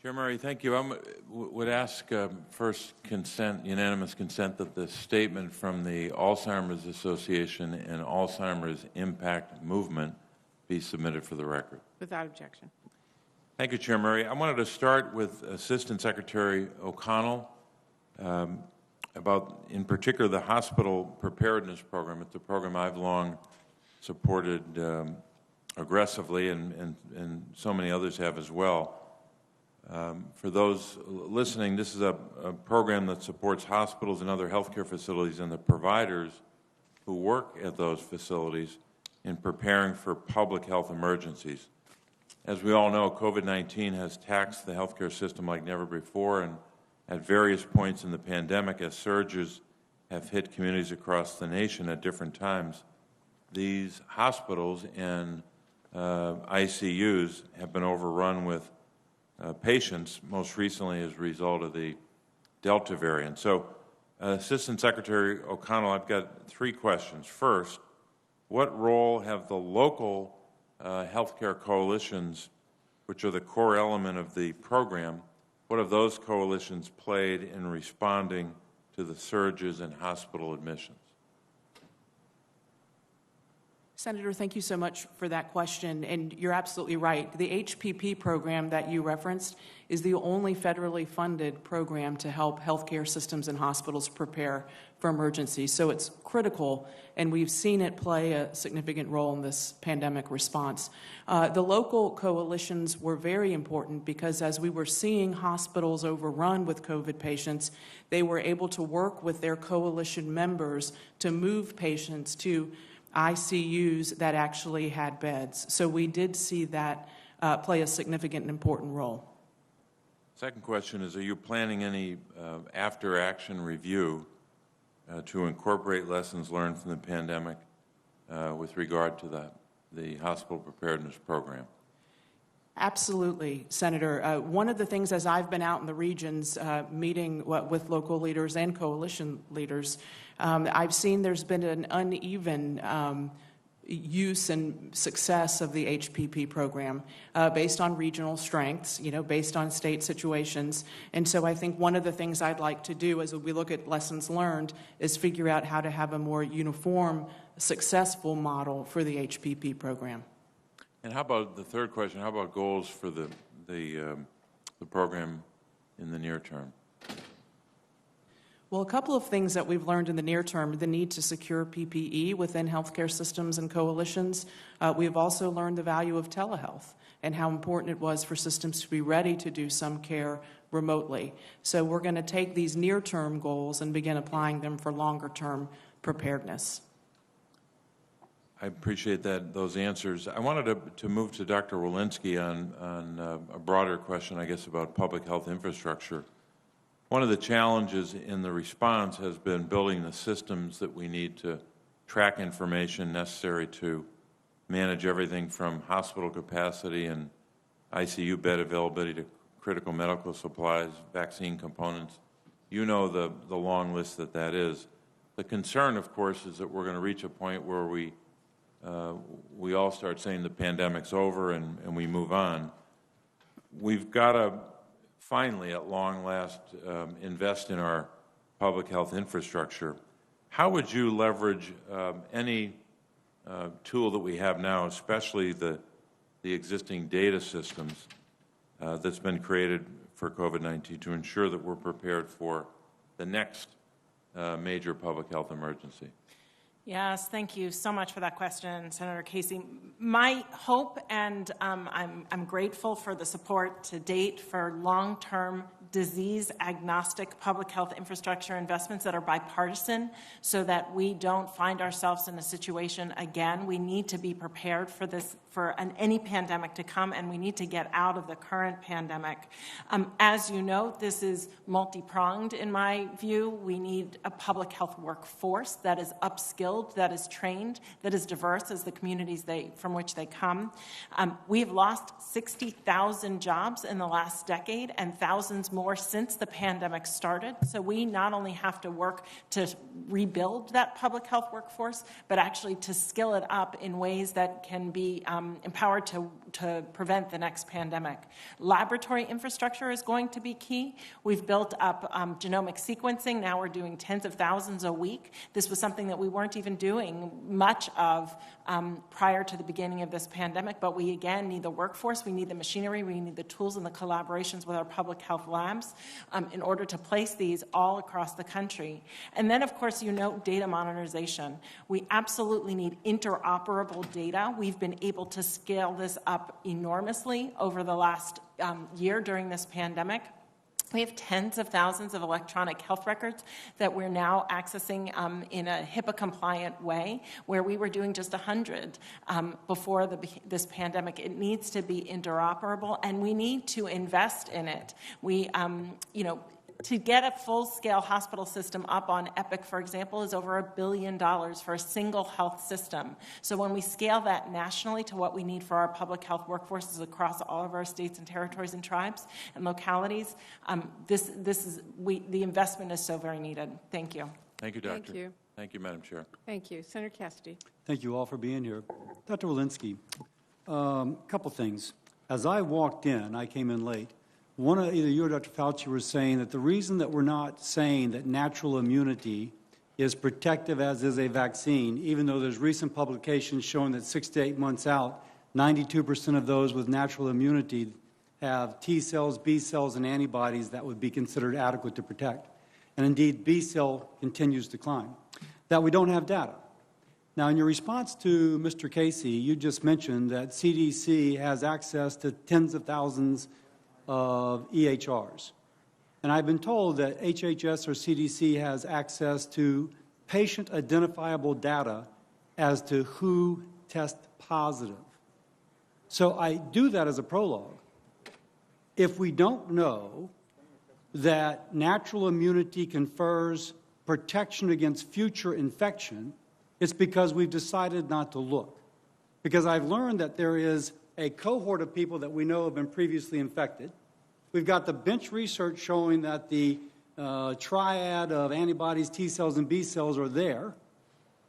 [SPEAKER 18] Chair Murray, thank you. I would ask first unanimous consent that the statement from the Alzheimer's Association and Alzheimer's Impact Movement be submitted for the record.
[SPEAKER 1] Without objection.
[SPEAKER 18] Thank you, Chair Murray. I wanted to start with Assistant Secretary O'Connell about, in particular, the hospital preparedness program. It's a program I've long supported aggressively, and so many others have as well. For those listening, this is a program that supports hospitals and other healthcare facilities and the providers who work at those facilities in preparing for public health emergencies. As we all know, COVID-19 has taxed the healthcare system like never before, and at various points in the pandemic, as surges have hit communities across the nation at different times, these hospitals and ICUs have been overrun with patients, most recently as a result of the Delta variant. So, Assistant Secretary O'Connell, I've got three questions. First, what role have the local healthcare coalitions, which are the core element of the program, what have those coalitions played in responding to the surges in hospital admissions?
[SPEAKER 6] Senator, thank you so much for that question, and you're absolutely right. The HPP program that you referenced is the only federally funded program to help healthcare systems and hospitals prepare for emergencies. So it's critical, and we've seen it play a significant role in this pandemic response. The local coalitions were very important because as we were seeing hospitals overrun with COVID patients, they were able to work with their coalition members to move patients to ICUs that actually had beds. So we did see that play a significant and important role.
[SPEAKER 18] Second question is, are you planning any after-action review to incorporate lessons learned from the pandemic with regard to the hospital preparedness program?
[SPEAKER 6] Absolutely, Senator. One of the things, as I've been out in the regions meeting with local leaders and coalition leaders, I've seen there's been an uneven use and success of the HPP program based on regional strengths, based on state situations. And so I think one of the things I'd like to do as we look at lessons learned is figure out how to have a more uniform, successful model for the HPP program.
[SPEAKER 18] And how about the third question? How about goals for the program in the near term?
[SPEAKER 6] Well, a couple of things that we've learned in the near term: the need to secure PPE within healthcare systems and coalitions. We've also learned the value of telehealth and how important it was for systems to be ready to do some care remotely. So we're going to take these near-term goals and begin applying them for longer-term preparedness.
[SPEAKER 18] I appreciate those answers. I wanted to move to Dr. Walensky on a broader question, I guess, about public health infrastructure. One of the challenges in the response has been building the systems that we need to track information necessary to manage everything from hospital capacity and ICU bed availability to critical medical supplies, vaccine components. You know the long list that is. The concern, of course, is that we're going to reach a point where we all start saying the pandemic's over and we move on. We've got to finally, at long last, invest in our public health infrastructure. How would you leverage any tool that we have now, especially the existing data systems that's been created for COVID-19, to ensure that we're prepared for the next major public health emergency?
[SPEAKER 3] Yes, thank you so much for that question, Senator Casey. My hope, and I'm grateful for the support to date for long-term disease-agnostic public health infrastructure investments that are bipartisan so that we don't find ourselves in a situation again. We need to be prepared for this, for any pandemic to come, and we need to get out of the current pandemic. As you know, this is multi-pronged in my view. We need a public health workforce that is upskilled, that is trained, that is diverse as the communities from which they come. We've lost 60,000 jobs in the last decade and thousands more since the pandemic started. So we not only have to work to rebuild that public health workforce, but actually to skill it up in ways that can be empowered to prevent the next pandemic. Laboratory infrastructure is going to be key. We've built up genomic sequencing. Now we're doing tens of thousands a week. This was something that we weren't even doing much of prior to the beginning of this pandemic, but we again need the workforce, we need the machinery, we need the tools and the collaborations with our public health labs in order to place these all across the country. And then, of course, you know, data monetization. We absolutely need interoperable data. We've been able to scale this up enormously over the last year during this pandemic. We have tens of thousands of electronic health records that we're now accessing in a HIPAA-compliant way, where we were doing just 100 before this pandemic. It needs to be interoperable, and we need to invest in it. We, to get a full-scale hospital system up on Epic, for example, is over $1 billion for a single health system. So when we scale that nationally to what we need for our public health workforces across all of our states and territories and tribes and localities, the investment is so very needed. Thank you.
[SPEAKER 18] Thank you, Doctor.
[SPEAKER 1] Thank you.
[SPEAKER 18] Thank you, Madam Chair.
[SPEAKER 1] Thank you. Senator Cassidy.
[SPEAKER 19] Thank you all for being here. Dr. Walensky, a couple things. As I walked in, I came in late, either you or Dr. Fauci were saying that the reason that we're not saying that natural immunity is protective as is a vaccine, even though there's recent publications showing that 6 to 8 months out, 92% of those with natural immunity have T cells, B cells, and antibodies that would be considered adequate to protect. And indeed, B cell continues to climb. That we don't have data. Now, in your response to Mr. Casey, you just mentioned that CDC has access to tens of thousands of EHRs. And I've been told that HHS or CDC has access to patient-identifiable data as to who tests positive. So I do that as a prologue. If we don't know that natural immunity confers protection against future infection, it's because we've decided not to look. Because I've learned that there is a cohort of people that we know have been previously infected. We've got the bench research showing that the triad of antibodies, T cells, and B cells are there,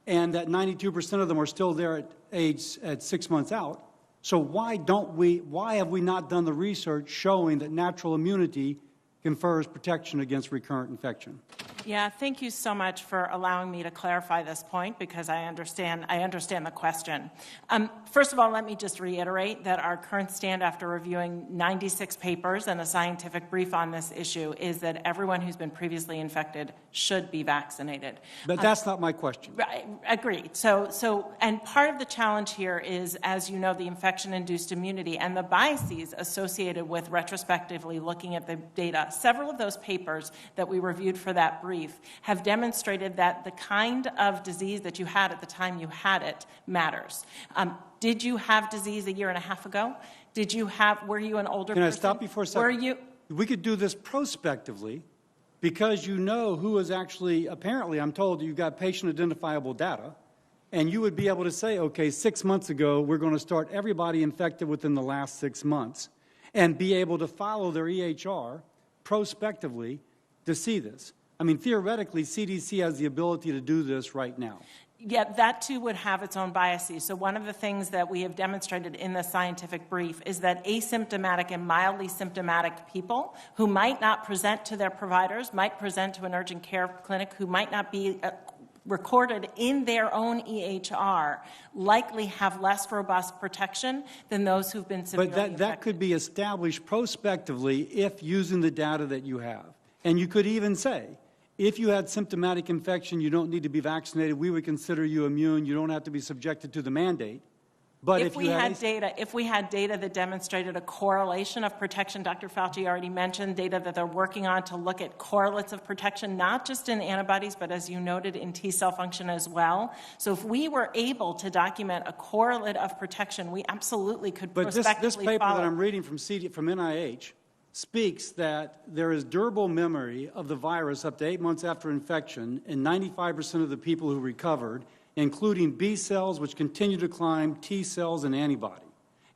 [SPEAKER 19] and that 92% of them are still there at 6 months out. So why have we not done the research showing that natural immunity confers protection against recurrent infection?
[SPEAKER 3] Yeah, thank you so much for allowing me to clarify this point, because I understand the question. First of all, let me just reiterate that our current stand after reviewing 96 papers and a scientific brief on this issue is that everyone who's been previously infected should be vaccinated.
[SPEAKER 19] But that's not my question.
[SPEAKER 3] Agreed. And part of the challenge here is, as you know, the infection-induced immunity and the biases associated with retrospectively looking at the data. Several of those papers that we reviewed for that brief have demonstrated that the kind of disease that you had at the time you had it matters. Did you have disease a year and a half ago? Were you an older person?
[SPEAKER 19] Can I stop you for a second? We could do this prospectively, because you know who is actually, apparently I'm told you've got patient-identifiable data, and you would be able to say, okay, 6 months ago, we're going to start everybody infected within the last 6 months, and be able to follow their EHR prospectively to see this. I mean, theoretically, CDC has the ability to do this right now.
[SPEAKER 3] Yeah, that too would have its own biases. So one of the things that we have demonstrated in the scientific brief is that asymptomatic and mildly symptomatic people who might not present to their providers, might present to an urgent care clinic, who might not be recorded in their own EHR, likely have less robust protection than those who've been severely infected.
[SPEAKER 19] But that could be established prospectively if using the data that you have. And you could even say, if you had symptomatic infection, you don't need to be vaccinated. We would consider you immune. You don't have to be subjected to the mandate. But
[SPEAKER 3] if we had data that demonstrated a correlation of protection, Dr. Fauci already mentioned data that they're working on to look at correlates of protection, not just in antibodies, but as you noted, in T-cell function as well. So if we were able to document a correlate of protection, we absolutely could prospectively
[SPEAKER 19] this paper
[SPEAKER 3] follow.
[SPEAKER 19] that I'm reading from NIH speaks that there is durable memory of the virus up to 8 months after infection in 95% of the people who recovered, including B cells, which continue to climb, T cells, and antibody.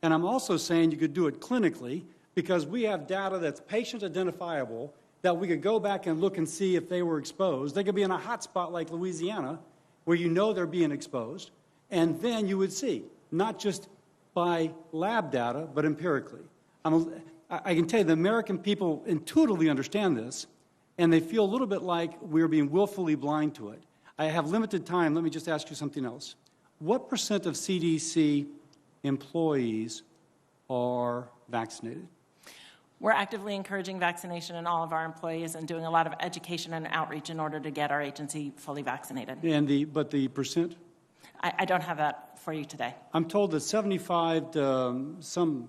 [SPEAKER 19] And I'm also saying you could do it clinically because we have data that's patient identifiable that we could go back and look and see if they were exposed. They could be in a hot spot like Louisiana where you know they're being exposed, and then you would see, not just by lab data, but empirically. I can tell you the American people intuitively understand this, and they feel a little bit like we're being willfully blind to it. I have limited time. Let me just ask you something else. What % of CDC employees are vaccinated?
[SPEAKER 3] We're actively encouraging vaccination in all of our employees and doing a lot of education and outreach in order to get our agency fully vaccinated.
[SPEAKER 19] And but the percent?
[SPEAKER 3] I don't have that for you today.
[SPEAKER 19] I'm told that some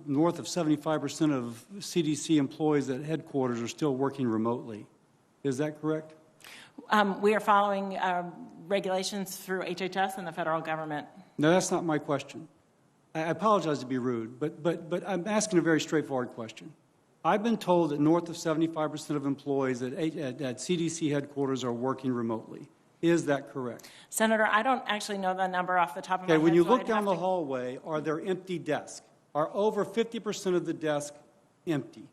[SPEAKER 19] north of 75% of CDC employees at headquarters are still working remotely. Is that correct?
[SPEAKER 3] We are following regulations through HHS and the federal government.
[SPEAKER 19] No, that's not my question. I apologize to be rude, but I'm asking a very straightforward question. I've been told that north of 75% of employees at CDC headquarters are working remotely. Is that correct?
[SPEAKER 3] Senator, I don't actually know the number off the top of my head.
[SPEAKER 19] Okay, when you look down the hallway, are there empty desks? Are over 50% of the desks empty?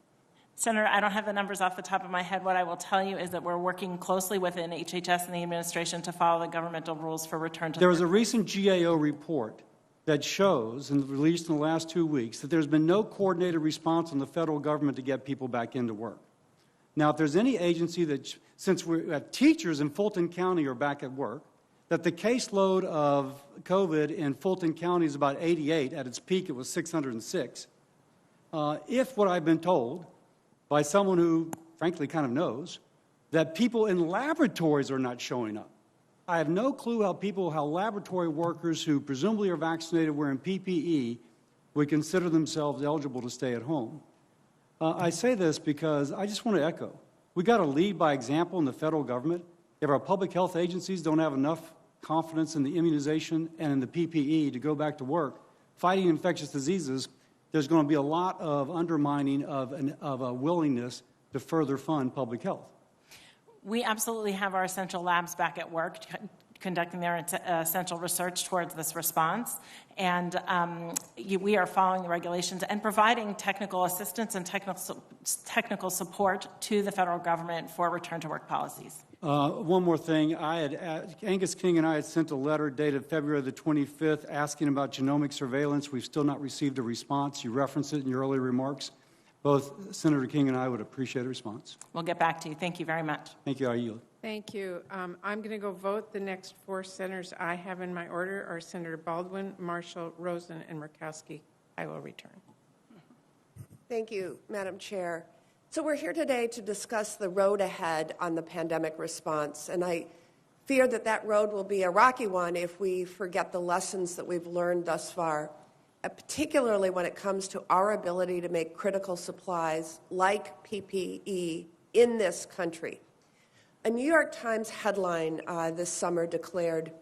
[SPEAKER 3] Senator, I don't have the numbers off the top of my head. What I will tell you is that we're working closely within HHS and the administration to follow the governmental rules for return to
[SPEAKER 19] There was a recent GAO report that shows, and released in the last 2 weeks, that there's been no coordinated response from the federal government to get people back into work. Now, if there's any agency that, since teachers in Fulton County are back at work, that the caseload of COVID in Fulton County is about 88. At its peak, it was 606. If what I've been told by someone who, frankly, kind of knows, that people in laboratories are not showing up. I have no clue how laboratory workers who presumably are vaccinated wearing PPE would consider themselves eligible to stay at home. I say this because I just want to echo. We've got to lead by example in the federal government. If our public health agencies don't have enough confidence in the immunization and in the PPE to go back to work fighting infectious diseases, there's going to be a lot of undermining of a willingness to further fund public health.
[SPEAKER 3] We absolutely have our essential labs back at work conducting their essential research towards this response. And we are following the regulations and providing technical assistance and technical support to the federal government for return to work policies.
[SPEAKER 19] One more thing. Angus King and I had sent a letter dated February the 25th asking about genomic surveillance. We've still not received a response. You referenced it in your earlier remarks. Both Senator King and I would appreciate a response.
[SPEAKER 3] We'll get back to you. Thank you very much.
[SPEAKER 19] Thank you. I yield.
[SPEAKER 1] Thank you. I'm going to go vote. The next four senators I have in my order are Senator Baldwin, Marshall, Rosen, and Murkowski. I will return.
[SPEAKER 20] Thank you, Madam Chair. So we're here today to discuss the road ahead on the pandemic response, and I fear that that road will be a rocky one if we forget the lessons that we've learned thus far, particularly when it comes to our ability to make critical supplies like PPE in this country. A New York Times headline this summer declared,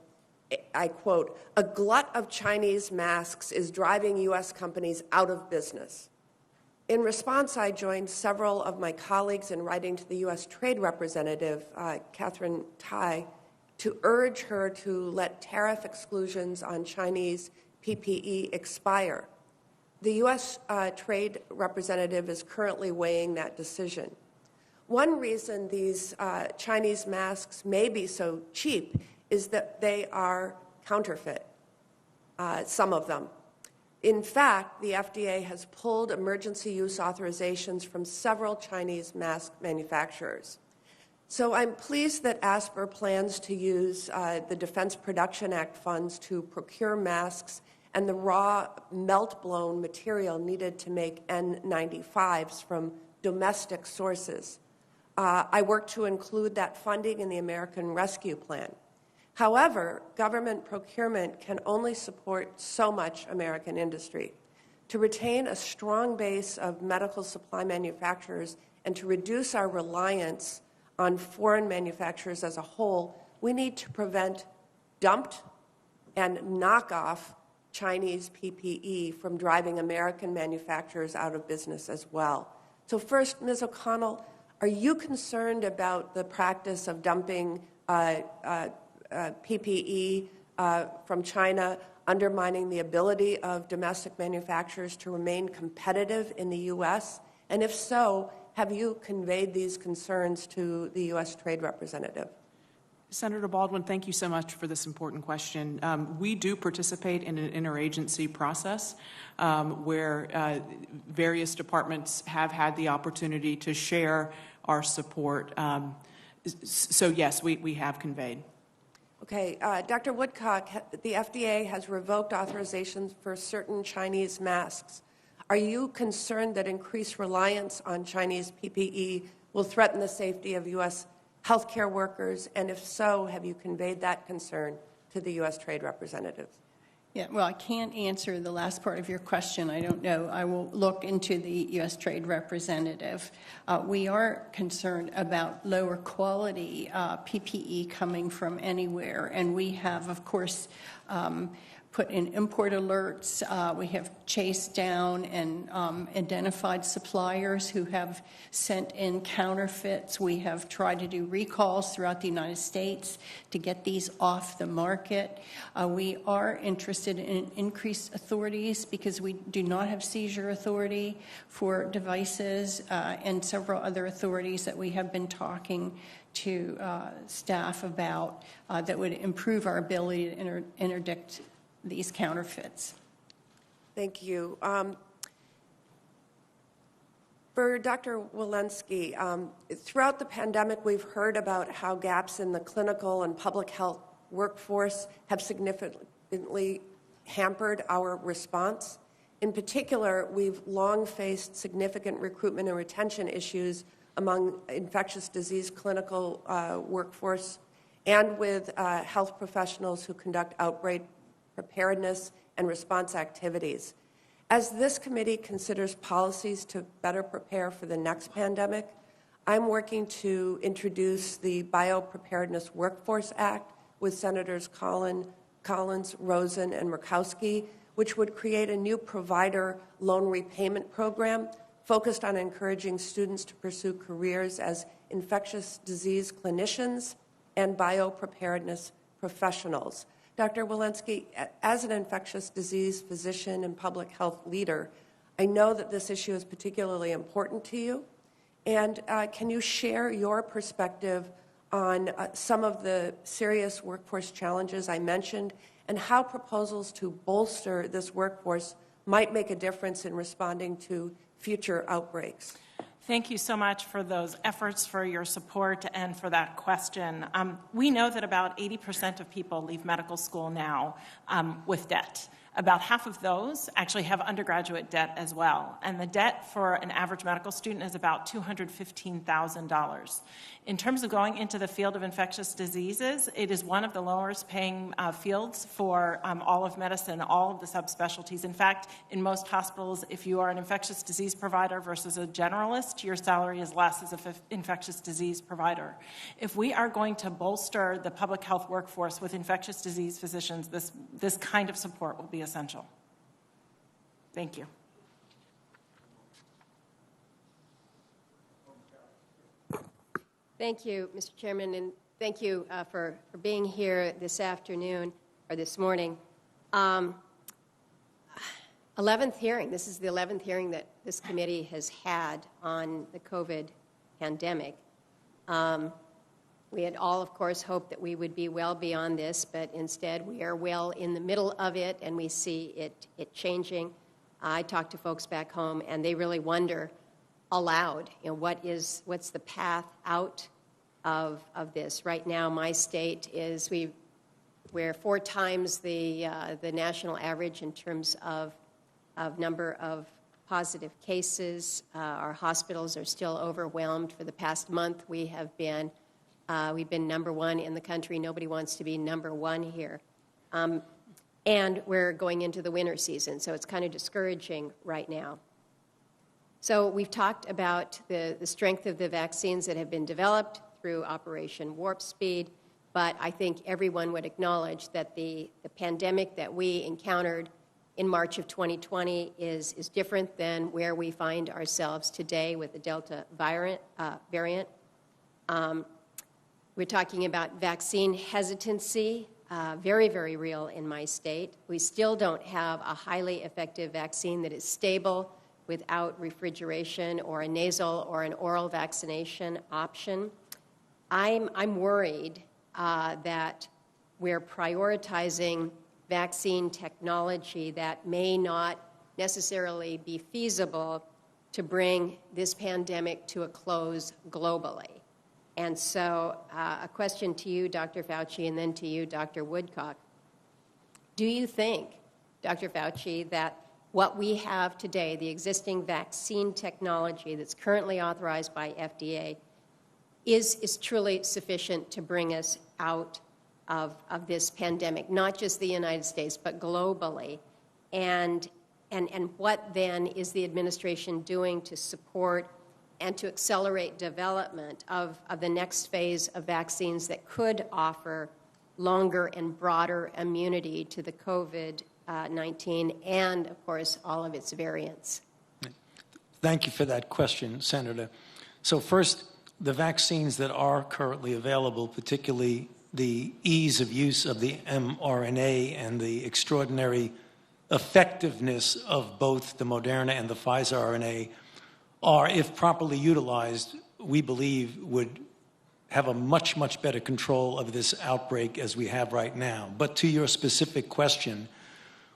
[SPEAKER 20] I quote, "A glut of Chinese masks is driving U.S. companies out of business." In response, I joined several of my colleagues in writing to the U.S. Trade Representative, Catherine Tai, to urge her to let tariff exclusions on Chinese PPE expire. The U.S. Trade Representative is currently weighing that decision. One reason these Chinese masks may be so cheap is that they are counterfeit, some of them. In fact, the FDA has pulled emergency use authorizations from several Chinese mask manufacturers. So I'm pleased that Asper plans to use the Defense Production Act funds to procure masks and the raw melt-blown material needed to make N95s from domestic sources. I worked to include that funding in the American Rescue Plan. However, government procurement can only support so much American industry. To retain a strong base of medical supply manufacturers and to reduce our reliance on foreign manufacturers as a whole, we need to prevent dumped and knockoff Chinese PPE from driving American manufacturers out of business as well. So first, Ms. O'Connell, are you concerned about the practice of dumping PPE from China, undermining the ability of domestic manufacturers to remain competitive in the U.S.? And if so, have you conveyed these concerns to the U.S. Trade Representative?
[SPEAKER 6] Senator Baldwin, thank you so much for this important question. We do participate in an interagency process where various departments have had the opportunity to share our support. So yes, we have conveyed.
[SPEAKER 20] Okay, Dr. Woodcock, the FDA has revoked authorizations for certain Chinese masks. Are you concerned that increased reliance on Chinese PPE will threaten the safety of U.S. healthcare workers? And if so, have you conveyed that concern to the U.S. Trade Representative?
[SPEAKER 5] Yeah, well, I can't answer the last part of your question. I don't know. I will look into the U.S. Trade Representative. We are concerned about lower quality PPE coming from anywhere, and we have, of course, put in import alerts. We have chased down and identified suppliers who have sent in counterfeits. We have tried to do recalls throughout the United States to get these off the market. We are interested in increased authorities because we do not have seizure authority for devices and several other authorities that we have been talking to staff about that would improve our ability to interdict these counterfeits.
[SPEAKER 20] Thank you. For Dr. Walensky, throughout the pandemic, we've heard about how gaps in the clinical and public health workforce have significantly hampered our response. In particular, we've long faced significant recruitment and retention issues among infectious disease clinical workforce and with health professionals who conduct outbreak preparedness and response activities. As this committee considers policies to better prepare for the next pandemic, I'm working to introduce the Biopreparedness Workforce Act with Senators Collins, Rosen, and Murkowski, which would create a new provider loan repayment program focused on encouraging students to pursue careers as infectious disease clinicians and biopreparedness professionals. Dr. Walensky, as an infectious disease physician and public health leader, I know that this issue is particularly important to you. And can you share your perspective on some of the serious workforce challenges I mentioned and how proposals to bolster this workforce might make a difference in responding to future outbreaks?
[SPEAKER 3] Thank you so much for those efforts, for your support, and for that question. We know that about 80% of people leave medical school now with debt. About half of those actually have undergraduate debt as well. And the debt for an average medical student is about $215,000. In terms of going into the field of infectious diseases, it is one of the lowest paying fields for all of medicine, all of the subspecialties. In fact, in most hospitals, if you are an infectious disease provider versus a generalist, your salary is less as an infectious disease provider. If we are going to bolster the public health workforce with infectious disease physicians, this kind of support will be essential. Thank you.
[SPEAKER 21] Thank you, Mr. Chairman, and thank you for being here this afternoon or this morning. 11th hearing. This is the 11th hearing that this committee has had on the COVID pandemic. We had all, of course, hoped that we would be well beyond this, but instead we are well in the middle of it, and we see it changing. I talk to folks back home, and they really wonder aloud, what's the path out of this? Right now, my state is we're 4 times the national average in terms of number of positive cases. Our hospitals are still overwhelmed. For the past month, we've been number one in the country. Nobody wants to be number one here. And we're going into the winter season, so it's kind of discouraging right now. So we've talked about the strength of the vaccines that have been developed through Operation Warp Speed, but I think everyone would acknowledge that the pandemic that we encountered in March of 2020 is different than where we find ourselves today with the Delta variant. We're talking about vaccine hesitancy, very, very real in my state. We still don't have a highly effective vaccine that is stable without refrigeration or a nasal or an oral vaccination option. I'm worried that we're prioritizing vaccine technology that may not necessarily be feasible to bring this pandemic to a close globally. And so a question to you, Dr. Fauci, and then to you, Dr. Woodcock. Do you think, Dr. Fauci, that what we have today, the existing vaccine technology that's currently authorized by FDA, is truly sufficient to bring us out of this pandemic, not just the United States, but globally? And what then is the administration doing to support and to accelerate development of the next phase of vaccines that could offer longer and broader immunity to the COVID-19 and, of course, all of its variants?
[SPEAKER 15] Thank you for that question, Senator. So first, the vaccines that are currently available, particularly the ease of use of the mRNA and the extraordinary effectiveness of both the Moderna and the Pfizer RNA, are, if properly utilized, we believe would have a much, much better control of this outbreak as we have right now. But to your specific question,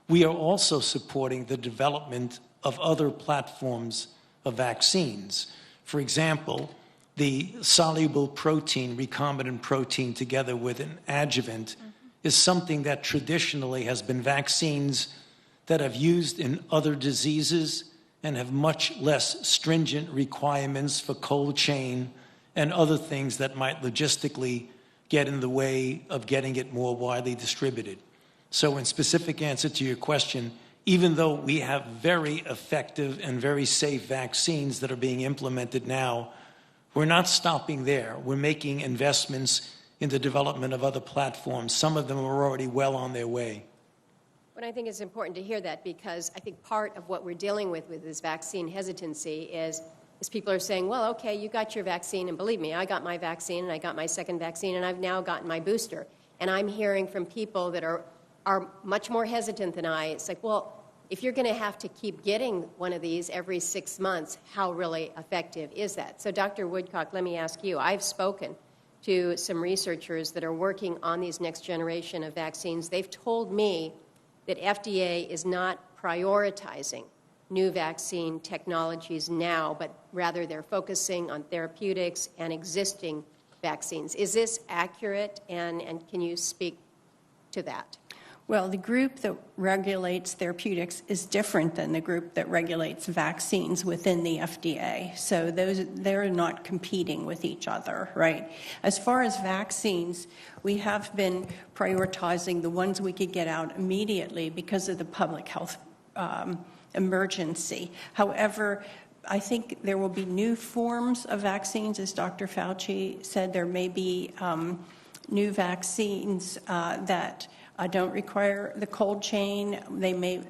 [SPEAKER 15] we are also supporting the development of other platforms of vaccines. For example, the soluble protein, recombinant protein, together with an adjuvant, is something that traditionally has been vaccines that have used in other diseases and have much less stringent requirements for cold chain and other things that might logistically get in the way of getting it more widely distributed. So in specific answer to your question, even though we have very effective and very safe vaccines that are being implemented now, we're not stopping there. We're making investments in the development of other platforms. Some of them are already well on their way.
[SPEAKER 21] But I think it's important to hear that, because I think part of what we're dealing with this vaccine hesitancy is people are saying, well, okay, you got your vaccine, and believe me, I got my vaccine, and I got my second vaccine, and I've now gotten my booster. And I'm hearing from people that are much more hesitant than I. It's like, well, if you're going to have to keep getting one of these every 6 months, how really effective is that? So, Dr. Woodcock, let me ask you. I've spoken to some researchers that are working on these next generation of vaccines. They've told me that FDA is not prioritizing new vaccine technologies now, but rather they're focusing on therapeutics and existing vaccines. Is this accurate, and can you speak to that?
[SPEAKER 5] Well, the group that regulates therapeutics is different than the group that regulates vaccines within the FDA. So they're not competing with each other, right? As far as vaccines, we have been prioritizing the ones we could get out immediately because of the public health emergency. However, I think there will be new forms of vaccines. As Dr. Fauci said, there may be new vaccines that don't require the cold chain. They may,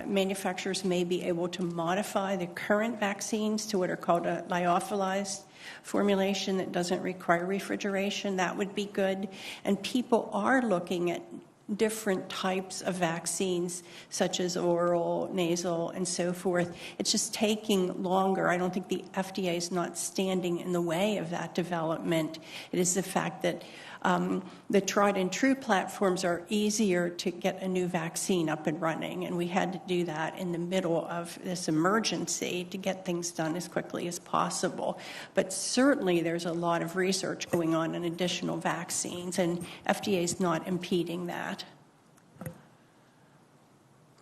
[SPEAKER 5] manufacturers may be able to modify the current vaccines to what are called a lyophilized formulation that doesn't require refrigeration. That would be good. And people are looking at different types of vaccines, such as oral, nasal, and so forth. It's just taking longer. I don't think the FDA is not standing in the way of that development. It is the fact that the tried and true platforms are easier to get a new vaccine up and running, and we had to do that in the middle of this emergency to get things done as quickly as possible. But certainly there's a lot of research going on additional vaccines, and FDA is not impeding that.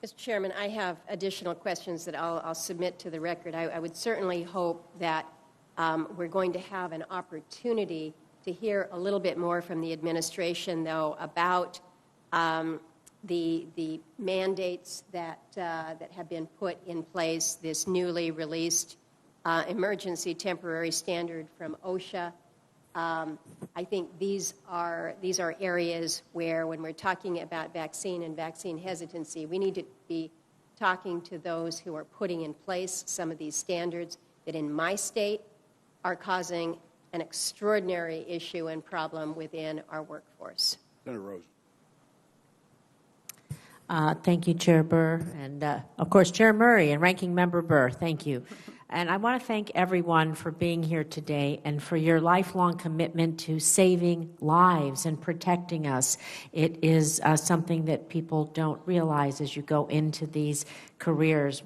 [SPEAKER 21] Mr. Chairman, I have additional questions that I'll submit to the record. I would certainly hope that we're going to have an opportunity to hear a little bit more from the administration, though, about the mandates that have been put in place, this newly released emergency temporary standard from OSHA. I think these are areas where, when we're talking about vaccine and vaccine hesitancy, we need to be talking to those who are putting in place some of these standards that in my state are causing an extraordinary issue and problem within our workforce.
[SPEAKER 2] Senator Rose.
[SPEAKER 7] Thank you, Chair Burr, and of course, Chair Murray and Ranking Member Burr, thank you. And I want to thank everyone for being here today and for your lifelong commitment to saving lives and protecting us. It is something that people don't realize as you go into these careers,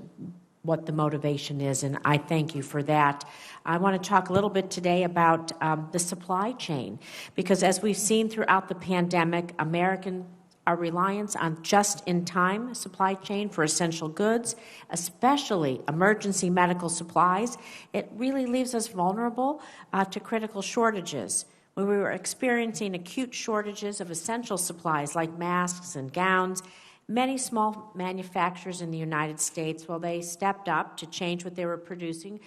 [SPEAKER 7] what the motivation is, and I thank you for that. I want to talk a little bit today about the supply chain, because as we've seen throughout the pandemic, our reliance on just-in-time supply chain for essential goods, especially emergency medical supplies, it really leaves us vulnerable to critical shortages. When we were experiencing acute shortages of essential supplies like masks and gowns, many small manufacturers in the United States, well, they stepped up to change what they were producing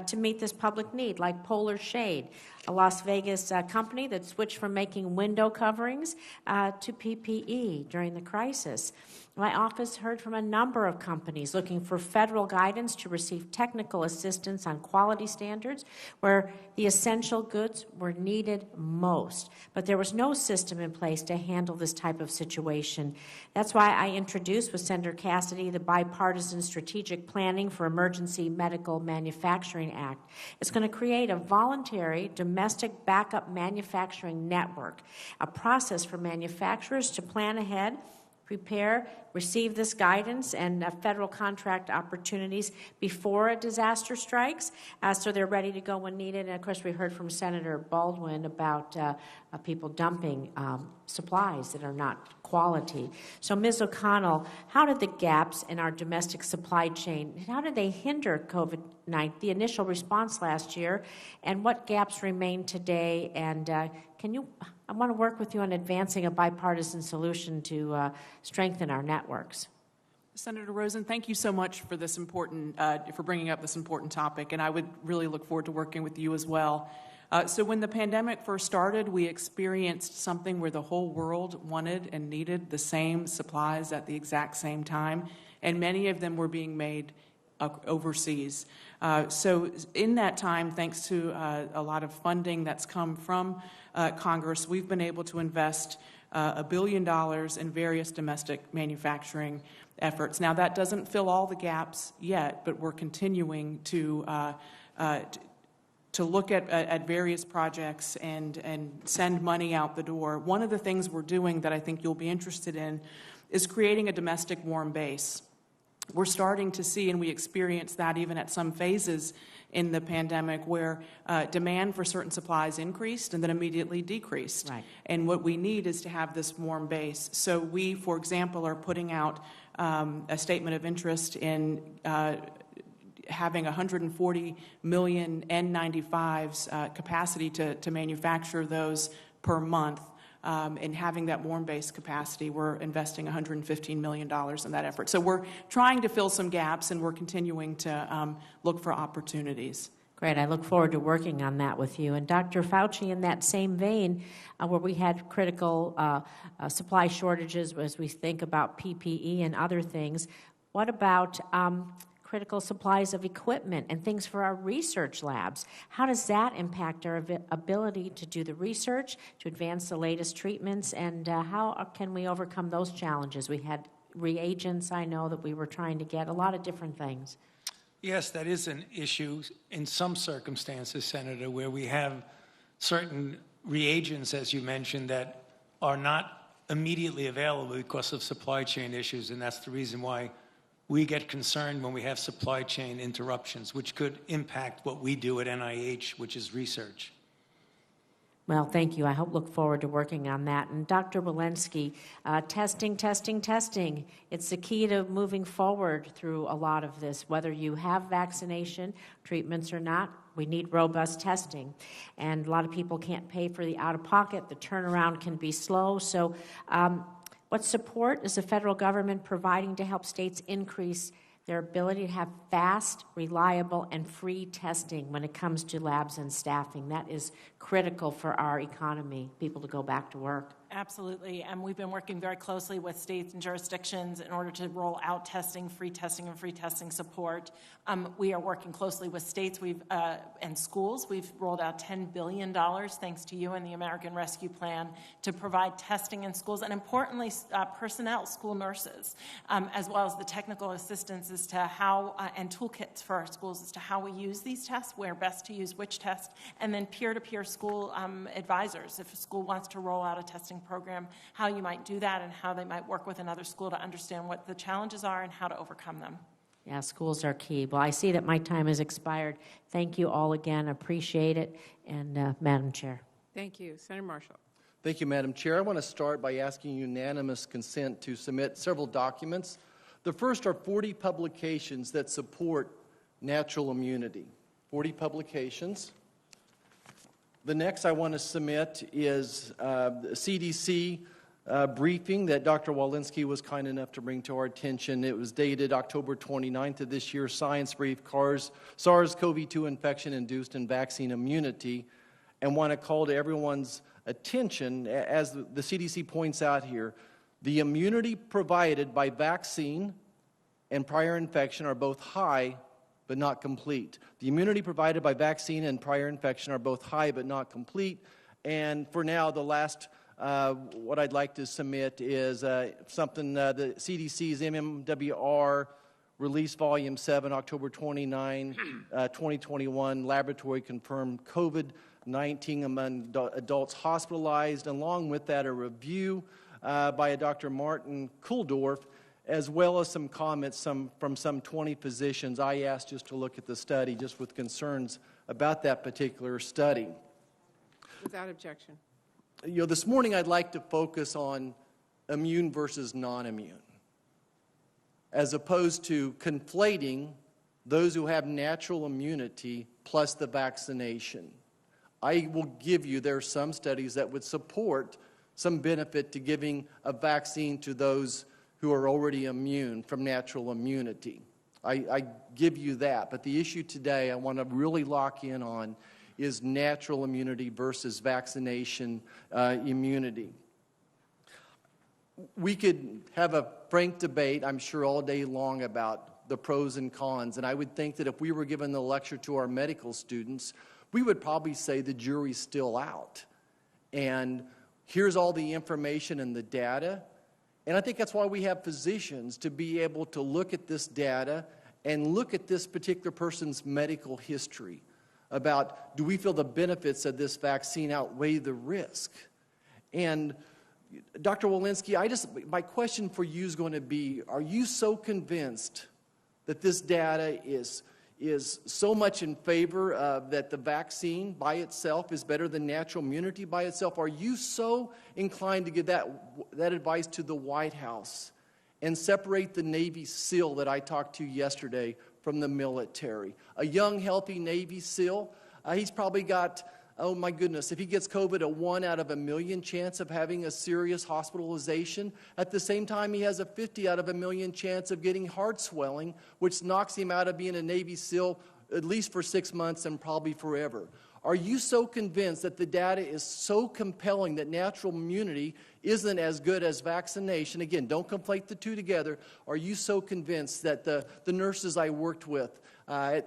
[SPEAKER 7] to meet this public need, like Polar Shade, a Las Vegas company that switched from making window coverings to PPE during the crisis. My office heard from a number of companies looking for federal guidance to receive technical assistance on quality standards where the essential goods were needed most. But there was no system in place to handle this type of situation. That's why I introduced with Senator Cassidy the Bipartisan Strategic Planning for Emergency Medical Manufacturing Act. It's going to create a voluntary domestic backup manufacturing network, a process for manufacturers to plan ahead, prepare, receive this guidance and federal contract opportunities before a disaster strikes, so they're ready to go when needed. And of course, we heard from Senator Baldwin about people dumping supplies that are not quality. So, Ms. O'Connell, how did the gaps in our domestic supply chain, how did they hinder COVID-19, the initial response last year, and what gaps remain today? And I want to work with you on advancing a bipartisan solution to strengthen our networks.
[SPEAKER 6] Senator Rosen, thank you so much for this important, for bringing up this important topic, and I would really look forward to working with you as well. So when the pandemic first started, we experienced something where the whole world wanted and needed the same supplies at the exact same time, and many of them were being made overseas. So in that time, thanks to a lot of funding that's come from Congress, we've been able to invest $1 billion in various domestic manufacturing efforts. Now, that doesn't fill all the gaps yet, but we're continuing to look at various projects and send money out the door. One of the things we're doing that I think you'll be interested in is creating a domestic warm base. We're starting to see, and we experienced that even at some phases in the pandemic, where demand for certain supplies increased and then immediately decreased. Right. And what we need is to have this warm base. So we, for example, are putting out a statement of interest in having 140 million N95s capacity to manufacture those per month. And having that warm base capacity, we're investing $115 million in that effort. So we're trying to fill some gaps, and we're continuing to look for opportunities.
[SPEAKER 7] Great. I look forward to working on that with you. And Dr. Fauci, in that same vein, where we had critical supply shortages as we think about PPE and other things, what about critical supplies of equipment and things for our research labs? How does that impact our ability to do the research, to advance the latest treatments, and how can we overcome those challenges? We had reagents, I know, that we were trying to get, a lot of different things.
[SPEAKER 15] Yes, that is an issue in some circumstances, Senator, where we have certain reagents, as you mentioned, that are not immediately available because of supply chain issues, and that's the reason why we get concerned when we have supply chain interruptions, which could impact what we do at NIH, which is research.
[SPEAKER 7] Well, thank you. I look forward to working on that. And Dr. Walensky, testing. It's the key to moving forward through a lot of this. Whether you have vaccination, treatments or not, we need robust testing. And a lot of people can't pay for the out-of-pocket. The turnaround can be slow. So what support is the federal government providing to help states increase their ability to have fast, reliable, and free testing when it comes to labs and staffing? That is critical for our economy, people to go back to work.
[SPEAKER 3] Absolutely, and we've been working very closely with states and jurisdictions in order to roll out testing, and free testing support. We are working closely with states and schools. We've rolled out $10 billion, thanks to you and the American Rescue Plan, to provide testing in schools, and importantly, personnel, school nurses, as well as the technical assistance as to how, and toolkits for our schools as to how we use these tests, where best to use which test, and then peer-to-peer school advisors. If a school wants to roll out a testing program, how you might do that and how they might work with another school to understand what the challenges are and how to overcome them.
[SPEAKER 7] Yeah, schools are key. Well, I see that my time has expired. Thank you all again. Appreciate it. And Madam Chair.
[SPEAKER 1] Thank you. Senator Marshall.
[SPEAKER 8] Thank you, Madam Chair. I want to start by asking unanimous consent to submit several documents. The first are 40 publications that support natural immunity. 40 publications. The next I want to submit is the CDC briefing that Dr. Walensky was kind enough to bring to our attention. It was dated October 29th of this year, Science Brief, SARS-CoV-2 infection-induced and vaccine immunity, and want to call to everyone's attention, as the CDC points out here, the immunity provided by vaccine and prior infection are both high but not complete. The immunity provided by vaccine and prior infection are both high but not complete. And for now, the last, what I'd like to submit is something, the CDC's MMWR release volume 7, October 29, 2021, laboratory confirmed COVID-19 among adults hospitalized. Along with that, a review by a Dr. Martin Kuldorf, as well as some comments from some 20 physicians. I asked just to look at the study just with concerns about that particular study.
[SPEAKER 1] Without objection.
[SPEAKER 8] You know, this morning I'd like to focus on immune versus non-immune, as opposed to conflating those who have natural immunity plus the vaccination. I will give you, there are some studies that would support some benefit to giving a vaccine to those who are already immune from natural immunity. I give you that, but the issue today I want to really lock in on is natural immunity versus vaccination immunity. We could have a frank debate, I'm sure, all day long about the pros and cons, and I would think that if we were given the lecture to our medical students, we would probably say the jury's still out. And here's all the information and the data. And I think that's why we have physicians, to be able to look at this data and look at this particular person's medical history about, do we feel the benefits of this vaccine outweigh the risk? And Dr. Walensky, my question for you is going to be, are you so convinced that this data is so much in favor of that the vaccine by itself is better than natural immunity by itself? Are you so inclined to give that advice to the White House and separate the Navy SEAL that I talked to yesterday from the military? A young, healthy Navy SEAL, he's probably got, oh my goodness, if he gets COVID, a 1 out of a million chance of having a serious hospitalization. At the same time, he has a 50 out of a million chance of getting heart swelling, which knocks him out of being a Navy SEAL at least for 6 months and probably forever. Are you so convinced that the data is so compelling that natural immunity isn't as good as vaccination? Again, don't conflate the two together. Are you so convinced that the nurses I worked with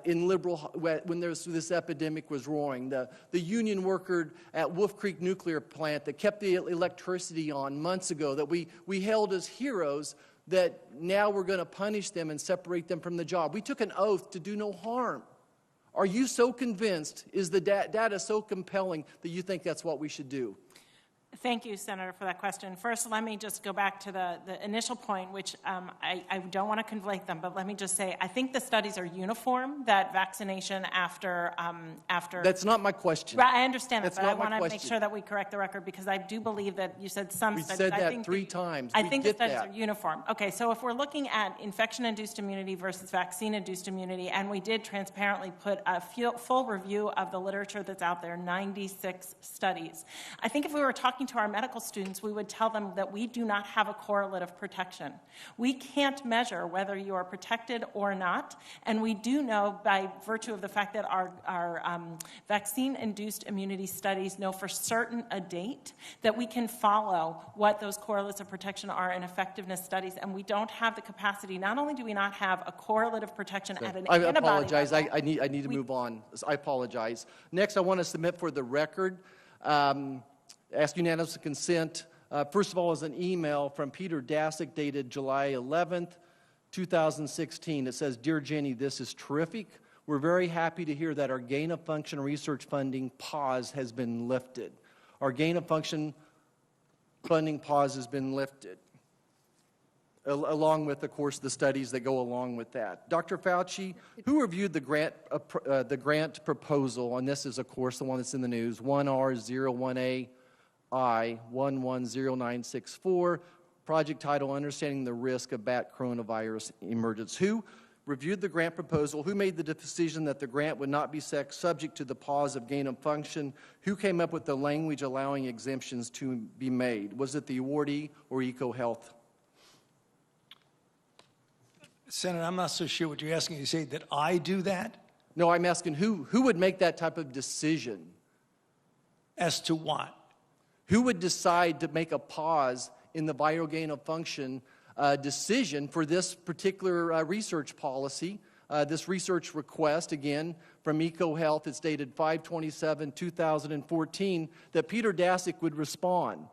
[SPEAKER 8] in Liberal, when this epidemic was roaring, the union worker at Wolf Creek Nuclear Plant that kept the electricity on months ago, that we held as heroes, that now we're going to punish them and separate them from the job? We took an oath to do no harm. Are you so convinced, is the data so compelling that you think that's what we should do?
[SPEAKER 3] Thank you, Senator, for that question. First, let me just go back to the initial point, which I don't want to conflate them, but let me just say, I think the studies are uniform, that vaccination after...
[SPEAKER 8] That's not my question.
[SPEAKER 3] Right, I understand
[SPEAKER 8] That's
[SPEAKER 3] that, but I
[SPEAKER 8] not my
[SPEAKER 3] want to make
[SPEAKER 8] question.
[SPEAKER 3] sure that we correct the record, because I do believe that you said some
[SPEAKER 8] We
[SPEAKER 3] studies.
[SPEAKER 8] said
[SPEAKER 3] I
[SPEAKER 8] that
[SPEAKER 3] think
[SPEAKER 8] 3 times.
[SPEAKER 3] I
[SPEAKER 8] We
[SPEAKER 3] think the
[SPEAKER 8] get
[SPEAKER 3] studies
[SPEAKER 8] that.
[SPEAKER 3] are uniform. Okay, so if we're looking at infection-induced immunity versus vaccine-induced immunity, and we did transparently put a full review of the literature that's out there, 96 studies. I think if we were talking to our medical students, we would tell them that we do not have a correlate of protection. We can't measure whether you are protected or not, and we do know by virtue of the fact that our vaccine-induced immunity studies know for certain a date that we can follow what those correlates of protection are in effectiveness studies, and we don't have the capacity. Not only do we not have a correlate of protection at an
[SPEAKER 8] I
[SPEAKER 3] antibody
[SPEAKER 8] apologize.
[SPEAKER 3] level,
[SPEAKER 8] I need to move on. I apologize. Next, I want to submit for the record, ask unanimous consent. First of all, is an email from Peter Daszak dated July 11th, 2016. It says, "Dear Jenny, this is terrific. We're very happy to hear that our gain-of-function research funding pause has been lifted." Our gain-of-function funding pause has been lifted, along with, of course, the studies that go along with that. Dr. Fauci, who reviewed the grant proposal, and this is, of course, the one that's in the news, 1R01AI110964, project title, Understanding the Risk of Bat Coronavirus Emergence. Who reviewed the grant proposal? Who made the decision that the grant would not be subject to the pause of gain of function? Who came up with the language allowing exemptions to be made? Was it the awardee or EcoHealth?
[SPEAKER 15] Senator, I'm not so sure what you're asking. You say that I do that?
[SPEAKER 8] No, I'm asking who would make that type of decision?
[SPEAKER 15] As to what?
[SPEAKER 8] Who would decide to make a pause in the viral gain of function decision for this particular research policy, this research request, again, from EcoHealth? It's dated 5/27/2014, that Peter Daszak would respond.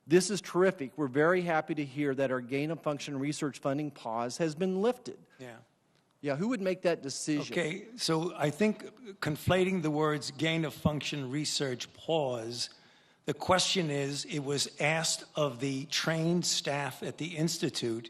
[SPEAKER 8] This is terrific. We're very happy to hear that our gain of function research funding pause has been lifted.
[SPEAKER 15] Yeah.
[SPEAKER 8] Yeah, who would make that decision?
[SPEAKER 15] Okay, so I think conflating the words gain of function research pause, the question is, it was asked of the trained staff at the Institute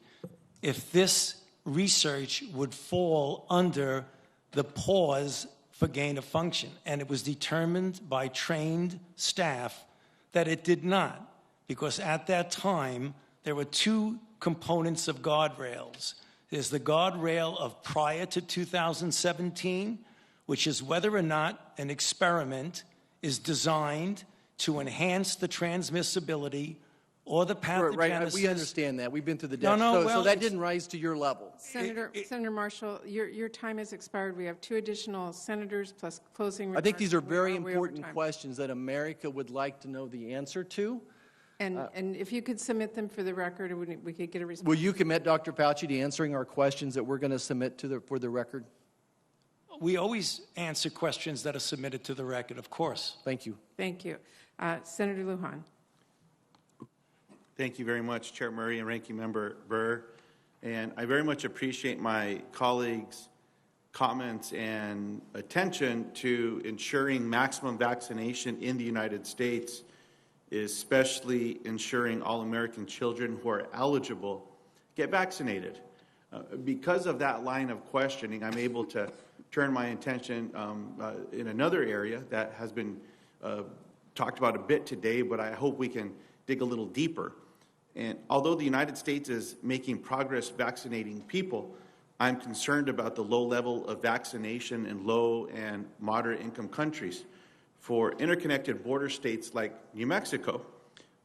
[SPEAKER 15] if this research would fall under the pause for gain of function. And it was determined by trained staff that it did not, because at that time, there were 2 components of guardrails. There's the guardrail of prior to 2017, which is whether or not an experiment is designed to enhance the transmissibility or the pathogenesis.
[SPEAKER 8] Right, we understand that. We've been through the depths. So that didn't rise to your level.
[SPEAKER 1] Senator Marshall, your time has expired. We have 2 additional senators plus closing remarks.
[SPEAKER 8] I think these are very important questions that America would like to know the answer to.
[SPEAKER 1] And if you could submit them for the record, we could get a response.
[SPEAKER 8] Will you commit, Dr. Fauci, to answering our questions that we're going to submit for the record?
[SPEAKER 15] We always answer questions that are submitted to the record, of course.
[SPEAKER 8] Thank you.
[SPEAKER 1] Thank you. Senator Lujan.
[SPEAKER 9] Thank you very much, Chair Murray and Ranking Member Burr. And I very much appreciate my colleagues' comments and attention to ensuring maximum vaccination in the United States, especially ensuring all American children who are eligible get vaccinated. Because of that line of questioning, I'm able to turn my attention in another area that has been talked about a bit today, but I hope we can dig a little deeper. And although the United States is making progress vaccinating people, I'm concerned about the low level of vaccination in low and moderate income countries. For interconnected border states like New Mexico,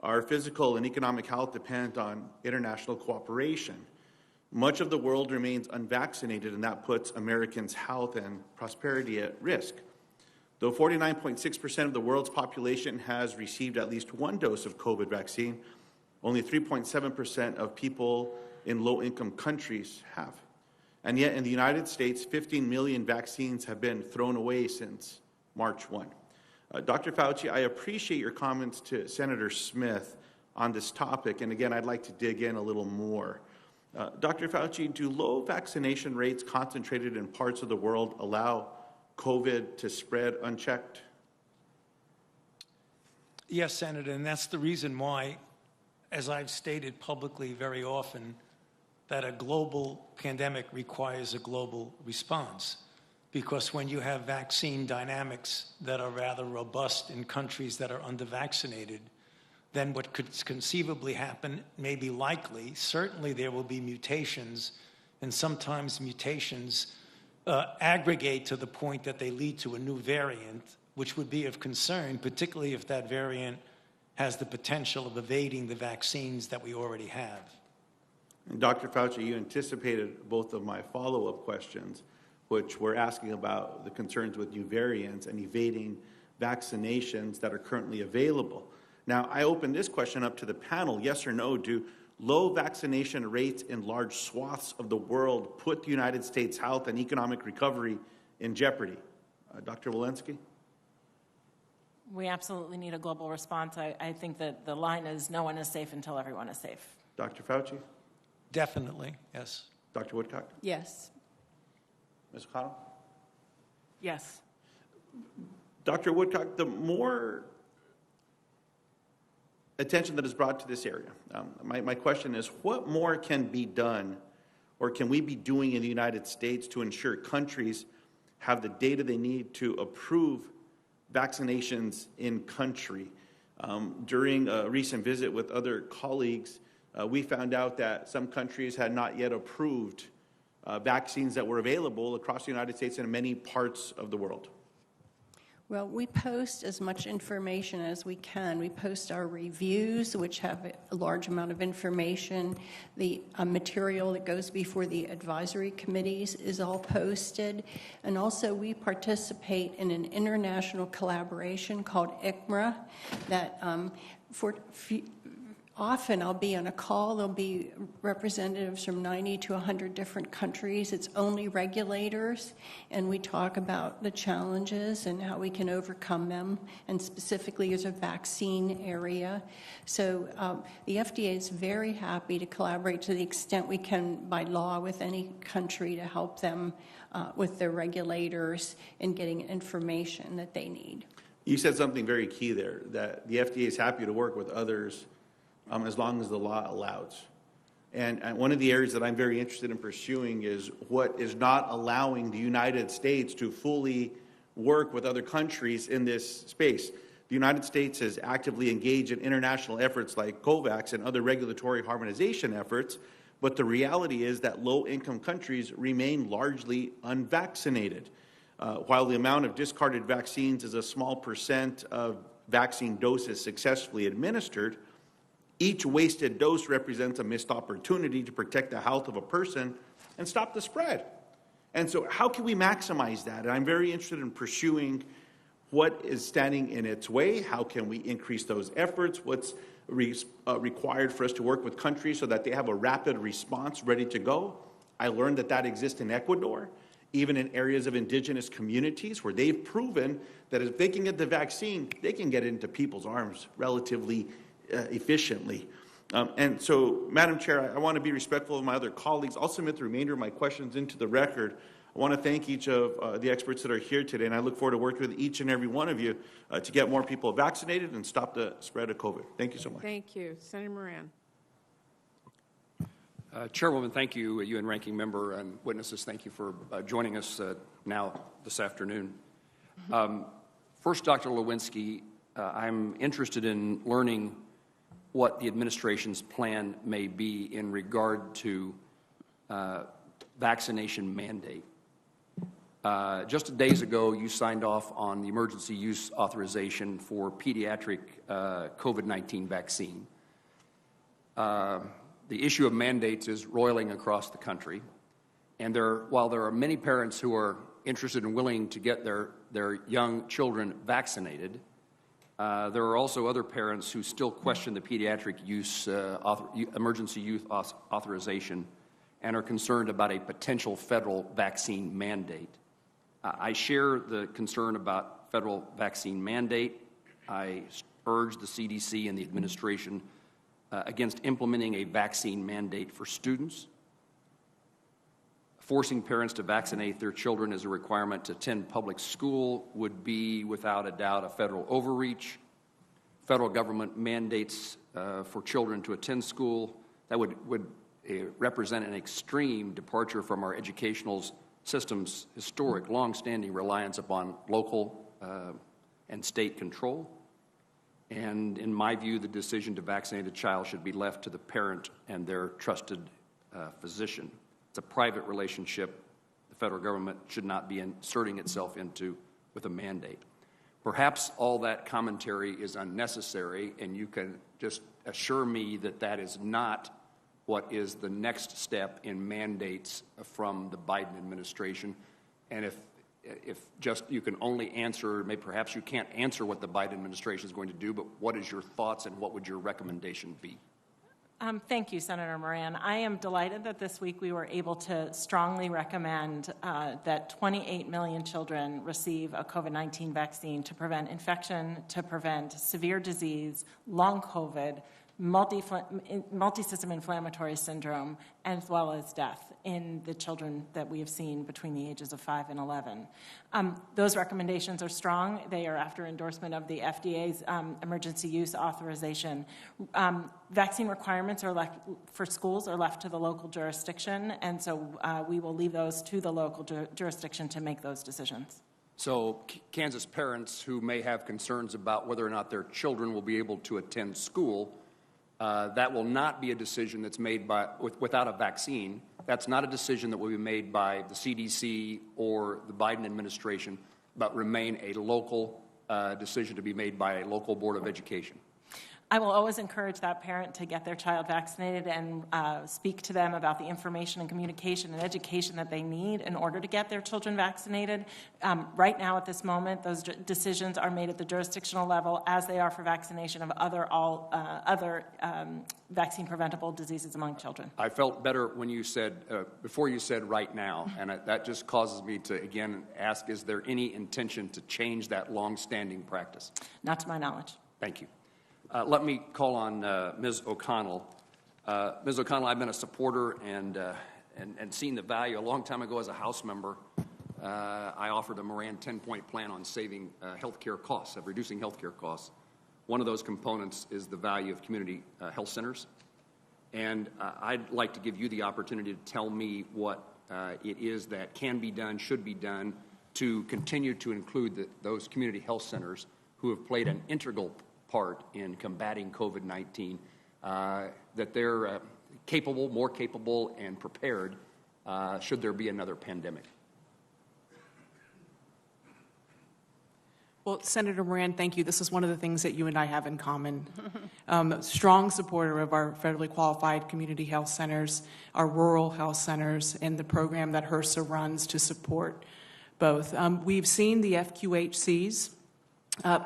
[SPEAKER 9] our physical and economic health depend on international cooperation. Much of the world remains unvaccinated, and that puts Americans' health and prosperity at risk. Though 49.6% of the world's population has received at least 1 dose of COVID vaccine, only 3.7% of people in low-income countries have. And yet in the United States, 15 million vaccines have been thrown away since March 1. Dr. Fauci, I appreciate your comments to Senator Smith on this topic, and again, I'd like to dig in a little more. Dr. Fauci, do low vaccination rates concentrated in parts of the world allow COVID to spread unchecked?
[SPEAKER 15] Yes, Senator, and that's the reason why, as I've stated publicly very often, that a global pandemic requires a global response. Because when you have vaccine dynamics that are rather robust in countries that are under-vaccinated, then what could conceivably happen may be likely. Certainly there will be mutations, and sometimes mutations aggregate to the point that they lead to a new variant, which would be of concern, particularly if that variant has the potential of evading the vaccines that we already have.
[SPEAKER 9] And Dr. Fauci, you anticipated both of my follow-up questions, which were asking about the concerns with new variants and evading vaccinations that are currently available. Now, I open this question up to the panel. Yes or no, do low vaccination rates in large swaths of the world put the United States' health and economic recovery in jeopardy? Dr. Walensky?
[SPEAKER 3] We absolutely need a global response. I think that the line is no one is safe until everyone is safe.
[SPEAKER 9] Dr. Fauci?
[SPEAKER 15] Definitely, yes.
[SPEAKER 9] Dr. Woodcock?
[SPEAKER 5] Yes.
[SPEAKER 9] Ms. O'Connell?
[SPEAKER 3] Yes.
[SPEAKER 9] Dr. Woodcock, the more attention that is brought to this area, my question is, what more can be done or can we be doing in the United States to ensure countries have the data they need to approve vaccinations in country? During a recent visit with other colleagues, we found out that some countries had not yet approved vaccines that were available across the United States and in many parts of the world.
[SPEAKER 5] Well, we post as much information as we can. We post our reviews, which have a large amount of information. The material that goes before the advisory committees is all posted. And also, we participate in an international collaboration called ICMRA that often I'll be on a call. There'll be representatives from 90 to 100 different countries. It's only regulators, and we talk about the challenges and how we can overcome them, and specifically as a vaccine area. So the FDA is very happy to collaborate to the extent we can by law with any country to help them with their regulators in getting information that they need.
[SPEAKER 9] You said something very key there, that the FDA is happy to work with others as long as the law allows. And one of the areas that I'm very interested in pursuing is what is not allowing the United States to fully work with other countries in this space. The United States has actively engaged in international efforts like COVAX and other regulatory harmonization efforts, but the reality is that low-income countries remain largely unvaccinated. While the amount of discarded vaccines is a small percent of vaccine doses successfully administered, each wasted dose represents a missed opportunity to protect the health of a person and stop the spread. And so how can we maximize that? And I'm very interested in pursuing what is standing in its way. How can we increase those efforts? What's required for us to work with countries so that they have a rapid response ready to go? I learned that that exists in Ecuador, even in areas of indigenous communities where they've proven that if they can get the vaccine, they can get it into people's arms relatively efficiently. And so, Madam Chair, I want to be respectful of my other colleagues. I'll submit the remainder of my questions into the record. I want to thank each of the experts that are here today, and I look forward to working with each and every one of you to get more people vaccinated and stop the spread of COVID. Thank you so much.
[SPEAKER 1] Thank you. Senator Moran.
[SPEAKER 10] Chairwoman, thank you. You and Ranking Member and witnesses, thank you for joining us now this afternoon. First, Dr. Walensky, I'm interested in learning what the administration's plan may be in regard to vaccination mandate. Just days ago, you signed off on the emergency use authorization for pediatric COVID-19 vaccine. The issue of mandates is roiling across the country, and while there are many parents who are interested and willing to get their young children vaccinated, there are also other parents who still question the pediatric use emergency use authorization and are concerned about a potential federal vaccine mandate. I share the concern about federal vaccine mandate. I urge the CDC and the administration against implementing a vaccine mandate for students. Forcing parents to vaccinate their children as a requirement to attend public school would be, without a doubt, a federal overreach. federal government mandates for children to attend school. That would represent an extreme departure from our educational system's historic, long-standing reliance upon local and state control. And in my view, the decision to vaccinate a child should be left to the parent and their trusted physician. It's a private relationship the federal government should not be inserting itself into with a mandate. Perhaps all that commentary is unnecessary, and you can just assure me that that is not what is the next step in mandates from the Biden administration. And if just you can only answer, maybe perhaps you can't answer what the Biden administration is going to do, but what is your thoughts and what would your recommendation be?
[SPEAKER 3] Thank you, Senator Moran. I am delighted that this week we were able to strongly recommend that 28 million children receive a COVID-19 vaccine to prevent infection, to prevent severe disease, long COVID, multi-system inflammatory syndrome, as well as death in the children that we have seen between the ages of 5 and 11. Those recommendations are strong. They are after endorsement of the FDA's emergency use authorization. Vaccine requirements are left for schools are left to the local jurisdiction, and so we will leave those to the local jurisdiction to make those decisions.
[SPEAKER 10] So Kansas parents who may have concerns about whether or not their children will be able to attend school, that will not be a decision that's made without a vaccine. That's not a decision that will be made by the CDC or the Biden administration, but remain a local decision to be made by a local board of education.
[SPEAKER 3] I will always encourage that parent to get their child vaccinated and speak to them about the information and communication and education that they need in order to get their children vaccinated. Right now, at this moment, those decisions are made at the jurisdictional level, as they are for vaccination of other vaccine-preventable diseases among children.
[SPEAKER 10] I felt better when you said, before you said right now, and that just causes me to, again, ask, is there any intention to change that long-standing practice?
[SPEAKER 3] Not to my knowledge.
[SPEAKER 10] Thank you. Let me call on Ms. O'Connell. Ms. O'Connell, I've been a supporter and seen the value. A long time ago as a House member, I offered a Moran 10-point plan on saving health care costs, of reducing health care costs. One of those components is the value of community health centers. And I'd like to give you the opportunity to tell me what it is that can be done, should be done, to continue to include those community health centers who have played an integral part in combating COVID-19, that they're capable, more capable, and prepared should there be another pandemic.
[SPEAKER 6] Well, Senator Moran, thank you. This is one of the things that you and I have in common. Strong supporter of our federally qualified community health centers, our rural health centers, and the program that HRSA runs to support both. We've seen the FQHCs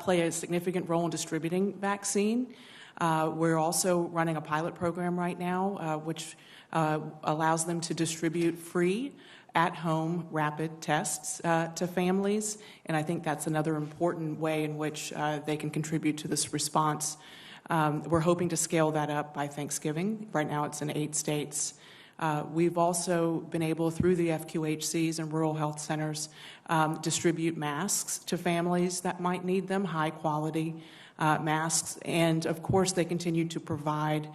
[SPEAKER 6] play a significant role in distributing vaccine. We're also running a pilot program right now, which allows them to distribute free at-home rapid tests to families, and I think that's another important way in which they can contribute to this response. We're hoping to scale that up by Thanksgiving. Right now it's in 8 states. We've also been able, through the FQHCs and rural health centers, distribute masks to families that might need them, high-quality masks, and of course they continue to provide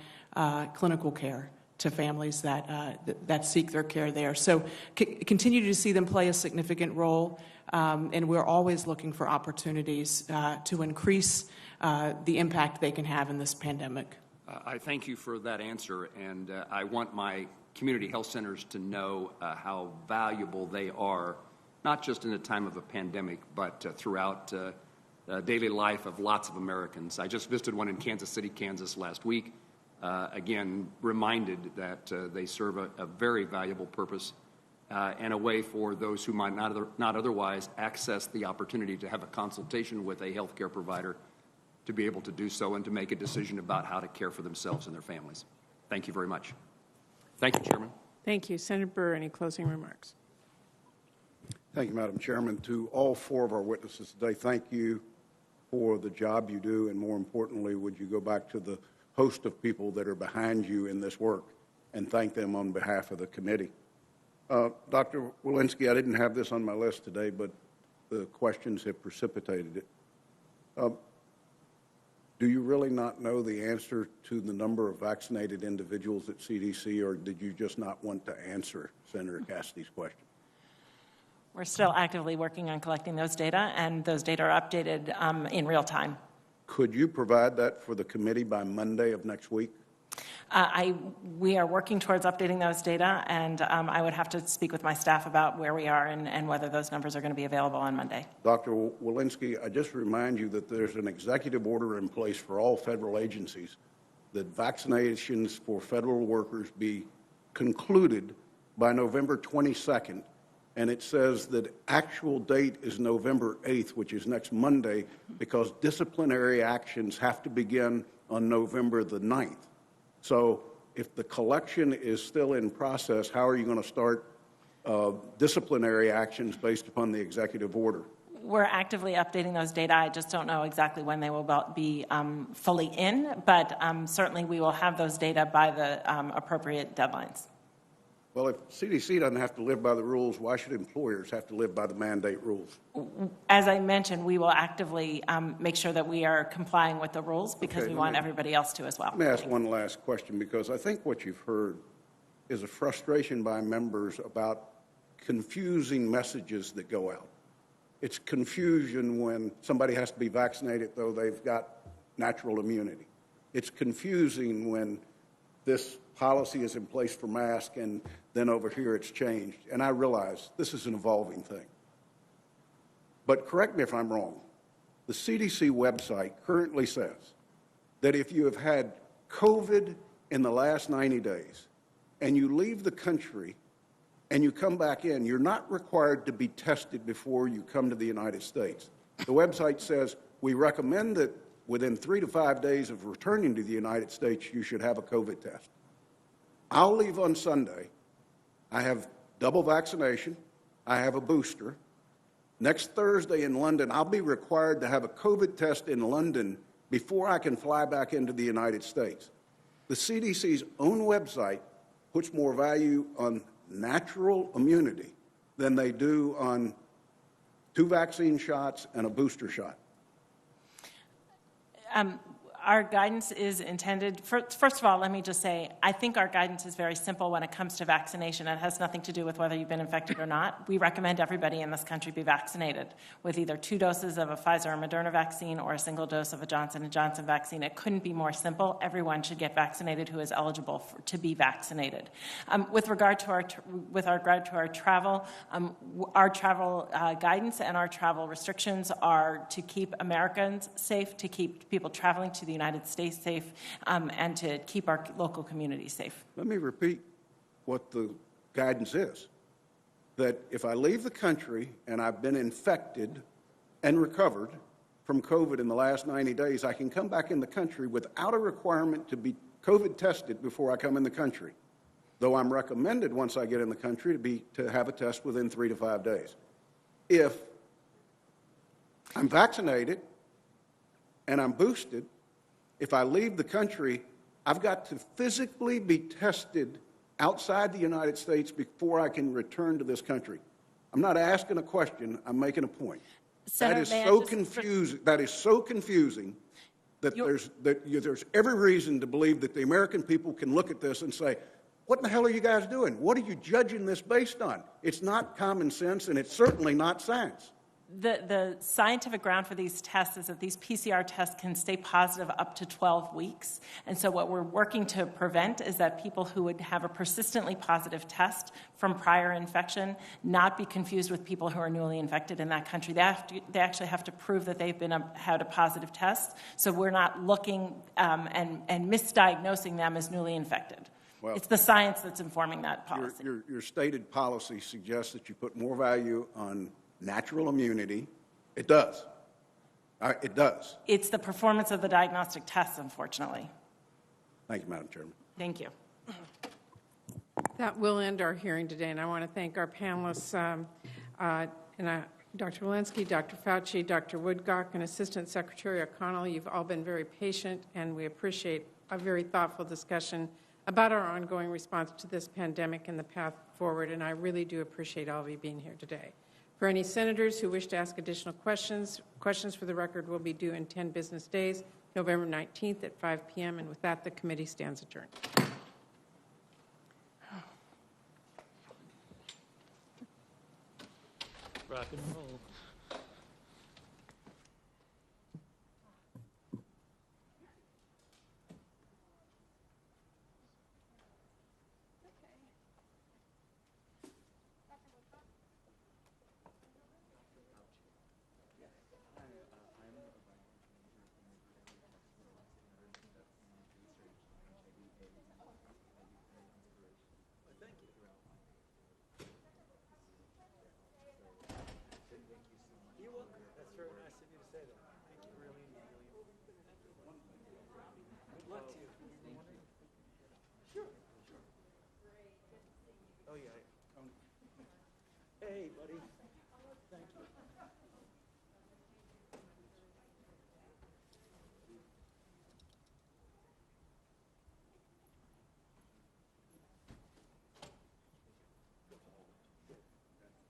[SPEAKER 6] clinical care to families that seek their care there. So continue to see them play a significant role, and we're always looking for opportunities to increase the impact they can have in this pandemic.
[SPEAKER 10] I thank you for that answer, and I want my community health centers to know how valuable they are, not just in a time of a pandemic, but throughout daily life of lots of Americans. I just visited one in Kansas City, Kansas last week. Again, reminded that they serve a very valuable purpose and a way for those who might not otherwise access the opportunity to have a consultation with a healthcare provider to be able to do so and to make a decision about how to care for themselves and their families. Thank you very much. Thank you, Chairman.
[SPEAKER 1] Thank you. Senator Burr, any closing remarks?
[SPEAKER 2] Thank you, Madam Chairman. To all 4 of our witnesses today, thank you for the job you do, and more importantly, would you go back to the host of people that are behind you in this work and thank them on behalf of the committee. Dr. Walensky, I didn't have this on my list today, but the questions have precipitated it. Do you really not know the answer to the number of vaccinated individuals at CDC, or did you just not want to answer Senator Cassidy's question?
[SPEAKER 3] We're still actively working on collecting those data, and those data are updated in real time.
[SPEAKER 2] Could you provide that for the committee by Monday of next week?
[SPEAKER 3] We are working towards updating those data, and I would have to speak with my staff about where we are and whether those numbers are going to be available on Monday.
[SPEAKER 2] Dr. Walensky, I just remind you that there's an executive order in place for all federal agencies that vaccinations for federal workers be concluded by November 22nd, and it says that actual date is November 8th, which is next Monday, because disciplinary actions have to begin on November the 9th. So if the collection is still in process, how are you going to start disciplinary actions based upon the executive order?
[SPEAKER 3] We're actively updating those data. I just don't know exactly when they will be fully in, but certainly we will have those data by the appropriate deadlines.
[SPEAKER 2] Well, if CDC doesn't have to live by the rules, why should employers have to live by the mandate rules?
[SPEAKER 3] As I mentioned, we will actively make sure that we are complying with the rules because we want everybody else to as well.
[SPEAKER 2] Let me ask one last question, because I think what you've heard is a frustration by members about confusing messages that go out. It's confusion when somebody has to be vaccinated, though they've got natural immunity. It's confusing when this policy is in place for masks and then over here it's changed. And I realize this is an evolving thing. But correct me if I'm wrong. The CDC website currently says that if you have had COVID in the last 90 days and you leave the country and you come back in, you're not required to be tested before you come to the United States. The website says we recommend that within 3 to 5 days of returning to the United States, you should have a COVID test. I'll leave on Sunday. I have double vaccination. I have a booster. Next Thursday in London, I'll be required to have a COVID test in London before I can fly back into the United States. The CDC's own website puts more value on natural immunity than they do on 2 vaccine shots and a booster shot.
[SPEAKER 3] Our guidance is intended, first of all, let me just say, I think our guidance is very simple when it comes to vaccination. It has nothing to do with whether you've been infected or not. We recommend everybody in this country be vaccinated with either 2 doses of a Pfizer or Moderna vaccine or a single dose of a Johnson & Johnson vaccine. It couldn't be more simple. Everyone should get vaccinated who is eligible to be vaccinated. With regard to our travel, our travel guidance and our travel restrictions are to keep Americans safe, to keep people traveling to the United States safe, and to keep our local communities safe.
[SPEAKER 2] Let me repeat what the guidance is. That if I leave the country and I've been infected and recovered from COVID in the last 90 days, I can come back in the country without a requirement to be COVID tested before I come in the country, though I'm recommended once I get in the country to have a test within 3 to 5 days. If I'm vaccinated and I'm boosted, if I leave the country, I've got to physically be tested outside the United States before I can return to this country. I'm not asking a question, I'm making a point. That is so confusing that there's every reason to believe that the American people can look at this and say, what the hell are you guys doing? What are you judging this based on? It's not common sense, and it's certainly not science.
[SPEAKER 3] The scientific ground for these tests is that these PCR tests can stay positive up to 12 weeks. And so what we're working to prevent is that people who would have a persistently positive test from prior infection not be confused with people who are newly infected in that country. They actually have to prove that they've had a positive test. So we're not looking and misdiagnosing them as newly infected. Well, it's the science that's informing that policy.
[SPEAKER 2] Your stated policy suggests that you put more value on natural immunity. It does. It does.
[SPEAKER 3] It's the performance of the diagnostic tests, unfortunately.
[SPEAKER 2] Thank you, Madam Chairman.
[SPEAKER 3] Thank you.
[SPEAKER 1] That will end our hearing today, and I want to thank our panelists, Dr. Walensky, Dr. Fauci, Dr. Woodcock, and Assistant Secretary O'Connell. You've all been very patient, and we appreciate a very thoughtful discussion about our ongoing response to this pandemic and the path forward, and I really do appreciate all of you being here today. For any senators who wish to ask additional questions, questions for the record will be due in 10 business days, November 19th at 5 p.m. And with that, the committee stands adjourned.
[SPEAKER 4] Rock and roll.
[SPEAKER 15] Hey, buddy. Thank you.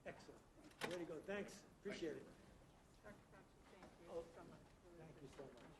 [SPEAKER 15] Excellent. There you go. Thanks. Appreciate it. Oh, thank you so much.